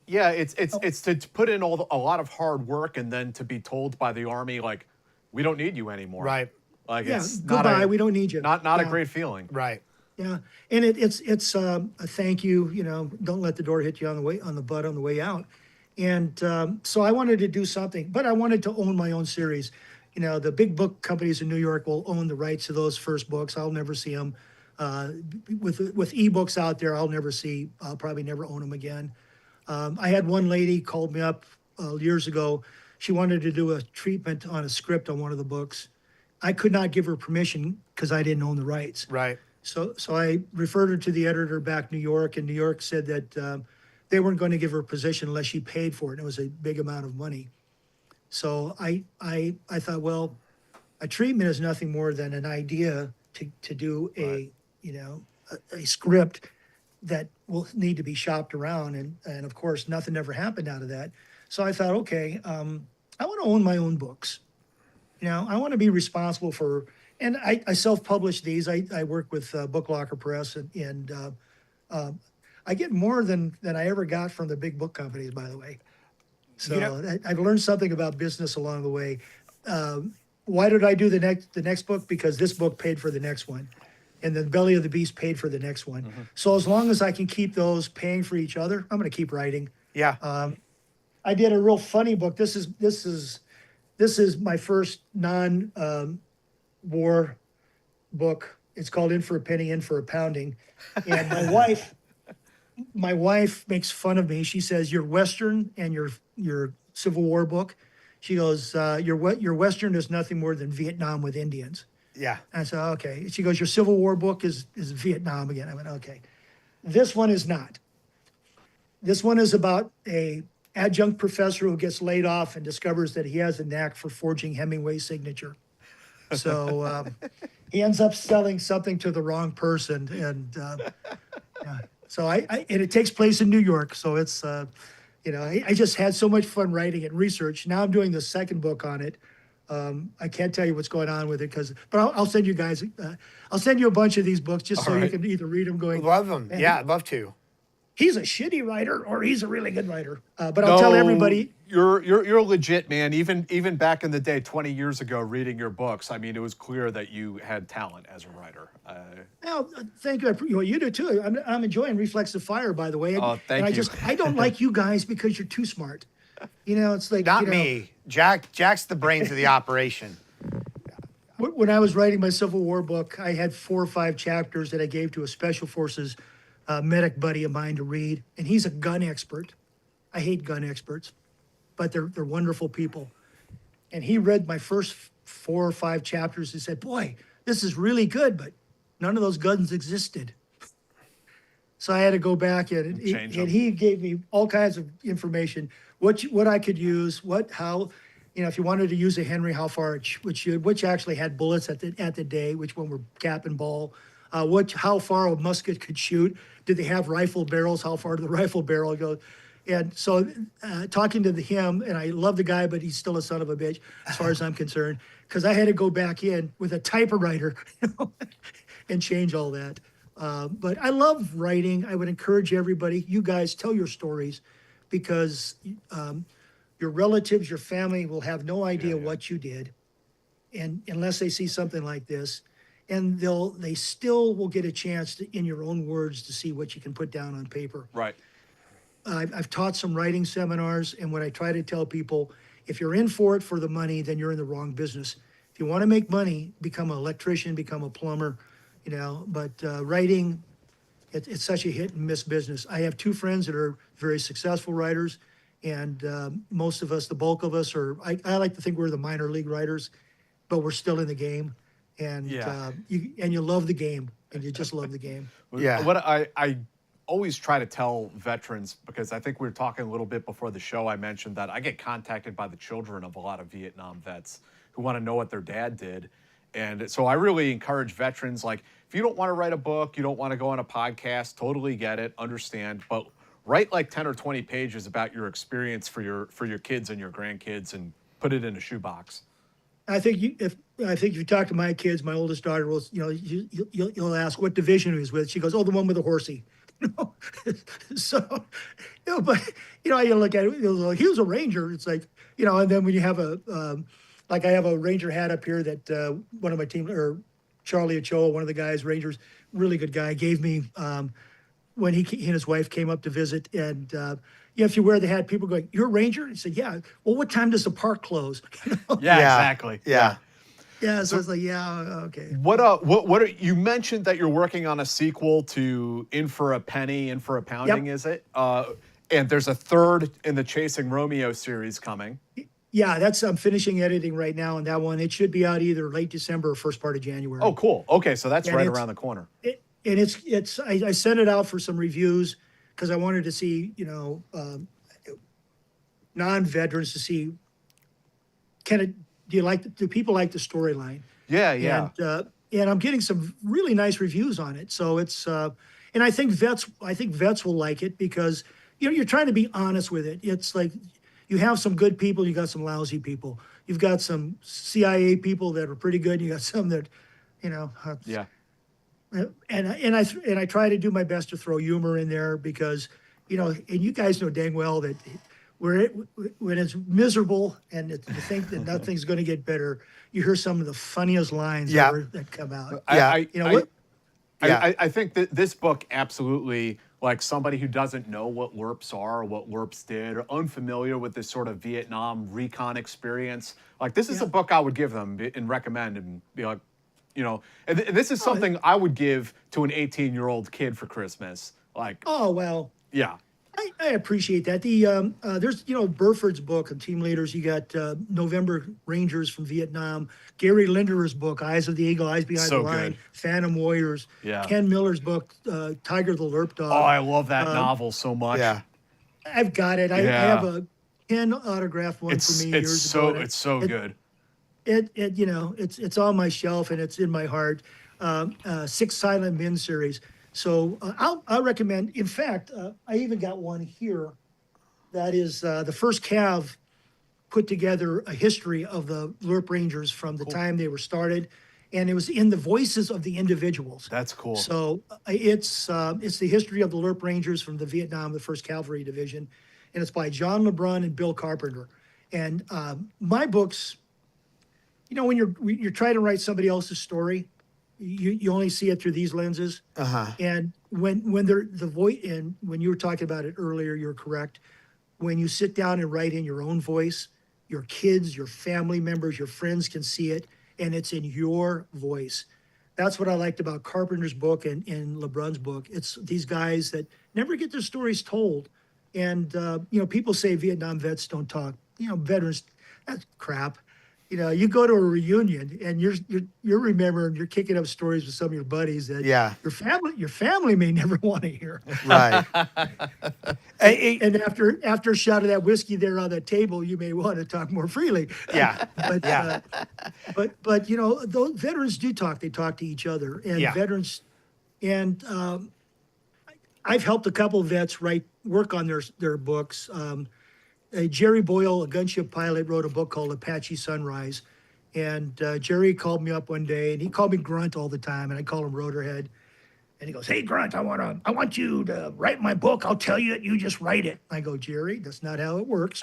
Yeah, it's to put in a lot of hard work and then to be told by the Army, like, we don't need you anymore. Right. Like, Yeah, it's goodbye. We don't need you. Not a Yeah. great feeling. Right. Yeah, and it's a thank you. You know, don't let the door hit you on the butt on the way out. And so I wanted to do something, but I wanted to own my own series. You know, the big book companies in New York will own the rights to those first books. I'll never see them. With ebooks out there, I'll probably never own them again. I had one lady called me up years ago. She wanted to do a treatment on a script on one of the books. I could not give her permission because I didn't own the rights. Right. So I referred her to the editor back in New York, and New York said that they weren't going to give her a position unless she paid for it. And it was a big amount of money. So I thought, well, a treatment is nothing more than an idea to do a script that will need to be shopped around. And of course, nothing ever happened out of that. So I thought, okay, I want to own my own books. You know, I want to be responsible for, and I self-publish these. I work with Book Locker Press, and I get more than I ever got from the big book companies, by the way. So I've learned something about business along the way. Why did I do the next book? Because this book paid for the next one, and the Belly of the Beast paid for the next one. Mm-hmm. So as long as I can keep those paying for each other, I'm going to keep writing. Yeah. I did a real funny book. This is my first non-war book. It's called In for a Penny, In for a Pounding. And my wife makes fun of me. She says, "Your Western and your Civil War book." She goes, your Western is nothing more than Vietnam with Indians. Yeah. And I said, okay. She goes, "Your Civil War book is Vietnam again." I went, okay. This one is not. This one is about a adjunct professor who gets laid off and discovers that he has a knack for forging Hemingway's signature. So he ends up selling something to the wrong person, and yeah. So and it takes place in New York. So it's I just had so much fun writing and research. Now I'm doing the second book on it. I can't tell you what's going on with it but I'll send you guys. I'll send you a bunch of these books just so you can either read them going. Love them. Yeah, I'd love to. He's a shitty writer or he's a really good writer. But I'll tell everybody. You're legit, man. Even back in the day, 20 years ago, reading your books, I mean, it was clear that you had talent as a writer. Well, thank you. You do too. I'm enjoying Reflexive Fire, by the way. Thank you. I don't like you guys because you're too smart. You know, it's like Not me. Jack's the brains of the operation. When I was writing my Civil War book, I had 4 or 5 chapters that I gave to a Special Forces medic buddy of mine to read, and he's a gun expert. I hate gun experts, but they're wonderful people. And he read my first 4 or 5 chapters and said, "Boy, this is really good, but none of those guns existed." So I had to go back and he gave me all kinds of information, what I could use, how, if you wanted to use a Henry, how far which actually had bullets at the day, which one were cap and ball, how far a musket could shoot. Did they have rifle barrels? How far did the rifle barrel go? And so talking to him, and I love the guy, but he's still a son of a bitch as far as I'm concerned, because I had to go back in with a typewriter and change all that. But I love writing. I would encourage everybody, you guys, tell your stories, because your relatives, your family will have no idea what you did, and unless they see something like this. And they still will get a chance to, in your own words, to see what you can put down on paper. Right. I've taught some writing seminars, and what I try to tell people, if you're in for it for the money, then you're in the wrong business. If you want to make money, become an electrician, become a plumber, but writing, it's such a hit and miss business. I have 2 friends that are very successful writers, and most of us, the bulk of us, I like to think we're the minor league writers, but we're still in the game. And you love the game, and you just love the game. Yeah. What I always try to tell veterans, because I think we were talking a little bit before the show, I mentioned that I get contacted by the children of a lot of Vietnam vets who want to know what their dad did. And so I really encourage veterans, like, if you don't want to write a book, you don't want to go on a podcast, totally get it, understand, but write like 10 or 20 pages about your experience for your kids and your grandkids and put it in a shoebox. I think if you talk to my kids, my oldest daughter will, you'll ask what division he was with. She goes, "Oh, the one with the horsey." So, but you look at it, he was a Ranger. It's like, and then when you have like I have a Ranger hat up here that one of my team, or Charlie Ochoa, one of the guys, Rangers, really good guy, gave me when he and his wife came up to visit. And if you wear the hat, people go, "You're a Ranger?" He said, "Yeah." "Well, what time does the park close?" Yeah, exactly. Yeah. Yeah, so it's like, yeah, okay. What you mentioned that you're working on a sequel to In for a Penny, In for a Pounding, Yep. is it? And there's a third in the Chasing Romeo series coming. Yeah, I'm finishing editing right now on that one. It should be out either late December or first part of January. Oh, cool. Okay, so that's And right it's- around the corner. I sent it out for some reviews because I wanted to see, non-veterans to see, do people like the storyline? Yeah. And I'm getting some really nice reviews on it. So it's and I think vets will like it because you're trying to be honest with it. It's like you have some good people, you got some lousy people. You've got some CIA people that are pretty good, you got some that, Yeah. and I try to do my best to throw humor in there because, and you guys know dang well that when it's miserable and you think that nothing's going to get better, you hear some of the funniest lines that come out. I think that this book absolutely, like somebody who doesn't know what LRRPs are or what LRRPs did or unfamiliar with this sort of Vietnam recon experience, like this is a book I would give them and recommend and be like, and this is something I would give to an 18-year-old kid for Christmas. Like, Oh, well, yeah. I appreciate that. There's, Burford's book on team leaders. You got November Rangers from Vietnam. Gary Linderer's book, Eyes of the Eagle, Eyes Behind So the Line, good. Phantom Warriors. Yeah. Ken Miller's book, Tiger the Lerp Dog. Oh, I love that novel so much. Yeah. I've got it. I have a Ken autographed one It's for me years ago. and it's so good. It's on my shelf and it's in my heart. Six Silent Men series. So I'll recommend. In fact, I even got one here. That is the first Cav put together a history of the LRRP Rangers from the time they were started, and it was in the voices of the individuals. That's cool. So it's the history of the LRRP Rangers from the Vietnam, the First Cavalry Division, and it's by John LeBrun and Bill Carpenter. And my books, when you're trying to write somebody else's story, you only see it through these lenses. And when they're the voice, and when you were talking about it earlier, you're correct. When you sit down and write in your own voice, your kids, your family members, your friends can see it, and it's in your voice. That's what I liked about Carpenter's book and LeBrun's book. It's these guys that never get their stories told. And, people say Vietnam vets don't talk. Veterans, that's crap. You go to a reunion and you're remembering, you're kicking up stories with some of your buddies that your family may never want to hear. Right. And after a shot of that whiskey there on the table, you may want to talk more freely. Yeah. But those veterans do talk. They talk to each other, and veterans, and I've helped a couple of vets work on their books. Jerry Boyle, a gunship pilot, wrote a book called Apache Sunrise. And Jerry called me up one day, and he called me Grunt all the time, and I call him Rotorhead. And he goes, "Hey, Grunt, I want you to write my book. I'll tell you it. You just write it." I go, "Jerry, that's not how it works."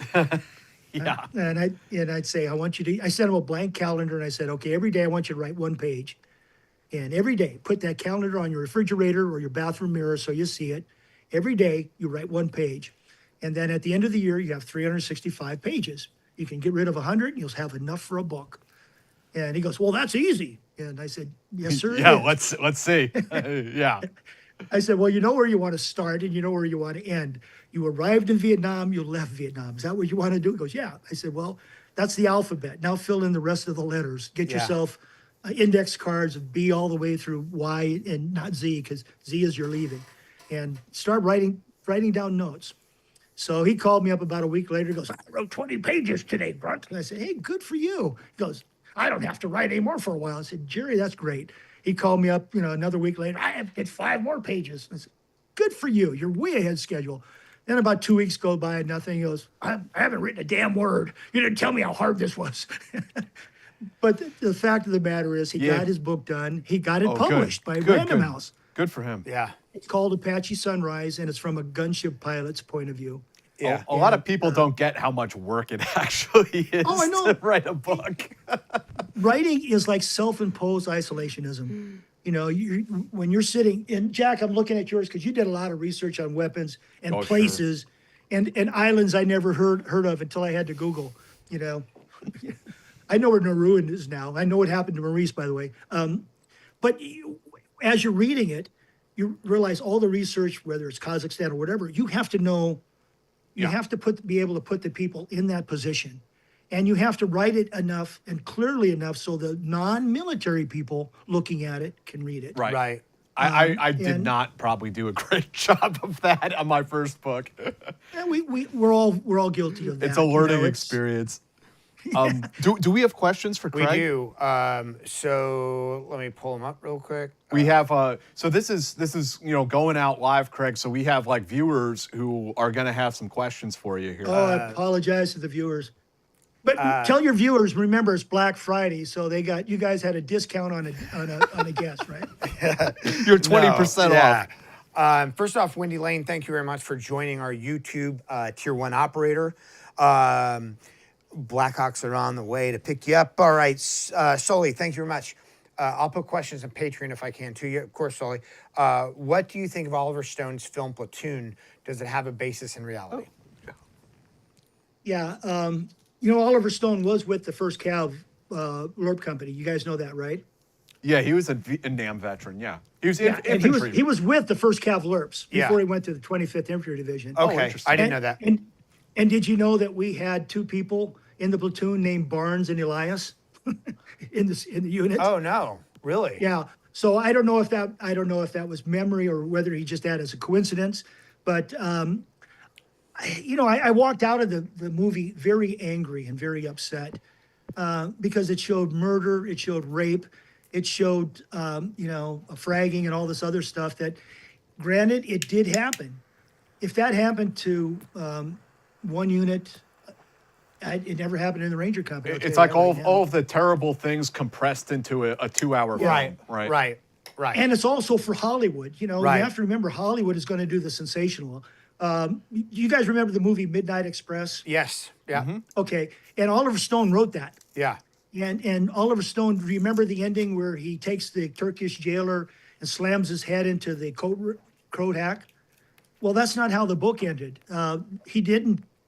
Yeah. And I'd say, I sent him a blank calendar, and I said, "Okay, every day I want you to write one page. And every day, put that calendar on your refrigerator or your bathroom mirror so you see it. Every day, you write one page. And then at the end of the year, you have 365 pages. You can get rid of 100, and you'll have enough for a book." And he goes, "Well, that's easy." And I said, "Yes, sir." Yeah, let's see. Yeah. I said, "Well, you know where you want to start and you know where you want to end. You arrived in Vietnam, you left Vietnam. Is that what you want to do?" He goes, "Yeah." I said, "Well, that's the alphabet. Now fill in the rest of the letters. Get yourself index cards of B all the way through Y and not Z, because Z is you're leaving. And start writing down notes." So he called me up about a week later. He goes, "I wrote 20 pages today, Grunt." And I said, "Hey, good for you." He goes, "I don't have to write anymore for a while." I said, "Jerry, that's great." He called me up, another week later. "I have to get 5 more pages." I said, "Good for you. You're way ahead schedule." Then about 2 weeks go by and nothing. He goes, I haven't written a damn word. You didn't tell me how hard this was. But the fact of the matter is, he got his book done. He got it published by Random House. Good for him. Yeah. It's called Apache Sunrise, and it's from a gunship pilot's point of view. Yeah. A lot of people don't get how much work it actually is I know. to write a book. Writing is like self-imposed isolationism. You know, when you're sitting, and Jack, I'm looking at yours because you did a lot of research on weapons and places and islands I never heard of until I had to Google, you know. I know where Nauru is now. I know what happened to Maurice, by the way. But as you're reading it, you realize all the research, whether it's Kazakhstan or whatever, you have to know, you have to be able to put the people in that position. And you have to write it enough and clearly enough so the non-military people looking at it can read it. Right. Right. I did not probably do a great job of that on my first book. And we're all guilty of that. It's a learning experience. Do we have questions for Kregg? We do. So let me pull them up real quick. We have so this is going out live, Kregg. So we have like viewers who are going to have some questions for you here. Oh, I apologize to the viewers. But tell your viewers, remember it's Black Friday, so you guys had a discount on a guest, right? You're 20% off. First off, Wendy Lane, thank you very much for joining our YouTube Tier 1 operator. Blackhawks are on the way to pick you up. All right, Sully, thank you very much. I'll put questions on Patreon if I can to you. Of course, Sully. What do you think of Oliver Stone's film Platoon? Does it have a basis in reality? Yeah. Oliver Stone was with the 1st Cav LRRP company. You guys know that, right? Yeah, he was a NAM veteran. Yeah, he was And infantry. he was with the 1st Cav LRRPs Yeah. before he went to the 25th Infantry Division. Okay, interesting. I didn't know that. And did you know that we had 2 people in the platoon named Barnes and Elias in the unit? Oh no, really? Yeah. So I don't know if that was memory or whether he just had as a coincidence, but I walked out of the movie very angry and very upset because it showed murder, it showed rape, it showed fragging and all this other stuff that, granted, it did happen. If that happened to one unit, it never happened in the Ranger Company. It's like all of the terrible things compressed into a 2-hour film. Right. And it's also for Hollywood. You Right. have to remember Hollywood is going to do the sensational. You guys remember the movie Midnight Express? Yes. Yeah. Mm-hmm. Okay. And Oliver Stone wrote that. Yeah. And Oliver Stone, remember the ending where he takes the Turkish jailer and slams his head into the coat hack? Well, that's not how the book ended.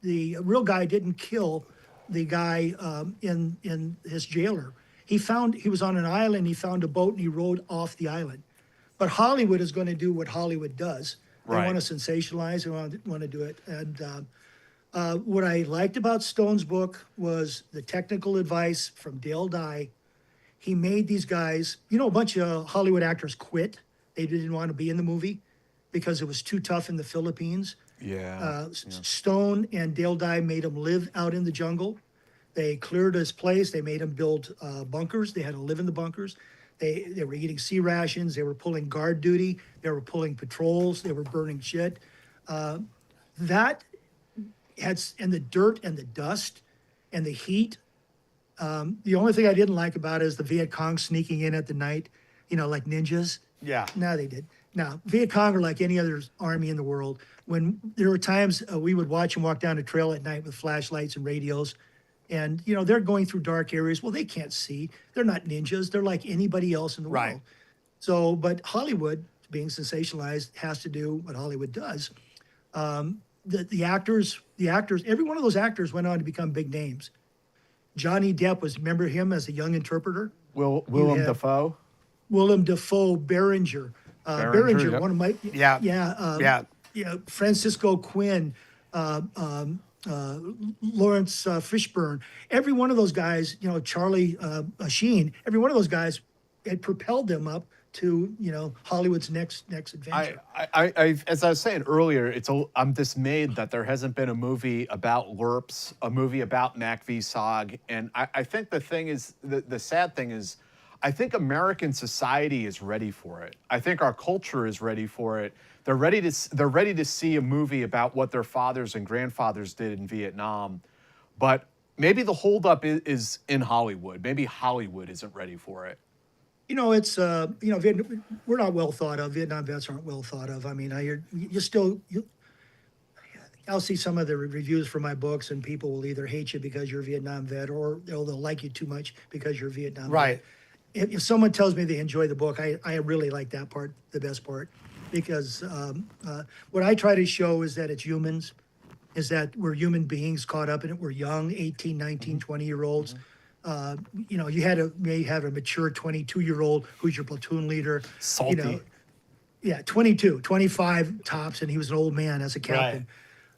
The real guy didn't kill the guy in his jailer. He was on an island, he found a boat, and he rowed off the island. But Hollywood is going to do what Hollywood does. They want to sensationalize, they want to do it. And what I liked about Stone's book was the technical advice from Dale Dye. He made these guys, a bunch of Hollywood actors quit. They didn't want to be in the movie because it was too tough in the Philippines. Yeah. Stone and Dale Dye made him live out in the jungle. They cleared his place. They made him build bunkers. They had to live in the bunkers. They were eating sea rations. They were pulling guard duty. They were pulling patrols. They were burning shit. That had, and the dirt and the dust and the heat. The only thing I didn't like about it is the Viet Cong sneaking in at the night, like ninjas. Yeah. No, they did. Now, Viet Cong are like any other army in the world. When there were times we would watch them walk down a trail at night with flashlights and radios, and they're going through dark areas. Well, they can't see. They're not ninjas. They're like anybody else in the world. So, but Hollywood, being sensationalized, has to do what Hollywood does. The actors, every one of those actors went on to become big names. Johnny Depp remember him as a young interpreter? Willem Dafoe? Willem Dafoe, Berenger. Berenger, yep. One of my Francisco Quinn, Lawrence Fishburne. Every one of those guys, Charlie Sheen. Every one of those guys had propelled them up to Hollywood's next adventure. I as I was saying earlier, I'm dismayed that there hasn't been a movie about LRRPs, a movie about MACV-SOG, and I think the thing is the sad thing is, I think American society is ready for it. I think our culture is ready for it. they're ready to see a movie about what their fathers and grandfathers did in Vietnam, but maybe the holdup is in Hollywood. Maybe Hollywood isn't ready for it. It's we're not well thought of. Vietnam vets aren't well thought of. I mean, I'll see some of the reviews for my books, and people will either hate you because you're a Vietnam vet, or they'll like you too much because you're a Vietnam Right. vet. If someone tells me they enjoy the book, I really like that part, the best part, because what I try to show is that it's humans, is that we're human beings caught up in it. We're young, 18, 19, 20-year-olds. You may have a mature 22-year-old who's your platoon leader. Salty. Yeah, 22, 25 tops, and he was an old man as a captain.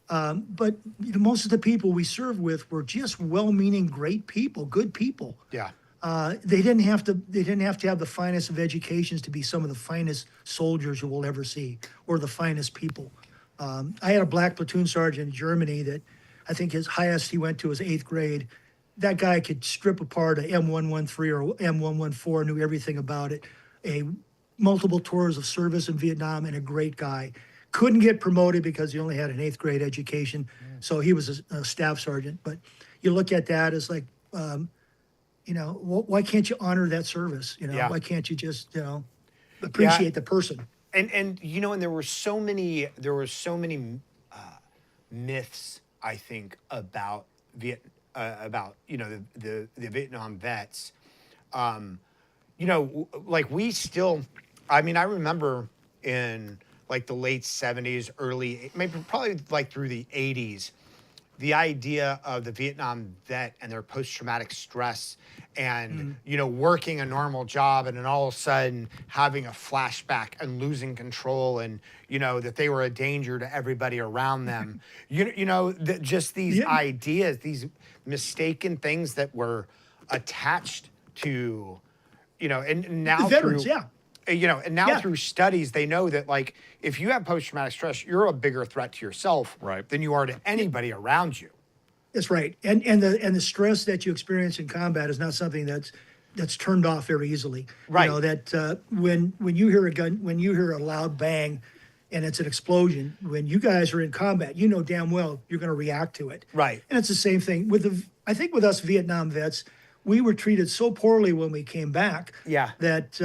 But most of the people we served with were just well-meaning, great people, good people. Yeah. They didn't have to have the finest of educations to be some of the finest soldiers you will ever see, or the finest people. I had a black platoon sergeant in Germany that I think his highest he went to was 8th grade. That guy could strip apart a M113 or M114, knew everything about it. Multiple tours of service in Vietnam, and a great guy. Couldn't get promoted because he only had an 8th grade education, so he was a staff sergeant. But you look at that as like, why can't you honor that service? Yeah. Why can't you just appreciate the person? And there were so many myths, I think, about the Vietnam vets. Like we still, I mean, I remember in like the late 70s, probably like through the 80s, the idea of the Vietnam vet and their post-traumatic stress and, working a normal job and then all of a sudden having a flashback and losing control and, that they were a danger to everybody around them. Just these ideas, these mistaken things that were attached to, and now The veterans, through studies, they know that like if you have post-traumatic stress, you're a bigger threat to yourself than you are to anybody around you. That's right. And the stress that you experience in combat is not something that's turned off very easily. Right. When you hear a gun, when you hear a loud bang and it's an explosion, when you guys are in combat, damn well you're going to react to it. Right. And it's the same thing I think with us Vietnam vets, we were treated so poorly when we came back that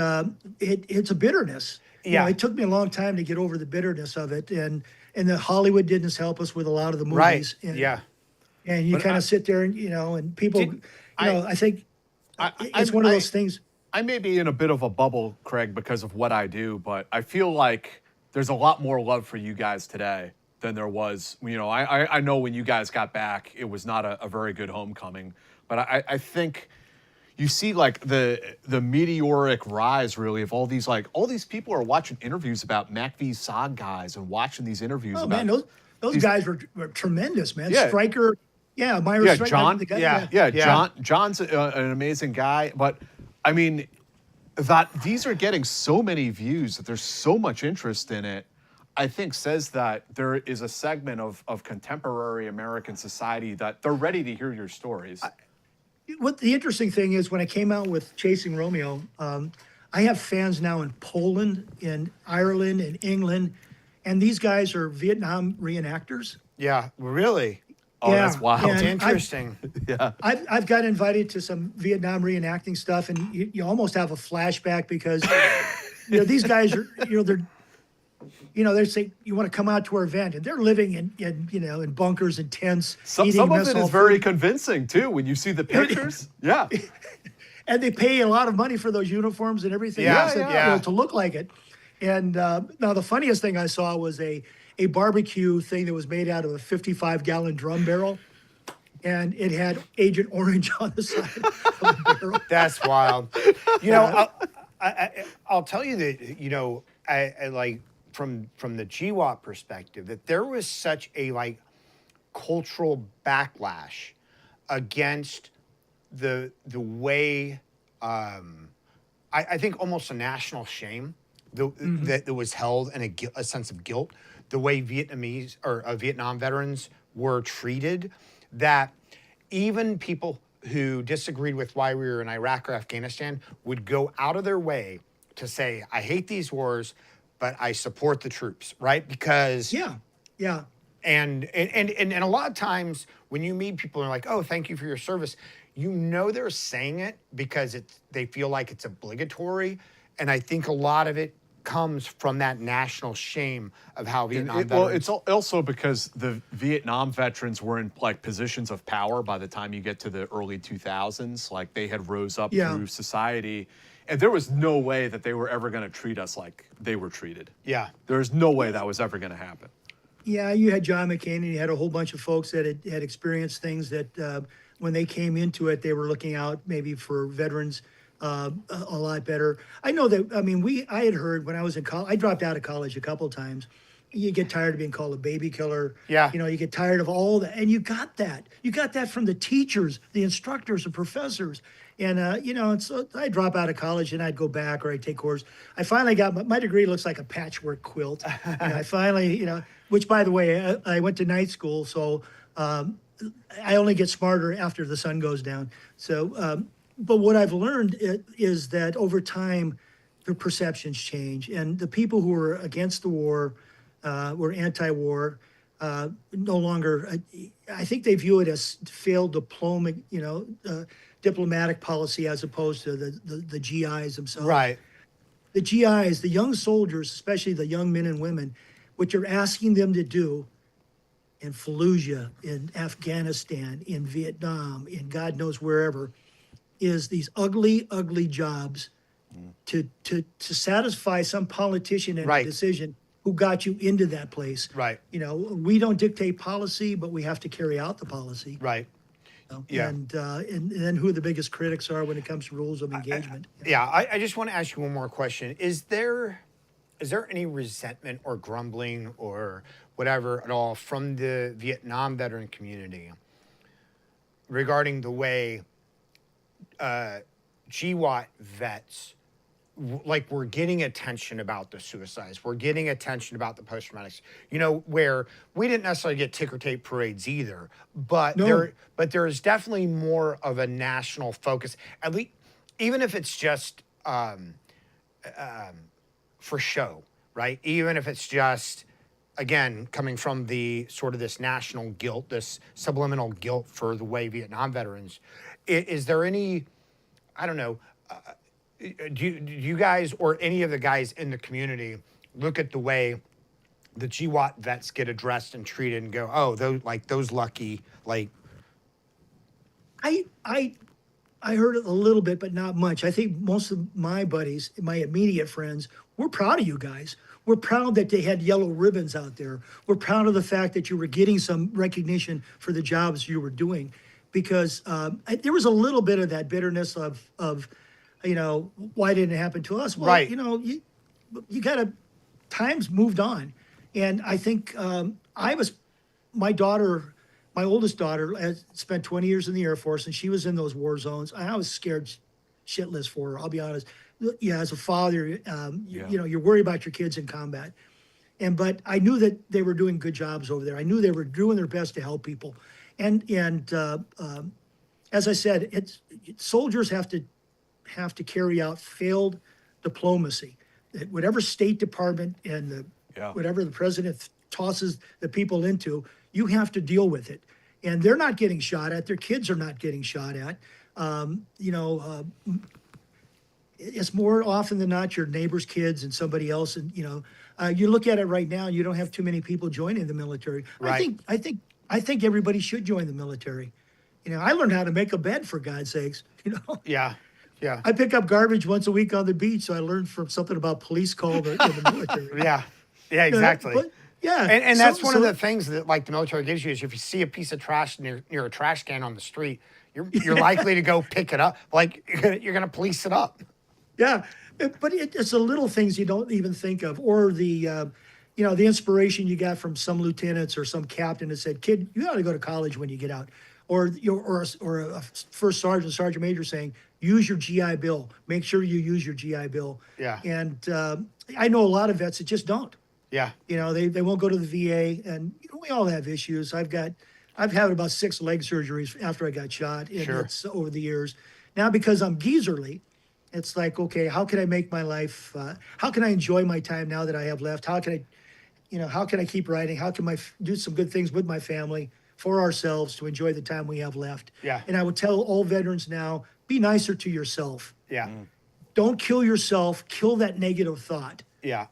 it's a bitterness. Yeah. It took me a long time to get over the bitterness of it, and the Hollywood didn't help us with a lot of the movies. Right. And you kind of sit there and people, I think it's one of those things. I may be in a bit of a bubble, Kregg, because of what I do, but I feel like there's a lot more love for you guys today than there was. I know when you guys got back, it was not a very good homecoming. But I think you see like the meteoric rise really of all these people are watching interviews about MACV SOG guys and watching these interviews. Oh about man, those guys were tremendous, man. Yeah. Stryker, Myra Stryker, John, the guy, John's an amazing guy. But I mean, that these are getting so many views, that there's so much interest in it, I think says that there is a segment of contemporary American society that they're ready to hear your stories. What the interesting thing is, when I came out with Chasing Romeo, I have fans now in Poland, in Ireland, in England, and these guys are Vietnam reenactors. Yeah, really? Oh, that's wild. and Interesting. I've got invited to some Vietnam reenacting stuff, and you almost have a flashback because these guys are they're saying, you want to come out to our event, and they're living in bunkers and tents. Some of it is very convincing too when you see the pictures. Yeah. And they pay a lot of money for those uniforms and everything else to look like it. And now the funniest thing I saw was a barbecue thing that was made out of a 55-gallon drum barrel, and it had Agent Orange on the side of the barrel. That's wild. I'll tell you that I like from the GWAT perspective that there was such a cultural backlash against the way I think almost a national shame that was held, and a sense of guilt, the way Vietnamese or Vietnam veterans were treated, that even people who disagreed with why we were in Iraq or Afghanistan would go out of their way to say, I hate these wars, but I support the troops, right? Because Yeah, yeah. and a lot of times when you meet people and are like, oh, thank you for your service, you know they're saying it because they feel like it's obligatory. And I think a lot of it comes from that national shame of how Vietnam Well, veterans. it's also because the Vietnam veterans were in like positions of power by the time you get to the early 2000s. Like they had rose up Yeah. through society, and there was no way that they were ever going to treat us like they were treated. Yeah. There's no way that was ever going to happen. Yeah, you had John McCain, and you had a whole bunch of folks that had experienced things that when they came into it, they were looking out maybe for veterans a lot better. I know that, I mean, I had heard when I was in college, I dropped out of college a couple of times. You get tired of being called a baby killer. Yeah. You know, you get tired of all that. And you got that. You got that from the teachers, the instructors, the professors. And, you know, and so I'd drop out of college and I'd go back or I'd take courses. I finally got, my degree looks like a patchwork quilt. And I finally, you know, which by the way, I went to night school. So I only get smarter after the sun goes down. So, but what I've learned is that over time, the perceptions change. And the people who were against the war, were anti-war, no longer, I think they view it as failed diplomatic policy as opposed to the GIs themselves. Right. The GIs, the young soldiers, especially the young men and women, what you're asking them to do in Fallujah, in Afghanistan, in Vietnam, in God knows wherever, is these ugly, ugly jobs to satisfy some politician in Right. a decision who got you into that place. Right. You know, we don't dictate policy, but we have to carry out the policy. Right. You know? Yeah. And then who the biggest critics are when it comes to rules of engagement. Yeah, I just want to ask you one more question. Is there any resentment or grumbling or whatever at all from the Vietnam veteran community regarding the way GWAT vets, like, we're getting attention about the suicides, we're getting attention about the post-traumatics, you know, where we didn't necessarily get ticker tape parades either, but No. there is definitely more of a national focus, at least, even if it's just for show, right? Even if it's just, again, coming from the sort of this national guilt, this subliminal guilt for the way Vietnam veterans, is there any, I don't know, do you guys or any of the guys in the community look at the way the GWAT vets get addressed and treated and go, oh, those lucky, like. I heard it a little bit, but not much. I think most of my buddies, my immediate friends, we're proud of you guys. We're proud that they had yellow ribbons out there. We're proud of the fact that you were getting some recognition for the jobs you were doing, because there was a little bit of that bitterness of, you know, why didn't it happen to us? Well, Right. you know, you gotta, times moved on. And I think my oldest daughter has spent 20 years in the Air Force, and she was in those war zones. I was scared shitless for her, I'll be honest. Yeah, as a father, you know, you're worried about your kids in combat. But I knew that they were doing good jobs over there. I knew they were doing their best to help people. And as I said, soldiers have to carry out failed diplomacy. Whatever State Department and whatever the president tosses the people into, you have to deal with it. And they're not getting shot at. Their kids are not getting shot at. It's more often than not your neighbor's kids and somebody else. And, you know, you look at it right now, you don't have too many people joining the military. Right. I think everybody should join the military. You know, I learned how to make a bed, for God's sakes, you know. Yeah. Yeah. I pick up garbage once a week on the beach, so I learned from something about police call in the military. Yeah. Yeah, exactly. But, yeah. And that's one of the things that, like, the military gives you is if you see a piece of trash near a trash can on the street, you're likely to go pick it up. Like, you're going to police it up. Yeah, but it's the little things you don't even think of, or the, you know, the inspiration you got from some lieutenants or some captain that said, "Kid, you ought to go to college when you get out," or a first sergeant major saying, "Use your GI Bill. Make sure you use your GI Bill." Yeah. And I know a lot of vets that just don't. Yeah. You know, they won't go to the VA, and you know, we all have issues. I've had about 6 leg surgeries after I got shot, and Sure. it's over the years. Now, because I'm geezerly, It's like, okay, how can I make my life, how can I enjoy my time now that I have left? How can I, how can I keep writing? How can I do some good things with my family, for ourselves, to enjoy the time we have left? Yeah. And I would tell all veterans now, be nicer to yourself. Yeah. Don't kill yourself. Kill that negative thought. Yeah.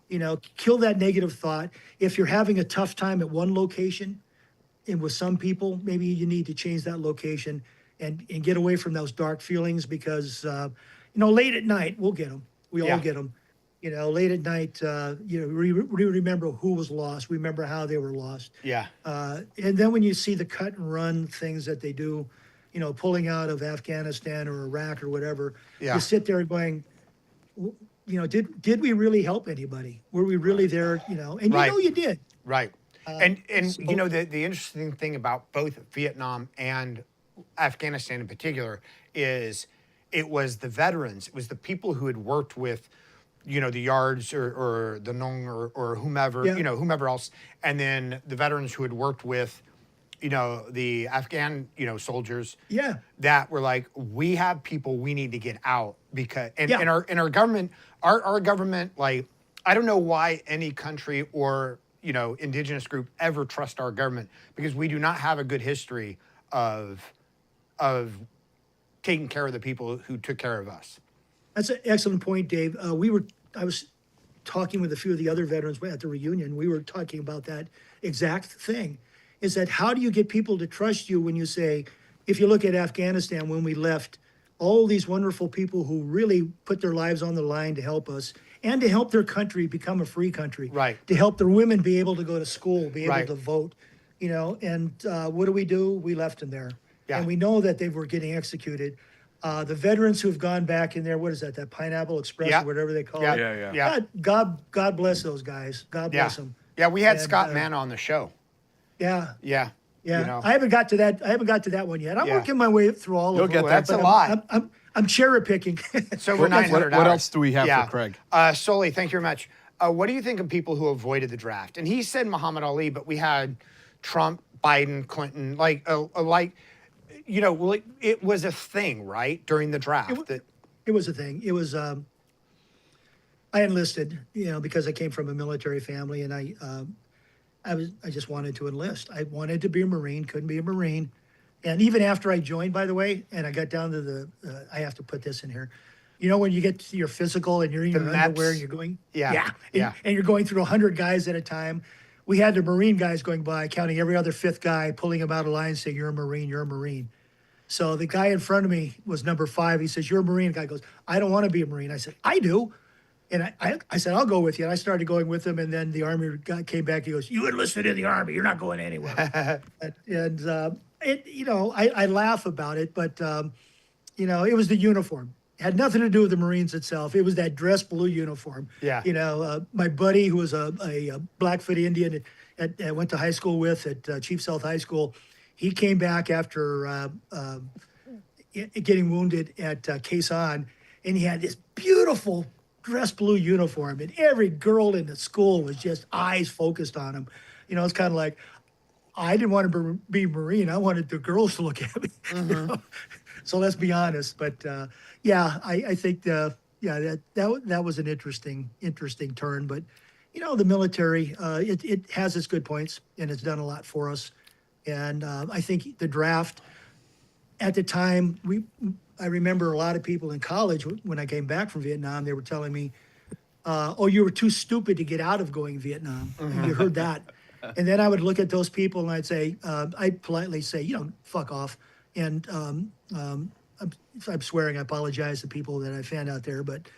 Kill that negative thought. If you're having a tough time at one location, and with some people, maybe you need to change that location and get away from those dark feelings, because, late at night, we'll get them. We all get them. Late at night, we remember who was lost. We remember how they were lost. Yeah. And then when you see the cut and run things that they do, pulling out of Afghanistan or Iraq or whatever, you sit there going, did we really help anybody? Were we really there? And you did. Right. And the interesting thing about both Vietnam and Afghanistan in particular is it was the veterans, it was the people who had worked with, the Yards or the Nong or whomever, whomever else, and then the veterans who had worked with, the Afghan, soldiers. Yeah. That were like, we have people we need to get out, because and our government, our government, like, I don't know why any country or indigenous group ever trust our government, because we do not have a good history of taking care of the people who took care of us. That's an excellent point, Dave. I was talking with a few of the other veterans at the reunion. We were talking about that exact thing. Is that, how do you get people to trust you when you say, if you look at Afghanistan, when we left, all these wonderful people who really put their lives on the line to help us and to help their country become a free country, right? To help their women be able to go to school, be able right. to vote, and what do? We left them there. Yeah. And we know that they were getting executed. The veterans who have gone back in there, what is that Pineapple Express or whatever they call it? Yeah. God bless those guys. God bless them. Yeah, we had Scott Mann on the show. Yeah. Yeah. I haven't got to that one yet. I'm working my way through all You'll of them. get that. That's a lot. I'm cherry picking. It's over 900 hours. What else do we have for Kregg? Sully, thank you very much. What do you think of people who avoided the draft? And he said Muhammad Ali, but we had Trump, Biden, Clinton, it was a thing, right, during the draft. It was a thing. It was. I enlisted, because I came from a military family, and I just wanted to enlist. I wanted to be a Marine, couldn't be a Marine. And even after I joined, by the way, and I got down to I have to put this in here. When you get to your physical and you're in your underwear and you're going, and you're going through 100 guys at a time. We had the Marine guys going by, counting every other fifth guy, pulling him out of line, saying, "You're a Marine, you're a Marine." So the guy in front of me was number 5. He says, "You're a Marine." The guy goes, "I don't want to be a Marine." I said, "I do." And I said, "I'll go with you." And I started going with him. And then the Army guy came back. He goes, "You enlisted in the Army. You're not going anywhere." I laugh about it, but, it was the uniform. It had nothing to do with the Marines itself. It was that dress blue uniform. Yeah. My buddy, who was a Blackfoot Indian I went to high school with at Chief South High School, he came back after getting wounded at Quezon, and he had this beautiful dress blue uniform, and every girl in the school was just eyes focused on him. It's kind of like, I didn't want to be Marine. I wanted the girls to look at me. Mm-hmm. So let's be honest. But I think that was an interesting turn. But the military, it has its good points, and it's done a lot for us. And I think the draft at the time, I remember a lot of people in college when I came back from Vietnam, they were telling me, "Oh, you were too stupid to get out of going Vietnam." Mm-hmm. You heard that. And then I would look at those people and I'd say, I'd politely say, fuck off. And if I'm swearing, I apologize to people that I found out there. But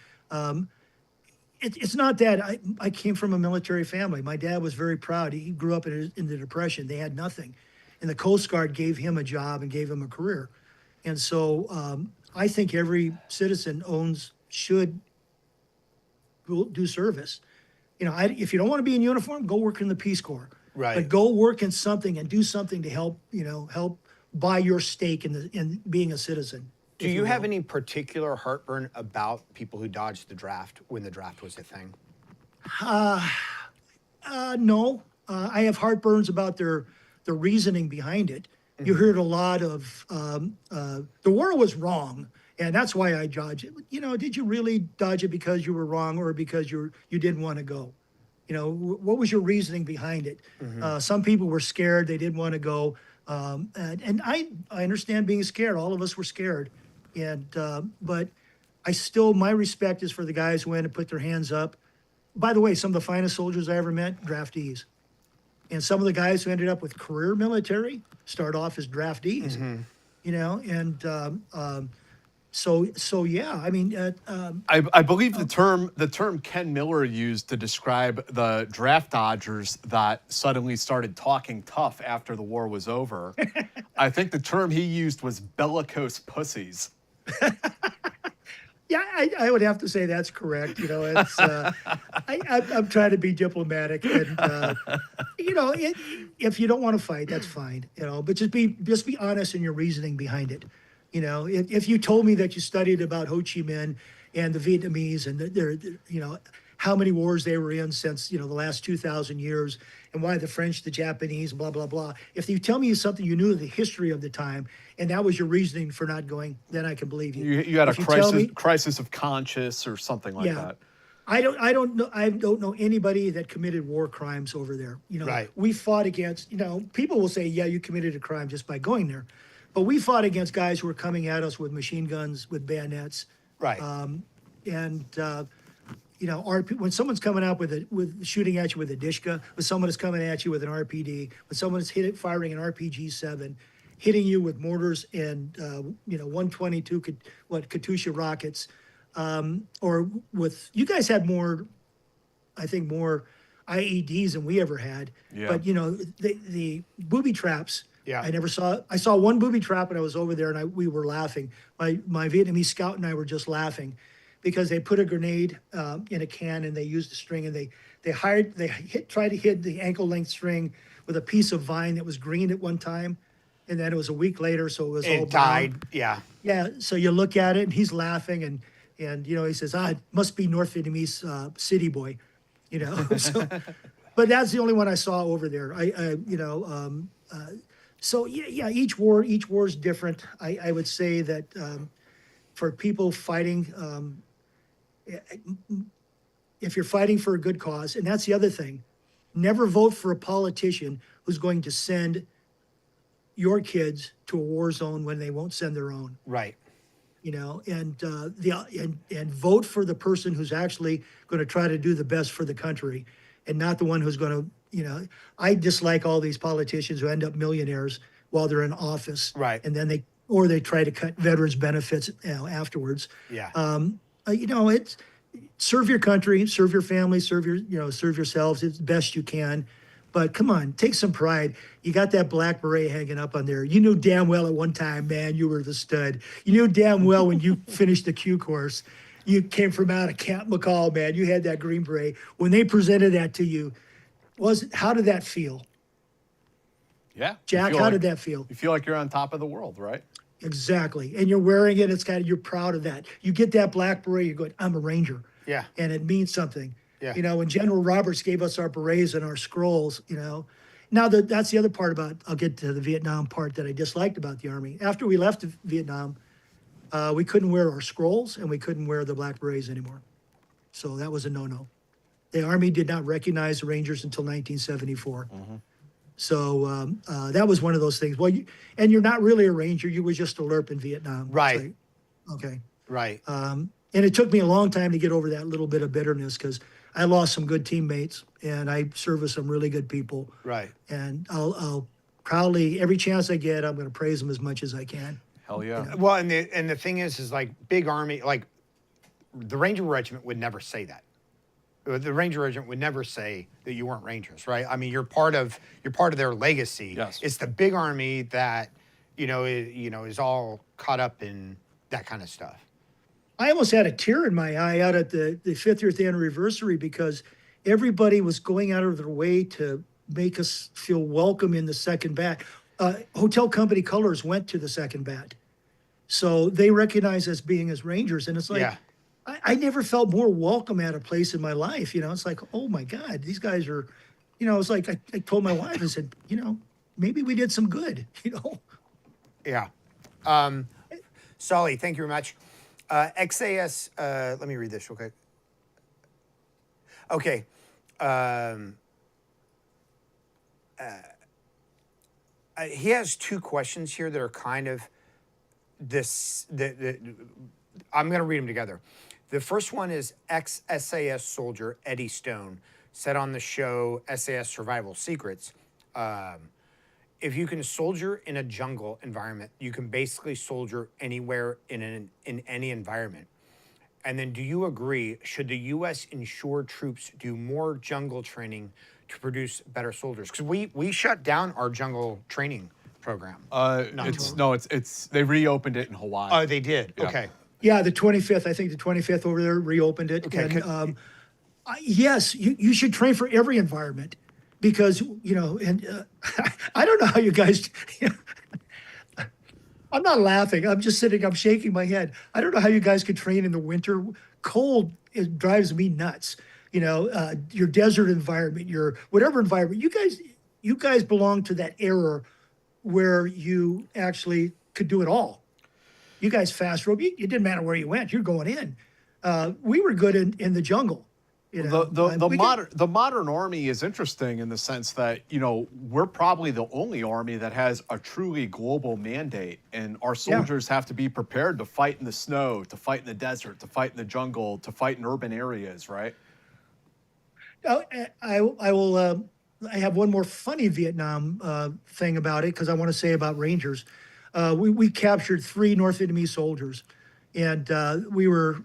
it's not that. I came from a military family. My dad was very proud. He grew up in the Depression. They had nothing. And the Coast Guard gave him a job and gave him a career. And so I think every citizen should do service. If you don't want to be in uniform, go work in the Peace Corps. Right. But go work in something and do something to help buy your stake in being a citizen. Do you have any particular heartburn about people who dodged the draft when the draft was a thing? No. I have heartburns about the reasoning behind it. You heard a lot of the war was wrong, And that's why I dodged it. Did you really dodge it because you were wrong or because you didn't want to go? What was your reasoning behind it? Some people were scared; they didn't want to go, and I understand being scared. All of us were scared, but my respect is for the guys who went and put their hands up. By the way, some of the finest soldiers I ever met, draftees, and some of the guys who ended up with career military start off as draftees. So yeah, I mean, I believe the term Ken Miller used to describe the draft dodgers that suddenly started talking tough after the war was over. I think the term he used was bellicose pussies. yeah, I would have to say that's correct. It's I'm trying to be diplomatic, and if you don't want to fight, that's fine. But just be honest in your reasoning behind it. If you told me that you studied about Ho Chi Minh and the Vietnamese and how many wars they were in since, the last 2,000 years and why the French, the Japanese, blah, blah, blah. If you tell me something you knew of the history of the time and that was your reasoning for not going, then I can believe you. You had a crisis of conscience or something like that. I don't know anybody that committed war crimes over there. Right. We fought against, people will say, yeah, you committed a crime just by going there. But we fought against guys who were coming at us with machine guns, with bayonets. Right. When someone's coming out with shooting at you with a Dishka, when someone is coming at you with an RPD, when someone is firing an RPG-7, hitting you with mortars and 122 Katyusha rockets, or with you guys had more IEDs than we ever had. Yeah. But the booby traps. Yeah. I saw one booby trap when I was over there, and we were laughing. My Vietnamese scout and I were just laughing because they put a grenade in a can and they used a string, and they tried to hit the ankle length string with a piece of vine that was green at one time, and then it was a week later, so it was all died. brown. Yeah. Yeah. So you look at it, and he's laughing, and he says, it must be North Vietnamese city boy, So, but that's the only one I saw over there. So yeah, each war is different. I would say that for people fighting, if you're fighting for a good cause, and that's the other thing, never vote for a politician who's going to send your kids to a war zone when they won't send their own. Right. And vote for the person who's actually going to try to do the best for the country, and not the one who's going to. I dislike all these politicians who end up millionaires while they're in office. Right. And then they try to cut veterans benefits afterwards. Yeah. It's serve your country, serve your family, serve yourselves as best you can. But come on, take some pride. You got that black beret hanging up on there. You knew damn well at one time, man, you were the stud. You knew damn well when you finished the Q course, you came from out of Camp McCall, man. You had that green beret. When they presented that to you, how did that feel? Yeah. Jack, how did that feel? You feel like you're on top of the world, right? Exactly. And you're wearing it. You're proud of that. You get that black beret, you're going, I'm a Ranger. Yeah. And it means something. Yeah. When General Roberts gave us our berets and our scrolls, Now, that's the other part I'll get to the Vietnam part that I disliked about the Army. After we left Vietnam, we couldn't wear our scrolls and we couldn't wear the black berets anymore. So that was a no-no. The Army did not recognize the Rangers until 1974. Mm-hmm. So that was one of those things. Well, and you're not really a Ranger. You were just a LRRP in Vietnam. Right. Okay. Right. And it took me a long time to get over that little bit of bitterness because I lost some good teammates and I served with some really good people. Right. And I'll proudly, every chance I get, I'm going to praise them as much as I can. Hell yeah. Well, and the thing is like big Army, like the Ranger Regiment would never say that. The Ranger Regiment would never say that you weren't Rangers, right? I mean, you're part of their legacy. Yes. It's the big Army that is all caught up in that kind of stuff. I almost had a tear in my eye out at the 50th anniversary because everybody was going out of their way to make us feel welcome in the second bat. Hotel company colors went to the second bat. So they recognize us being as Rangers. And it's like, Yeah. I never felt more welcome at a place in my life. It's like, oh my God, these guys are, it's like I told my wife, I said, maybe we did some good, Yeah. Sully, thank you very much. XAS, let me read this real quick. Okay. He has two questions here that are kind of this. I'm going to read them together. The first one is ex-SAS soldier Eddie Stone said on the show SAS Survival Secrets, if you can soldier in a jungle environment, you can basically soldier anywhere in any environment. And then do you agree, should the U.S. ensure troops do more jungle training to produce better soldiers? Because we shut down our jungle training program. They reopened it in Hawaii. Oh, they did? Yeah. Okay. Yeah, the 25th, I think the 25th over there reopened it. Okay, And yes, you should train for every environment because, and I don't know how you guys, I'm not laughing. I'm just sitting, I'm shaking my head. I don't know how you guys could train in the winter. Cold, it drives me nuts. Your desert environment, your whatever environment, you guys belong to that era where you actually could do it all. You guys fast rope, it didn't matter where you went, you're going in. We were good in the jungle. The modern army is interesting in the sense that, we're probably the only army that has a truly global mandate, and our soldiers have to be prepared to fight in the snow, to fight in the desert, to fight in the jungle, to fight in urban areas, right? I will. I have one more funny Vietnam thing about it because I want to say about Rangers. We captured 3 North Vietnamese soldiers, and we were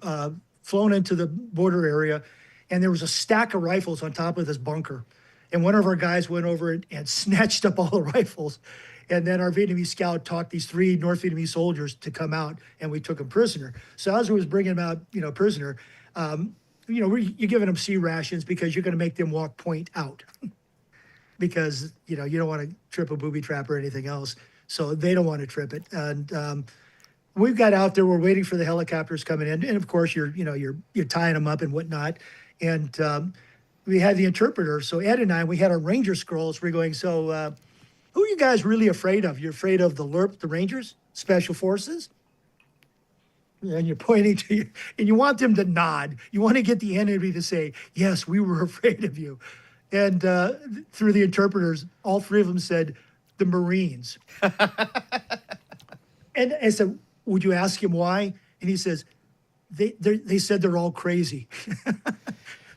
flown into the border area, and there was a stack of rifles on top of this bunker. And one of our guys went over and snatched up all the rifles. And then our Vietnamese scout talked these 3 North Vietnamese soldiers to come out, and we took them prisoner. So as we was bringing them out, prisoner, you're giving them C rations because you're going to make them walk point out because, you don't want to trip a booby trap or anything else. So they don't want to trip it. And we got out there, we're waiting for the helicopters coming in. And of course you're tying them up and whatnot. And we had the interpreter. So Ed and I, we had our Ranger scrolls. We're going, so who are you guys really afraid of? You're afraid of the LRRP, the Rangers, Special Forces? And you're pointing to you, and you want them to nod. You want to get the enemy to say, yes, we were afraid of you. And through the interpreters, all 3 of them said, the Marines. And I said, would you ask him why? And he says, they said they're all crazy.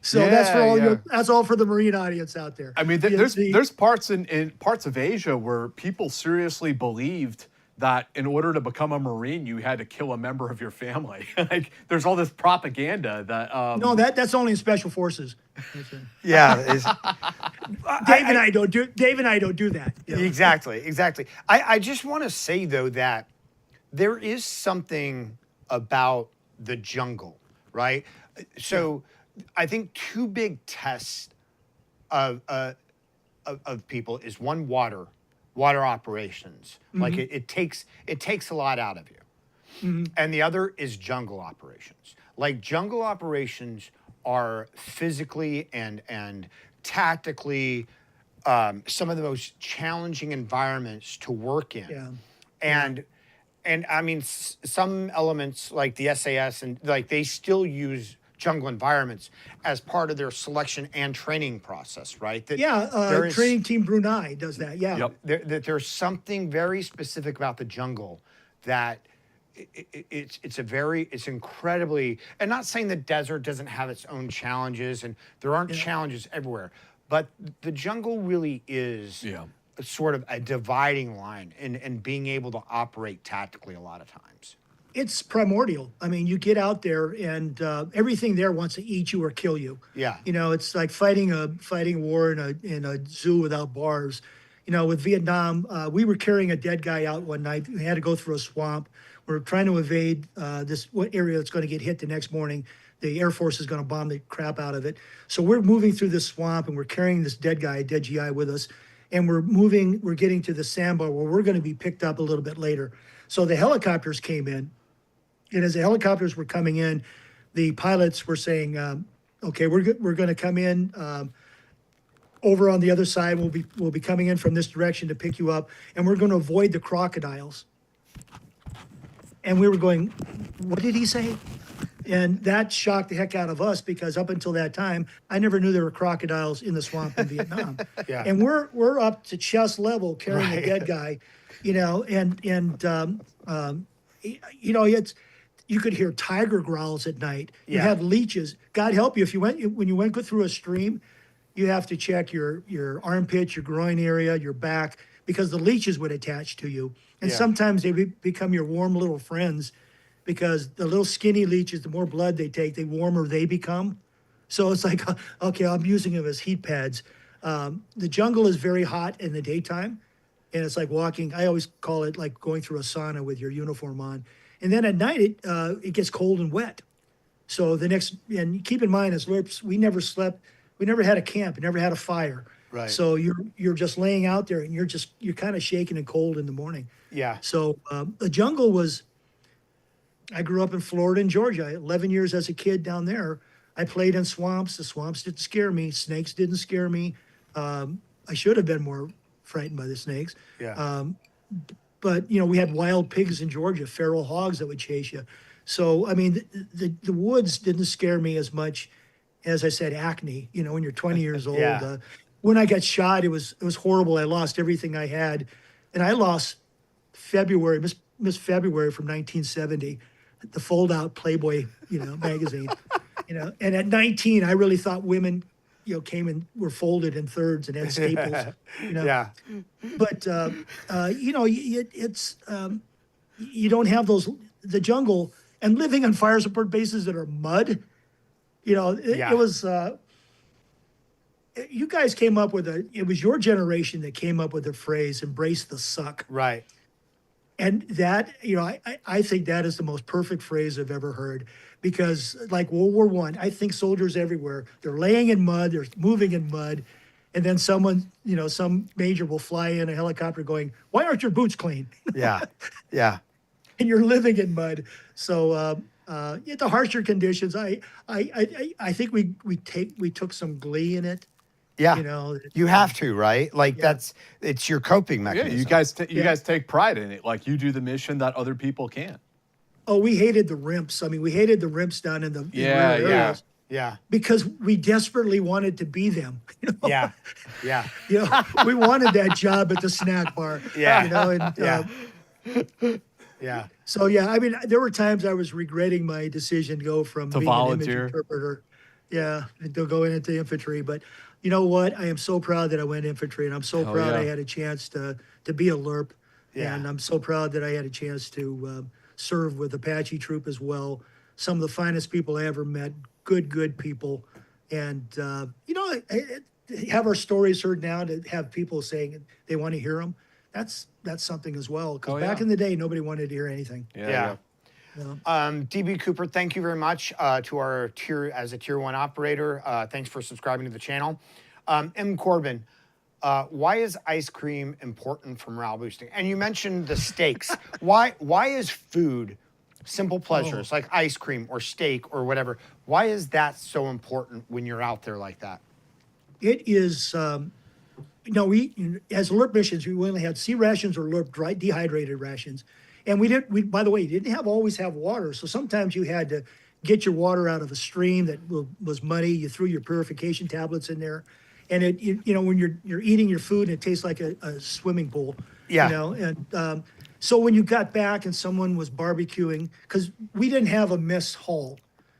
So that's for all that's all for the Marine audience out there. I mean, there's parts in parts of Asia where people seriously believed that in order to become a Marine, you had to kill a member of your family. Like, there's all this propaganda that. No, that's only in Special Forces. Yeah. Dave and I don't do that. Exactly. I just want to say, though, that there is something about the jungle, right? So I think 2 big tests of people is one, water operations. Mm-hmm. Like it takes a lot out of you. Mm-hmm. And the other is jungle operations. Like jungle operations are physically and tactically some of the most challenging environments to work in. Yeah. And I mean, some elements like the SAS and like they still use jungle environments as part of their selection and training process, right? Training Team Brunei does that. Yeah. Yep. There's something very specific about the jungle that it's incredibly, and not saying the desert doesn't have its own challenges, and there aren't challenges everywhere, but the jungle really is sort of a dividing line and being able to operate tactically a lot of times. It's primordial. I mean, you get out there and everything there wants to eat you or kill you. Yeah. It's like fighting a war in a zoo without bars. With Vietnam, we were carrying a dead guy out one night. We had to go through a swamp. We're trying to evade this area that's going to get hit the next morning. The Air Force is going to bomb the crap out of it. So we're moving through this swamp and we're carrying this dead guy, dead GI with us. And we're getting to the sandbar where we're going to be picked up a little bit later. So the helicopters came in. And as the helicopters were coming in, the pilots were saying, okay, we're going to come in over on the other side. We'll be coming in from this direction to pick you up. And we're going to avoid the crocodiles. and we were going, what did he say? And that shocked the heck out of us because up until that time, I never knew there were crocodiles in the swamp in Vietnam. Yeah. And we're up to chest level carrying a Right. dead guy, you know, you know, you could hear tiger growls at night. You Yeah. had leeches. God help you if when you went through a stream, you have to check your armpit, your groin area, your back, because the leeches would attach to you. And Yeah. sometimes they become your warm little friends because the little skinny leeches, the more blood they take, the warmer they become. So it's like, okay, I'm using them as heat pads. The jungle is very hot in the daytime. And it's like walking, I always call it like going through a sauna with your uniform on. And then at night, it gets cold and wet. So and keep in mind, as LRRPs, we never slept, we never had a camp, we never had a fire. Right. So you're just laying out there and you're kind of shaking and cold in the morning. Yeah. So the jungle I grew up in Florida and Georgia, 11 years as a kid down there. I played in swamps. The swamps didn't scare me. Snakes didn't scare me. I should have been more frightened by the snakes. Yeah. But, you know, we had wild pigs in Georgia, feral hogs that would chase you. So, I mean, the woods didn't scare me as much as I said, acne, you know, when you're 20 years old. Yeah. When I got shot, it was horrible. I lost everything I had. And I lost Miss February from 1970, the fold-out Playboy, you know, magazine. You know, and at 19, I really thought women, you know, came and were folded in thirds and had staples. You know, Yeah. but you know, you don't have the jungle and living on fire support bases that are mud. You know, Yeah. it was. You guys came up with it was your generation that came up with the phrase "embrace the suck." Right. And that, you know, I think that is the most perfect phrase I've ever heard, because like World War I, I think soldiers everywhere, they're laying in mud, they're moving in mud, and then someone, you know, some major will fly in a helicopter going, "Why aren't your boots clean?" Yeah. Yeah. And you're living in mud. So the harsher conditions, I think we took some glee in it. Yeah. You know, You have to, right? Like it's your coping Yeah, mechanism. you guys take pride in it. Like you do the mission that other people can't. Oh, we hated the rimps. I mean, we hated the rimps down in the Yeah, rural yeah. areas Yeah. because we desperately wanted to be them. You know? Yeah. Yeah. You know, we wanted that job at the snack bar. Yeah. You know, and Yeah. Yeah. so yeah, I mean, there were times I was regretting my decision to go from To being an volunteer. image interpreter, yeah, to go into infantry. But you know what? I am so proud that I went infantry, and I'm so Hell proud I yeah. had a chance to be a LRRP, Yeah. and I'm so proud that I had a chance to serve with Apache Troop as well. Some of the finest people I ever met, good people, and you know, have our stories heard now, to have people saying they want to hear them. That's something as well. Because Oh, back yeah. in the day, nobody wanted to hear anything. Yeah. You know? DB Cooper, thank you very much to our as a tier 1 operator. Thanks for subscribing to the channel. M. Corbin, why is ice cream important for morale boosting? And you mentioned the steaks. Why is food, simple pleasures like ice cream or steak or whatever, why is that so important when you're out there like that? It is, we, as LRRP missions, we only had C rations or LRRP dry, dehydrated rations. And by the way, you didn't always have water. So sometimes you had to get your water out of a stream that was muddy. You threw your purification tablets in there. And when you're eating your food, and it tastes like a swimming pool. Yeah. You know, and so when you got back and someone was barbecuing, because we didn't have a mess hall.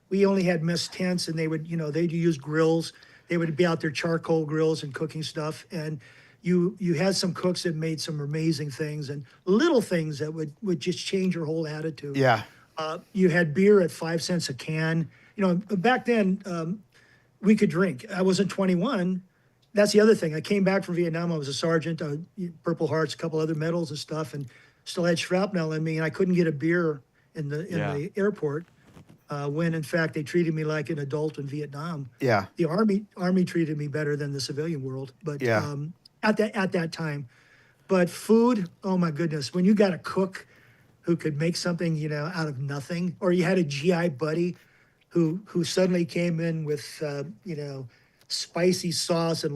We only had mess tents, and they'd use grills. They would be out there, charcoal grills and cooking stuff. And you had some cooks that made some amazing things and little things that would just change your whole attitude. Yeah. You had beer at 5 cents a can. You know, back then we could drink. I wasn't 21. That's the other thing. I came back from Vietnam. I was a sergeant, Purple Hearts, a couple other medals and stuff, and still had shrapnel in me. And I couldn't get a beer in the airport. When in fact they treated me like an adult in Vietnam. Yeah. The army treated me better than the civilian world, but Yeah. at that time. But food, oh my goodness, when you got a cook who could make something, out of nothing, or you had a GI buddy who suddenly came in with spicy sauce and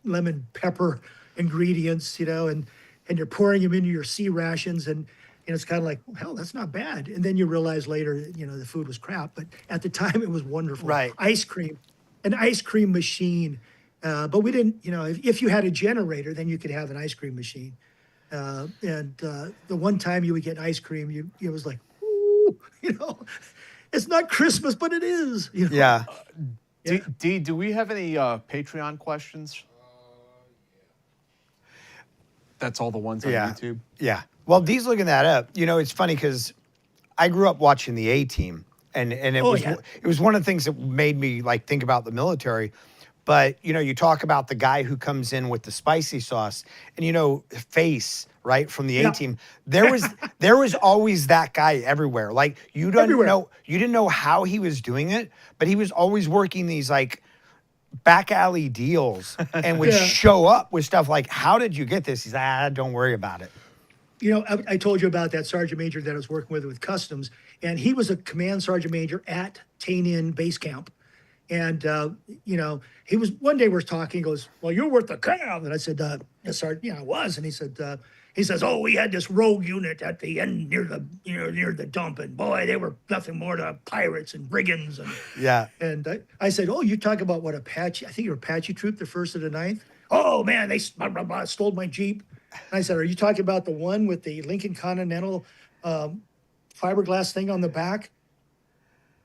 lemon pepper ingredients, and you're pouring them into your C rations, and And it's kind of like, well, hell, that's not bad. And then you realize later, the food was crap, but at the time it was wonderful. Right. Ice cream, an ice cream machine. But we didn't, if you had a generator, then you could have an ice cream machine. And the one time you would get ice cream, it was like, ooh, it's not Christmas, but it is. Yeah. Do we have any Patreon questions? That's all the ones on YouTube? Yeah. Well, Dee's looking that up. It's funny because I grew up watching the A-Team, and it was one of the things that made me like think about the military. But you talk about the guy who comes in with the spicy sauce, and Face, right, from the A-Team. There was always that guy everywhere. Like you didn't know how he was doing it, but he was always working these like back alley deals and would show up with stuff like, "How did you get this?" He's like, "Don't worry about it." I told you about that sergeant major that I was working with customs, and he was a command sergeant major at Tain Base Camp. And, he was, one day we're talking, he goes, "Well, you're worth the cab." And I said, "Yes, Sergeant, I was." And he says, "Oh, we had this rogue unit at the end near the dump. And boy, they were nothing more than pirates and brigands." And and I said, "Oh, you talk about what Apache, I think you're Apache troop, the 1st of the 9th. Oh man, they stole my Jeep." And I said, "Are you talking about the one with the Lincoln Continental fiberglass thing on the back?"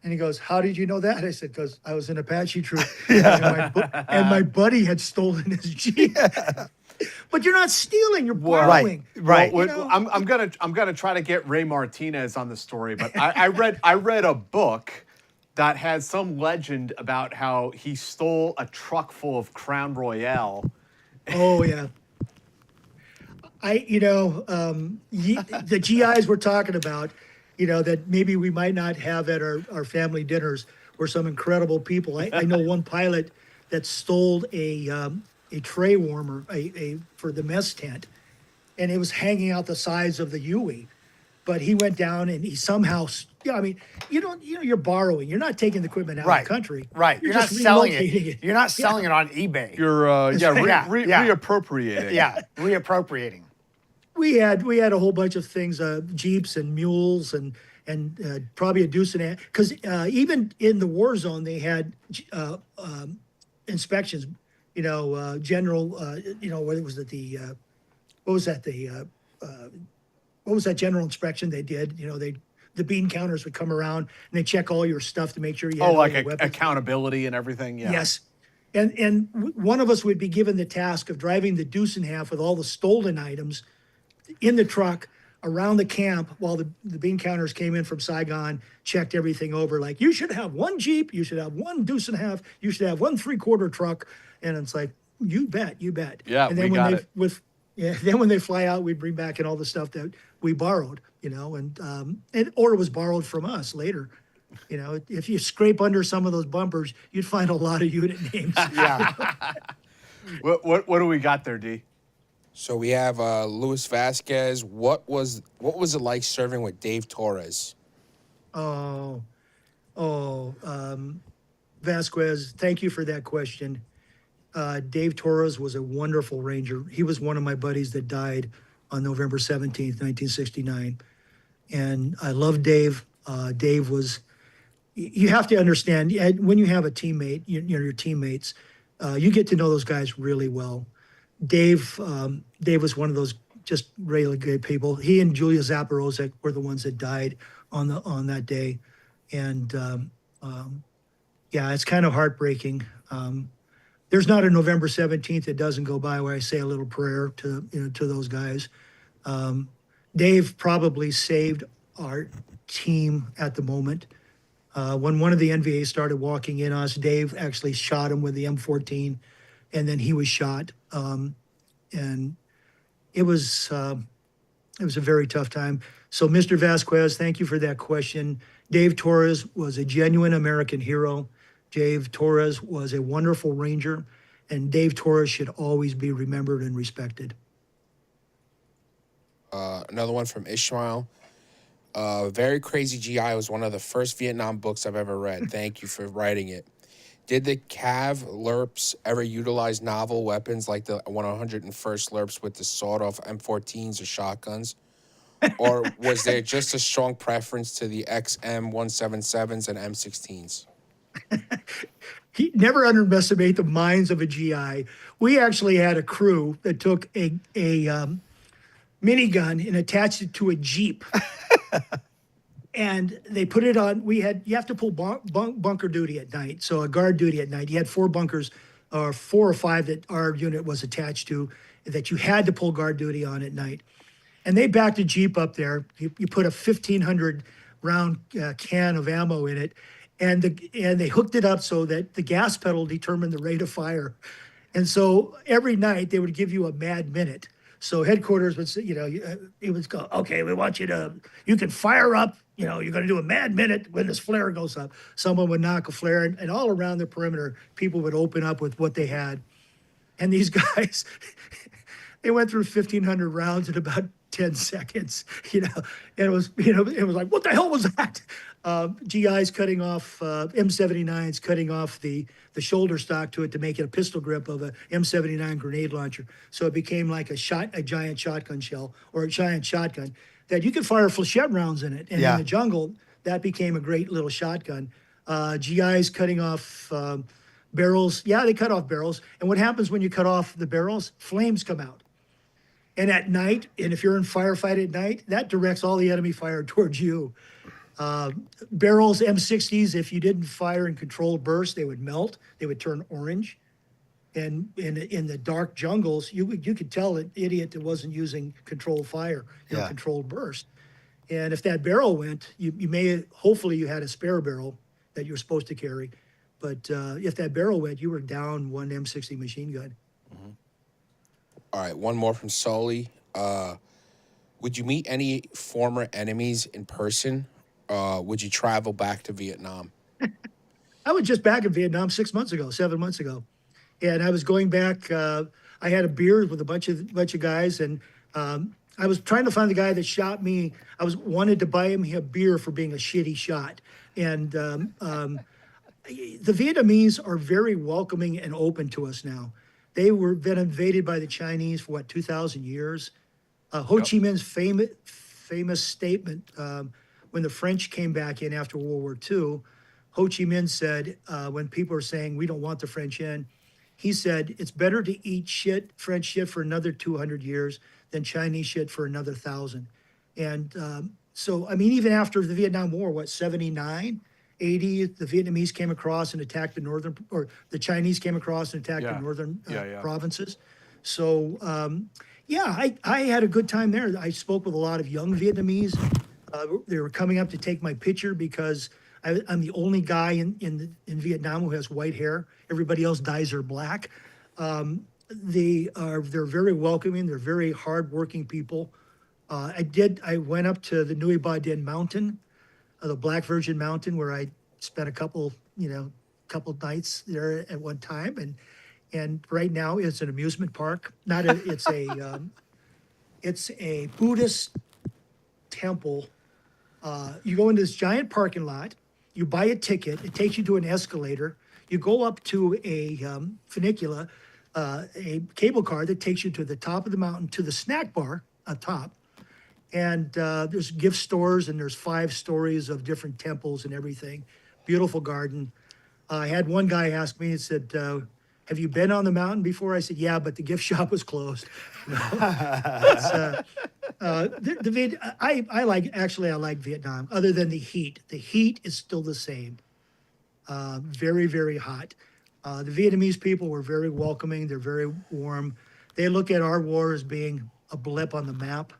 And he goes, "How did you know that?" I said, "Because I was in Apache troop, and my buddy had stolen his Jeep." But you're not stealing; you're borrowing. Right. Well, I'm gonna try to get Ray Martinez on the story, but I read a book that has some legend about how he stole a truck full of Crown Royale. Oh yeah. The GIs we're talking about, that maybe we might not have at our family dinners, were some incredible people. I know one pilot that stole a tray warmer for the mess tent, and it was hanging out the sides of the UE. But he went down and he somehow, you're borrowing. You're not taking the equipment out of the country. Right. You're not selling it. You're not selling it on eBay. You're reappropriating. Yeah, reappropriating. We had a whole bunch of things, Jeeps and mules and probably a deuce and a half. Because even in the war zone, they had inspections. General. What was it? What was that? What was that general inspection they did? The bean counters would come around and they check all your stuff to make sure you had all your weapons. Accountability and everything. Yeah. Yes. And one of us would be given the task of driving the deuce and a half with all the stolen items in the truck around the camp while the bean counters came in from Saigon, checked everything over. Like, you should have one Jeep, you should have one deuce and a half, you should have one 3/4 truck. And it's like, you bet. Yeah, and then we got it. Then when they fly out, we bring back in all the stuff that we borrowed, or it was borrowed from us later. If you scrape under some of those bumpers, you'd find a lot of unit names. Yeah. What do we got there, D? So we have Luis Vasquez. What was it like serving with Dave Torres? Vasquez, thank you for that question. Dave Torres was a wonderful Ranger. He was one of my buddies that died on November 17th, 1969. And I love Dave. Dave was, you have to understand, when you have a teammate, your teammates, you get to know those guys really well. Dave was one of those just really good people. He and Julia Zaporozek were the ones that died on that day. And it's kind of heartbreaking. There's not a November 17th that doesn't go by where I say a little prayer to those guys. Dave probably saved our team at the moment. When one of the NVAs started walking in us, Dave actually shot him with the M14, and then he was shot. And it was a very tough time. So, Mr. Vasquez, thank you for that question. Dave Torres was a genuine American hero. Dave Torres was a wonderful Ranger, and Dave Torres should always be remembered and respected. Another one from Ishmael. Very Crazy GI was one of the first Vietnam books I've ever read. Thank you for writing it. Did the Cav LRRPs ever utilize novel weapons like the 101st LRRPs with the sawed-off M14s or shotguns? Or was there just a strong preference to the XM177s and M16s? He never underestimate the minds of a GI. We actually had a crew that took a minigun and attached it to a Jeep. And they put it on. You have to pull bunker duty at night, so a guard duty at night. You had 4 bunkers, or 4 or 5 that our unit was attached to, that you had to pull guard duty on at night. And they backed a Jeep up there. You put a 1,500 round can of ammo in it, and they hooked it up so that the gas pedal determined the rate of fire. And so every night they would give you a mad minute. So headquarters would say, it would go, okay, we want you can fire up, you're going to do a mad minute when this flare goes up. Someone would knock a flare, and all around the perimeter, people would open up with what they had. And these guys, they went through 1,500 rounds in about 10 seconds, and it was like, what the hell was that? GIs cutting off, M79s cutting off the shoulder stock to it to make it a pistol grip of a M79 grenade launcher. So it became like a giant shotgun shell, or a giant shotgun that you could fire flechette rounds in it. And in the jungle, that became a great little shotgun. GIs cutting off barrels. Yeah, they cut off barrels. And what happens when you cut off the barrels? Flames come out. And at night, and if you're in firefight at night, that directs all the enemy fire towards you. Barrels, M60s, if you didn't fire in controlled bursts, they would melt. They would turn orange. And in the dark jungles, you could tell an idiot that wasn't using controlled fire, controlled burst. And if that barrel went, hopefully you had a spare barrel that you were supposed to carry. But if that barrel went, you were down one M60 machine gun. Mm-hmm. All right, one more from Sully. Would you meet any former enemies in person? Would you travel back to Vietnam? I was just back in Vietnam 7 months ago. And I was going back. I had a beer with a bunch of guys, and I was trying to find the guy that shot me. I wanted to buy him a beer for being a shitty shot. And the Vietnamese are very welcoming and open to us now. They were been invaded by the Chinese for 2,000 years. Ho Chi Minh's famous statement when the French came back in after World War II, Ho Chi Minh said, when people are saying we don't want the French in, he said, it's better to eat French shit for another 200 years than Chinese shit for another 1,000. And so, I mean, even after the Vietnam War, 79, 80, the Vietnamese came across and attacked the Chinese came across and attacked the northern provinces. So, I had a good time there. I spoke with a lot of young Vietnamese. They were coming up to take my picture because I'm the only guy in Vietnam who has white hair. Everybody else dyes their black. They're very welcoming. They're very hardworking people. I went up to the Nui Ba Dinh Mountain, the Black Virgin Mountain, where I spent a couple nights there at one time, and right now it's an amusement park. It's a Buddhist temple. You go into this giant parking lot. You buy a ticket. It takes you to an escalator. You go up to a funicular, a cable car that takes you to the top of the mountain to the snack bar up top. And there's gift stores, and there's 5 stories of different temples and everything. Beautiful garden. I had one guy ask me, he said, have you been on the mountain before? I said, yeah, but the gift shop was closed. I like Vietnam, other than the heat. The heat is still the same. Very, very hot. The Vietnamese people were very welcoming. They're very warm. They look at our war as being a blip on the map.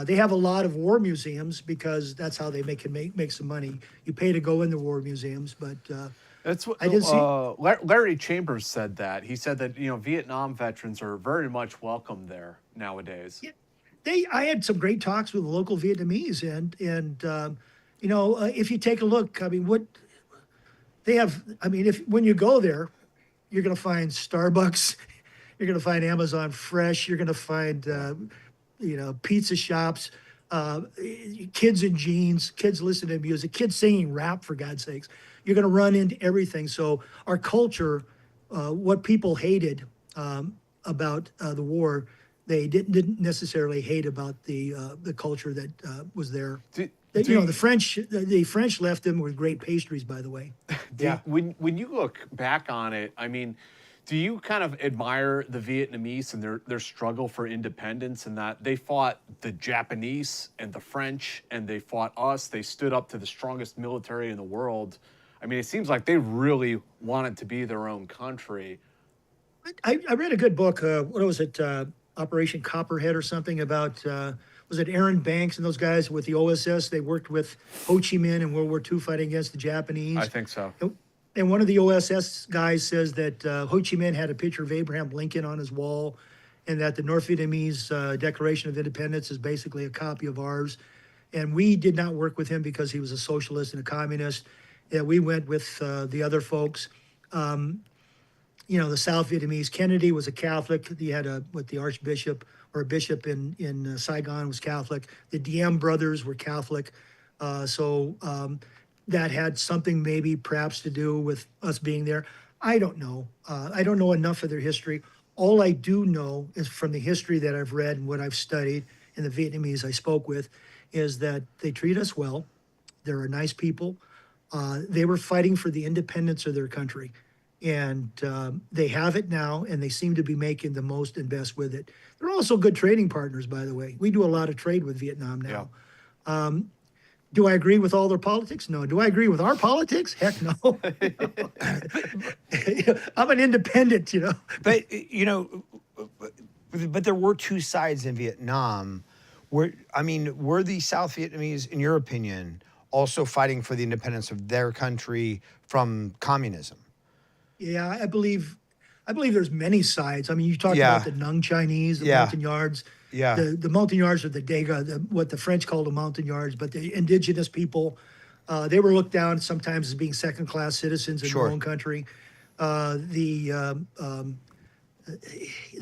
They have a lot of war museums because that's how they make some money. You pay to go in the war museums, but that's what I didn't see. Larry Chambers said that. He said that Vietnam veterans are very much welcome there nowadays. Yeah, I had some great talks with the local Vietnamese, and if you take a look, I mean, what they have. I mean, when you go there, you're going to find Starbucks, you're going to find Amazon Fresh, you're going to find pizza shops, kids in jeans, kids listening to music, kids singing rap, for God's sakes. You're going to run into everything. So our culture, what people hated about the war, they didn't necessarily hate about the culture that was there. Do, That, do you know, the French left them with great pastries, by the way. do when you look back on it, I mean, do you kind of admire the Vietnamese and their struggle for independence, and that they fought the Japanese and the French and they fought us? They stood up to the strongest military in the world. I mean, it seems like they really wanted to be their own country. I read a good book. What was it? Operation Copperhead or something about, was it Aaron Banks and those guys with the OSS? They worked with Ho Chi Minh in World War II fighting against the Japanese. I think so. And one of the OSS guys says that Ho Chi Minh had a picture of Abraham Lincoln on his wall, and that the North Vietnamese Declaration of Independence is basically a copy of ours. And we did not work with him because he was a socialist and a communist. Yeah, we went with the other folks. You know, the South Vietnamese. Kennedy was a Catholic. He had the Archbishop or a bishop in Saigon was Catholic. The Diem brothers were Catholic. So that had something maybe perhaps to do with us being there. I don't know. I don't know enough of their history. All I do know is from the history that I've read and what I've studied and the Vietnamese I spoke with is that they treat us well. They're nice people. They were fighting for the independence of their country. And they have it now, and they seem to be making the most and best with it. They're also good trading partners, by the way. We do a lot of trade with Vietnam now. Yeah. Do I agree with all their politics? No. Do I agree with our politics? Heck no. I'm an independent, you know. But, you know, but there were two sides in Vietnam. Were the South Vietnamese, in your opinion, also fighting for the independence of their country from communism? Yeah, I believe there's many sides. I mean, you talked about the Nung Chinese, the Montagnards. Yeah. The Montagnards are the Daga, what the French call the Montagnards, but the indigenous people, they were looked down sometimes as being second-class citizens in their own country. The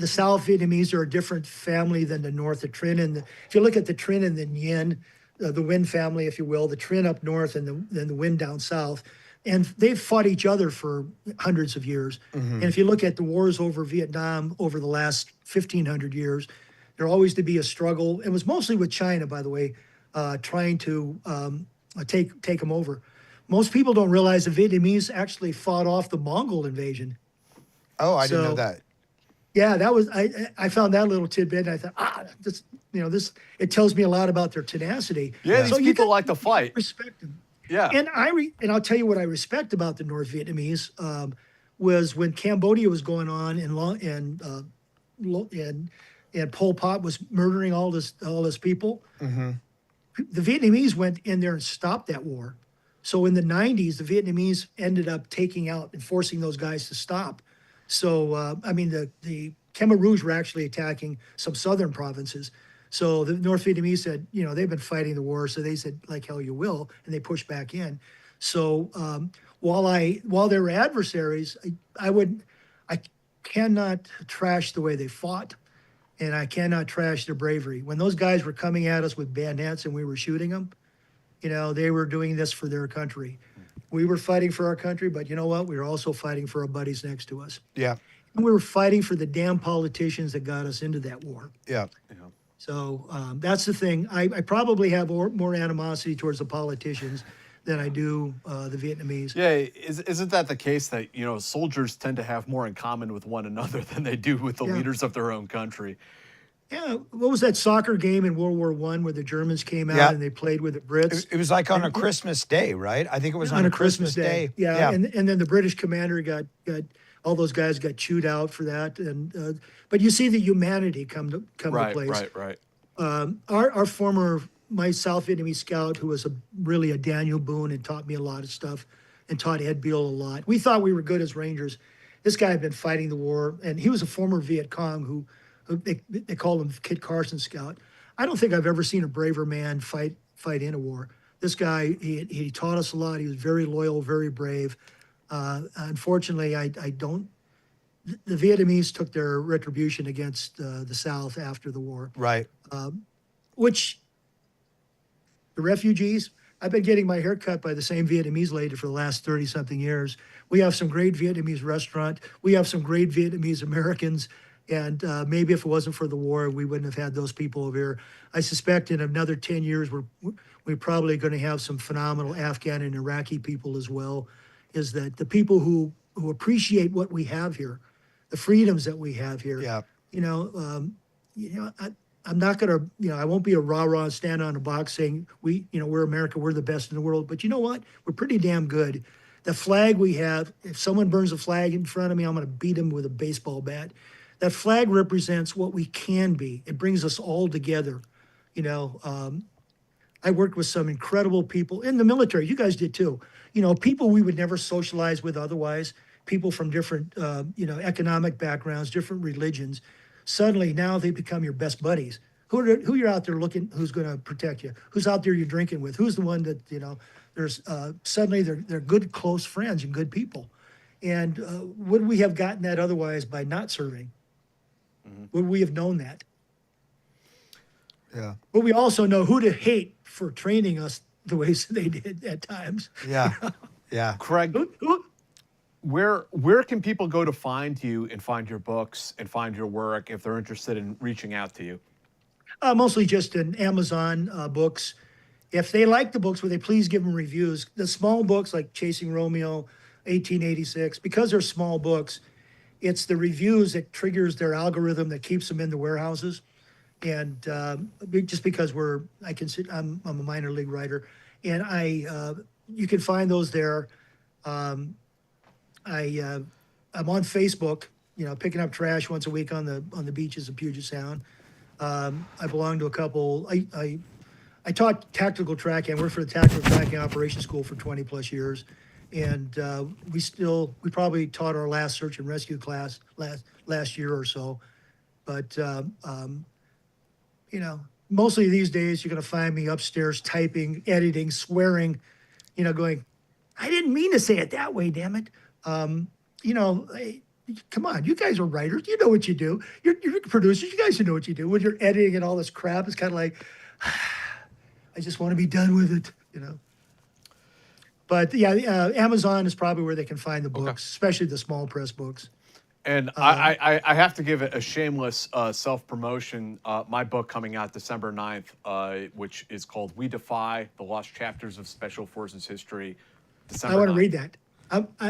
South Vietnamese are a different family than the North, the Trinh. And if you look at the Trinh and the Nguyen, the Nguyen family, if you will, the Trinh up north and the Nguyen down south, and they've fought each other for hundreds of years. Mm-hmm. And if you look at the wars over Vietnam over the last 1,500 years, there always to be a struggle. It was mostly with China, by the way, trying to take them over. Most people don't realize the Vietnamese actually fought off the Mongol invasion. Oh, I didn't know that. Yeah, that was I found that little tidbit, and I thought, this it tells me a lot about their tenacity. Yeah, these people like to fight. Respect them. Yeah, and I'll tell you what I respect about the North Vietnamese was when Cambodia was going on and Pol Pot was murdering all this people. Mm-hmm. The Vietnamese went in there and stopped that war. So in the 90s, the Vietnamese ended up taking out and forcing those guys to stop. So the Khmer Rouge were actually attacking some southern provinces. So the North Vietnamese said, they've been fighting the war, so they said, like hell you will, and they pushed back in. So while they were adversaries, I cannot trash the way they fought, and I cannot trash their bravery. When those guys were coming at us with bayonets and we were shooting them, they were doing this for their country. We were fighting for our country, but you know what? We were also fighting for our buddies next to us. Yeah. And we were fighting for the damn politicians that got us into that war. Yeah. So that's the thing. I probably have more animosity towards the politicians than I do the Vietnamese. Yeah, isn't that the case that, soldiers tend to have more in common with one another than they do with the leaders of their own country? Yeah, what was that soccer game in World War I where the Germans came out and they played with the Brits? It was like on a Christmas day, right? I think it was on a Christmas day. Yeah. And then the British commander got all those guys got chewed out for that. And but you see the humanity come to place. Right. My South Vietnamese scout, who was really a Daniel Boone and taught me a lot of stuff and taught Ed Beale a lot. We thought we were good as Rangers. This guy had been fighting the war, and he was a former Viet Cong who they called him Kit Carson Scout. I don't think I've ever seen a braver man fight in a war. This guy, he taught us a lot. He was very loyal, very brave. Unfortunately, I don't. The Vietnamese took their retribution against the South after the war. Right. Which the refugees, I've been getting my hair cut by the same Vietnamese lady for the last 30-something years. We have some great Vietnamese restaurant. We have some great Vietnamese Americans. And maybe if it wasn't for the war, we wouldn't have had those people over here. I suspect in another 10 years, we're probably going to have some phenomenal Afghan and Iraqi people as well. Is that the people who appreciate what we have here, the freedoms that we have here. Yeah. I'm not going to, I won't be a rah-rah and stand on a box saying we're America, we're the best in the world. But you know what? We're pretty damn good. The flag we have, if someone burns a flag in front of me, I'm going to beat him with a baseball bat. That flag represents what we can be. It brings us all together. I worked with some incredible people in the military. You guys did too. People we would never socialize with otherwise, people from different, economic backgrounds, different religions. Suddenly now they become your best buddies. Who you're out there looking, who's going to protect you? Who's out there you're drinking with? Who's the one that, there's suddenly they're good, close friends and good people. And would we have gotten that otherwise by not serving? Mm-hmm. Would we have known that? Yeah. But we also know who to hate for training us the ways they did at times. Yeah. Yeah. Kregg, where can people go to find you and find your books and find your work if they're interested in reaching out to you? Mostly just in Amazon books. If they like the books, would they please give them reviews? The small books like Chasing Romeo, 1886, because they're small books, it's the reviews that triggers their algorithm that keeps them in the warehouses. And just because I'm a minor league writer, and you can find those there. I'm on Facebook, picking up trash once a week on the beaches of Puget Sound. I belong to a couple. I taught tactical tracking. I worked for the Tactical Tracking Operations School for 20 plus years. And we probably taught our last search and rescue class last year or so. But, mostly these days you're going to find me upstairs typing, editing, swearing, going, I didn't mean to say it that way, damn it. Hey, come on, you guys are writers. You know what you do. You're producers. You guys know what you do. When you're editing and all this crap, it's kind of like, I just want to be done with it, But yeah, Amazon is probably where they can find the books, especially the small press books. And I have to give it a shameless self-promotion. My book coming out December 9th, which is called We Defy, The Lost Chapters of Special Forces History. December I want to 9th. read that.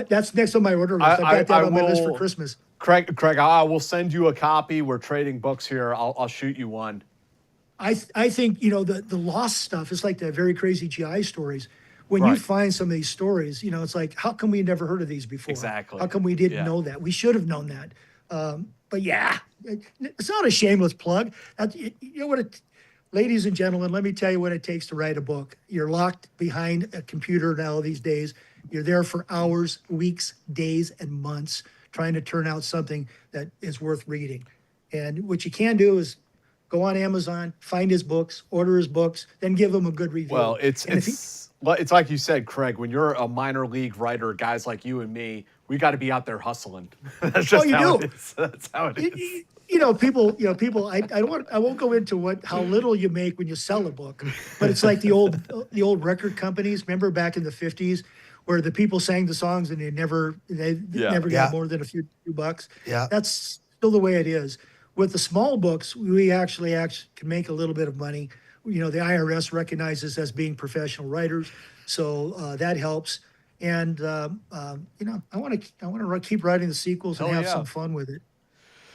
That's next on my order list. I've got that on my list for Christmas. Kregg, I will send you a copy. We're trading books here. I'll shoot you one. I think, the lost stuff is like the very crazy GI stories. When you find some of these stories, it's like, how come we never heard of these before? Exactly. How come we didn't know that? We should have known that. But yeah, it's not a shameless plug. Ladies and gentlemen, let me tell you what it takes to write a book. You're locked behind a computer now these days. You're there for hours, weeks, days, and months trying to turn out something that is worth reading. And what you can do is go on Amazon, find his books, order his books, then give him a good review. Well, it's like you said, Kregg, when you're a minor league writer, guys like you and me, we got to be out there hustling. That's just how it is. That's how it is. People. I won't go into how little you make when you sell a book, but it's like the old record companies. Remember back in the 50s, where the people sang the songs and they never got more than a few bucks. Yeah, that's still the way it is. With the small books, we actually can make a little bit of money. The IRS recognizes us as being professional writers, so that helps. And I want to keep writing the sequels and have some fun with it.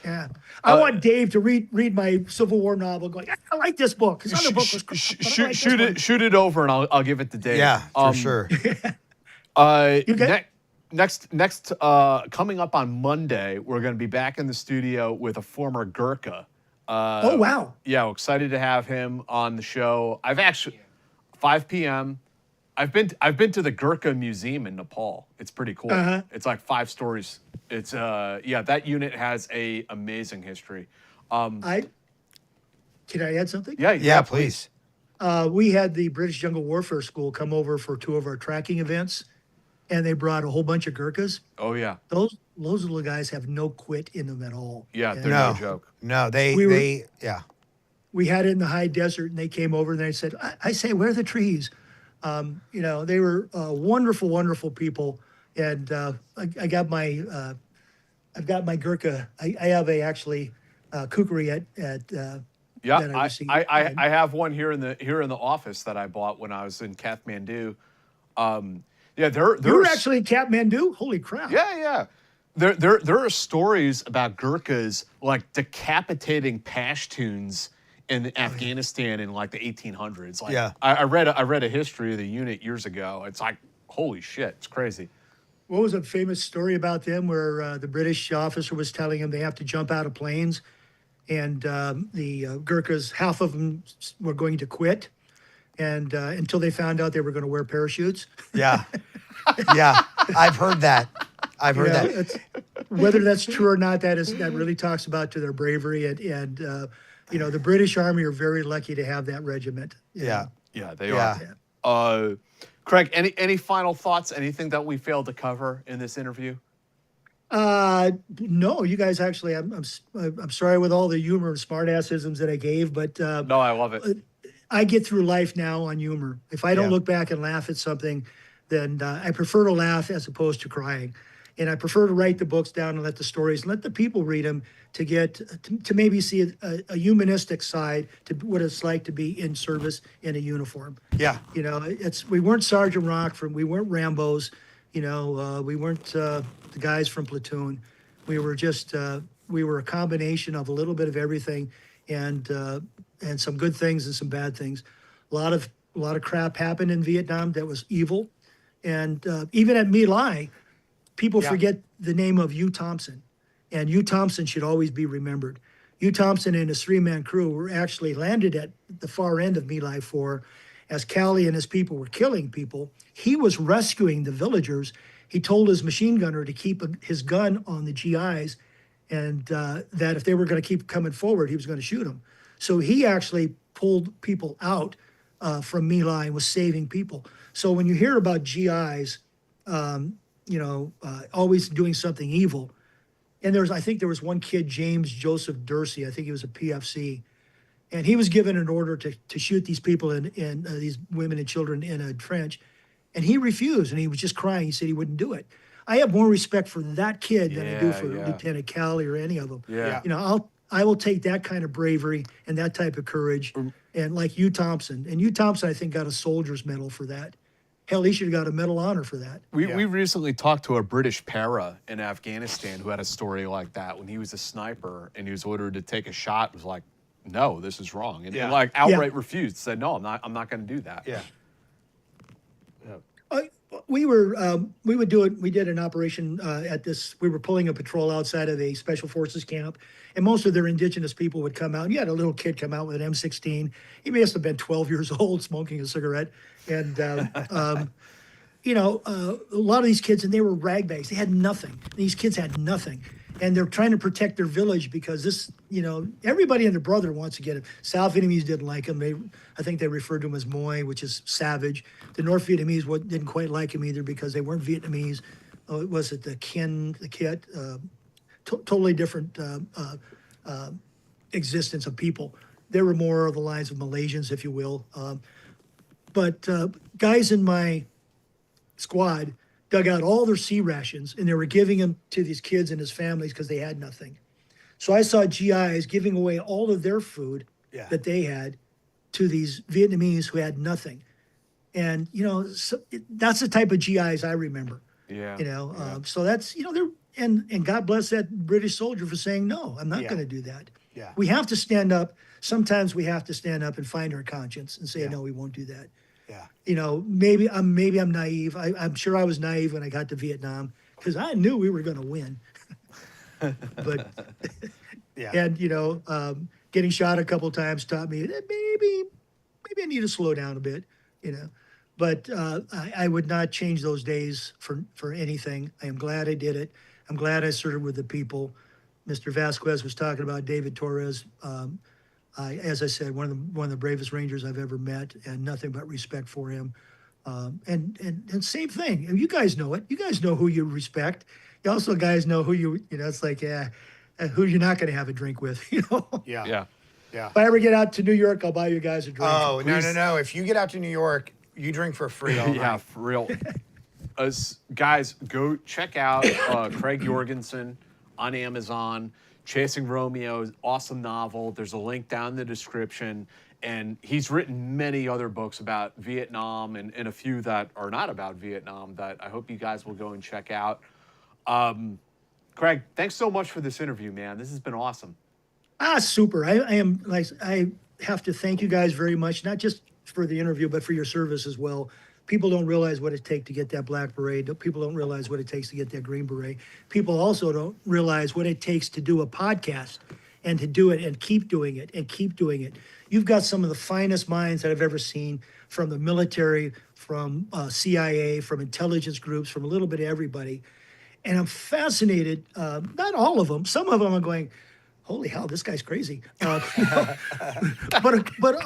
Yeah, I want Dave to read my Civil War novel, going, I like this book. This other book was shoot it over, and I'll give it to Dave. Yeah, for sure. Next, coming up on Monday, we're going to be back in the studio with a former Gurkha. Oh, wow. Yeah, excited to have him on the show. 5 p.m. I've been to the Gurkha Museum in Nepal. It's pretty cool. It's like 5 stories. It's that unit has a amazing history. Can I add something? Yeah, please. We had the British Jungle Warfare School come over for 2 of our tracking events, and they brought a whole bunch of Gurkhas. Oh yeah. Those little guys have no quit in them at all. Yeah, they're no joke. No, we had it in the high desert, and they came over and they said, I say, where are the trees? They were wonderful, wonderful people. And I got my I've got my Gurkha. I have actually kukri at Yeah, that I received. I have one here in the office that I bought when I was in Kathmandu. Yeah, You were actually in Kathmandu? Holy crap! yeah. There are stories about Gurkhas like decapitating Pashtuns in Afghanistan in like the 1800s. Like, Yeah. I read a history of the unit years ago. It's like, holy shit, it's crazy. What was a famous story about them where the British officer was telling them they have to jump out of planes, and the Gurkhas, half of them were going to quit, and until they found out they were going to wear parachutes. Yeah. Yeah. I've heard that. I've heard Yeah, that. whether that's true or not, that really talks about to their bravery, and the British Army are very lucky to have that regiment. Yeah. Yeah, they Yeah. are. Kregg, any final thoughts? Anything that we failed to cover in this interview? No, you guys actually. I'm sorry with all the humor and smartassisms that I gave, but No, I love it. I get through life now on humor. If I don't Yeah. look back and laugh at something, then I prefer to laugh as opposed to crying. And I prefer to write the books down and let the stories, let the people read them to get to maybe see a humanistic side to what it's like to be in service in a uniform. Yeah. We weren't Sergeant Rockford, we weren't Rambos, we weren't the guys from Platoon. We were just we were a combination of a little bit of everything, and some good things and some bad things. A lot of crap happened in Vietnam that was evil, and even at My Lai, people Yeah. forget the name of Hugh Thompson, and Hugh Thompson should always be remembered. Hugh Thompson and his three-man crew were actually landed at the far end of My Lai 4 as Cali and his people were killing people. He was rescuing the villagers. He told his machine gunner to keep his gun on the GIs, and that if they were going to keep coming forward, he was going to shoot them. So he actually pulled people out from My Lai and was saving people. So when you hear about GIs, always doing something evil. And I think there was one kid, James Joseph Dursey, I think he was a PFC, and he was given an order to shoot these people in these women and children in a trench, and he refused, and he was just crying. He said he wouldn't do it. I have more respect for that kid than I do for Yeah. Lieutenant Cali or any of them. Yeah. I will take that kind of bravery and that type of courage, and like Hugh Thompson. And Hugh Thompson, I think, got a soldier's medal for that. Hell, he should have got a Medal of Honor for that. We recently talked to a British para in Afghanistan who had a story like that when he was a sniper and he was ordered to take a shot. Was like, no, this is wrong, and Yeah. like outright refused. Said, no, I'm not going to do that. Yeah. We would do it. We did an operation at this. We were pulling a patrol outside of a special forces camp, and most of their indigenous people would come out. You had a little kid come out with an M16. He must have been 12 years old, smoking a cigarette, and a lot of these kids, and they were ragbags. They had nothing. These kids had nothing, and they're trying to protect their village because this, everybody and their brother wants to get it. South Vietnamese didn't like him. I think they referred to him as Moi, which is savage. The North Vietnamese didn't quite like him either because they weren't Vietnamese. Was it the Kit? Totally different existence of people. They were more of the lines of Malaysians, if you will. But guys in my squad dug out all their sea rations, and they were giving them to these kids and his families because they had nothing. So I saw GIs giving away all of their food that they had to these Vietnamese who had nothing. And, that's the type of GIs I remember. Yeah. So that's, and God bless that British soldier for saying, no, I'm not Yeah. going to do that. Yeah. We have to stand up. Sometimes we have to stand up and find our conscience and say, Yeah. no, we won't do that. Yeah. Maybe I'm naive. I'm sure I was naive when I got to Vietnam because I knew we were going to win. But Yeah. and getting shot a couple times taught me that maybe I need to slow down a bit. But I would not change those days for anything. I am glad I did it. I'm glad I served with the people. Mr. Vasquez was talking about David Torres. As I said, one of the bravest Rangers I've ever met, and nothing but respect for him. And same thing. And you guys know it. You guys know who you respect. You also guys know who it's like, who you're not going to have a drink with. Yeah. Yeah. Yeah. If I ever get out to New York, I'll buy you guys a drink. Oh, no. If you get out to New York, you drink for free all Yeah, night. for real. Guys, go check out Kregg Jorgenson on Amazon. Chasing Romeo, awesome novel. There's a link down in the description. And he's written many other books about Vietnam and a few that are not about Vietnam that I hope you guys will go and check out. Kregg, thanks so much for this interview, man. This has been awesome. Super. I have to thank you guys very much, not just for the interview, but for your service as well. People don't realize what it takes to get that black beret. People don't realize what it takes to get that green beret. People also don't realize what it takes to do a podcast and to do it and keep doing it and keep doing it. You've got some of the finest minds that I've ever seen from the military, from CIA, from intelligence groups, from a little bit of everybody. And I'm fascinated, not all of them, some of them are going, holy hell, this guy's crazy. But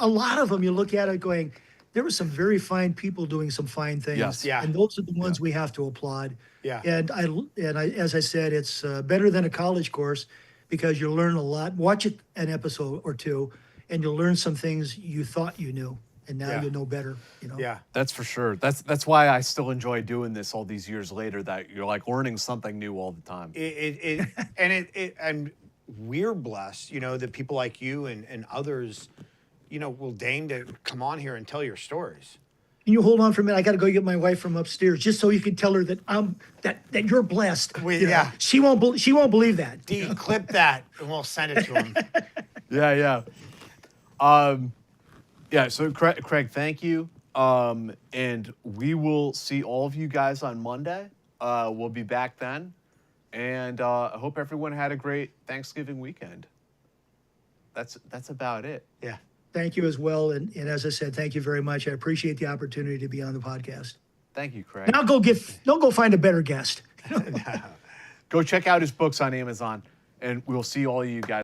a lot of them, you look at it going, there were some very fine people doing some fine things. Yes. Yeah. And those are the ones we have to applaud. Yeah. And I, as I said, it's better than a college course because you'll learn a lot. Watch it an episode or two, and you'll learn some things you thought you knew, and now you know better. You know. Yeah. That's for sure. That's why I still enjoy doing this all these years later, that you're like learning something new all the time. And we're blessed, you know, that people like you and others, you know, will deign to come on here and tell your stories. Can you hold on for a minute? I got to go get my wife from upstairs, just so you can tell her that that you're blessed. You know? Yeah. She won't believe that. D, clip that and we'll send it to him. Yeah. So Kregg, thank you. And we will see all of you guys on Monday. We'll be back then. And I hope everyone had a great Thanksgiving weekend. That's about it. Yeah. Thank you as well. And as I said, thank you very much. I appreciate the opportunity to be on the podcast. Now Now go find a better guest. Go check out his books on Amazon, and we'll see all of you guys.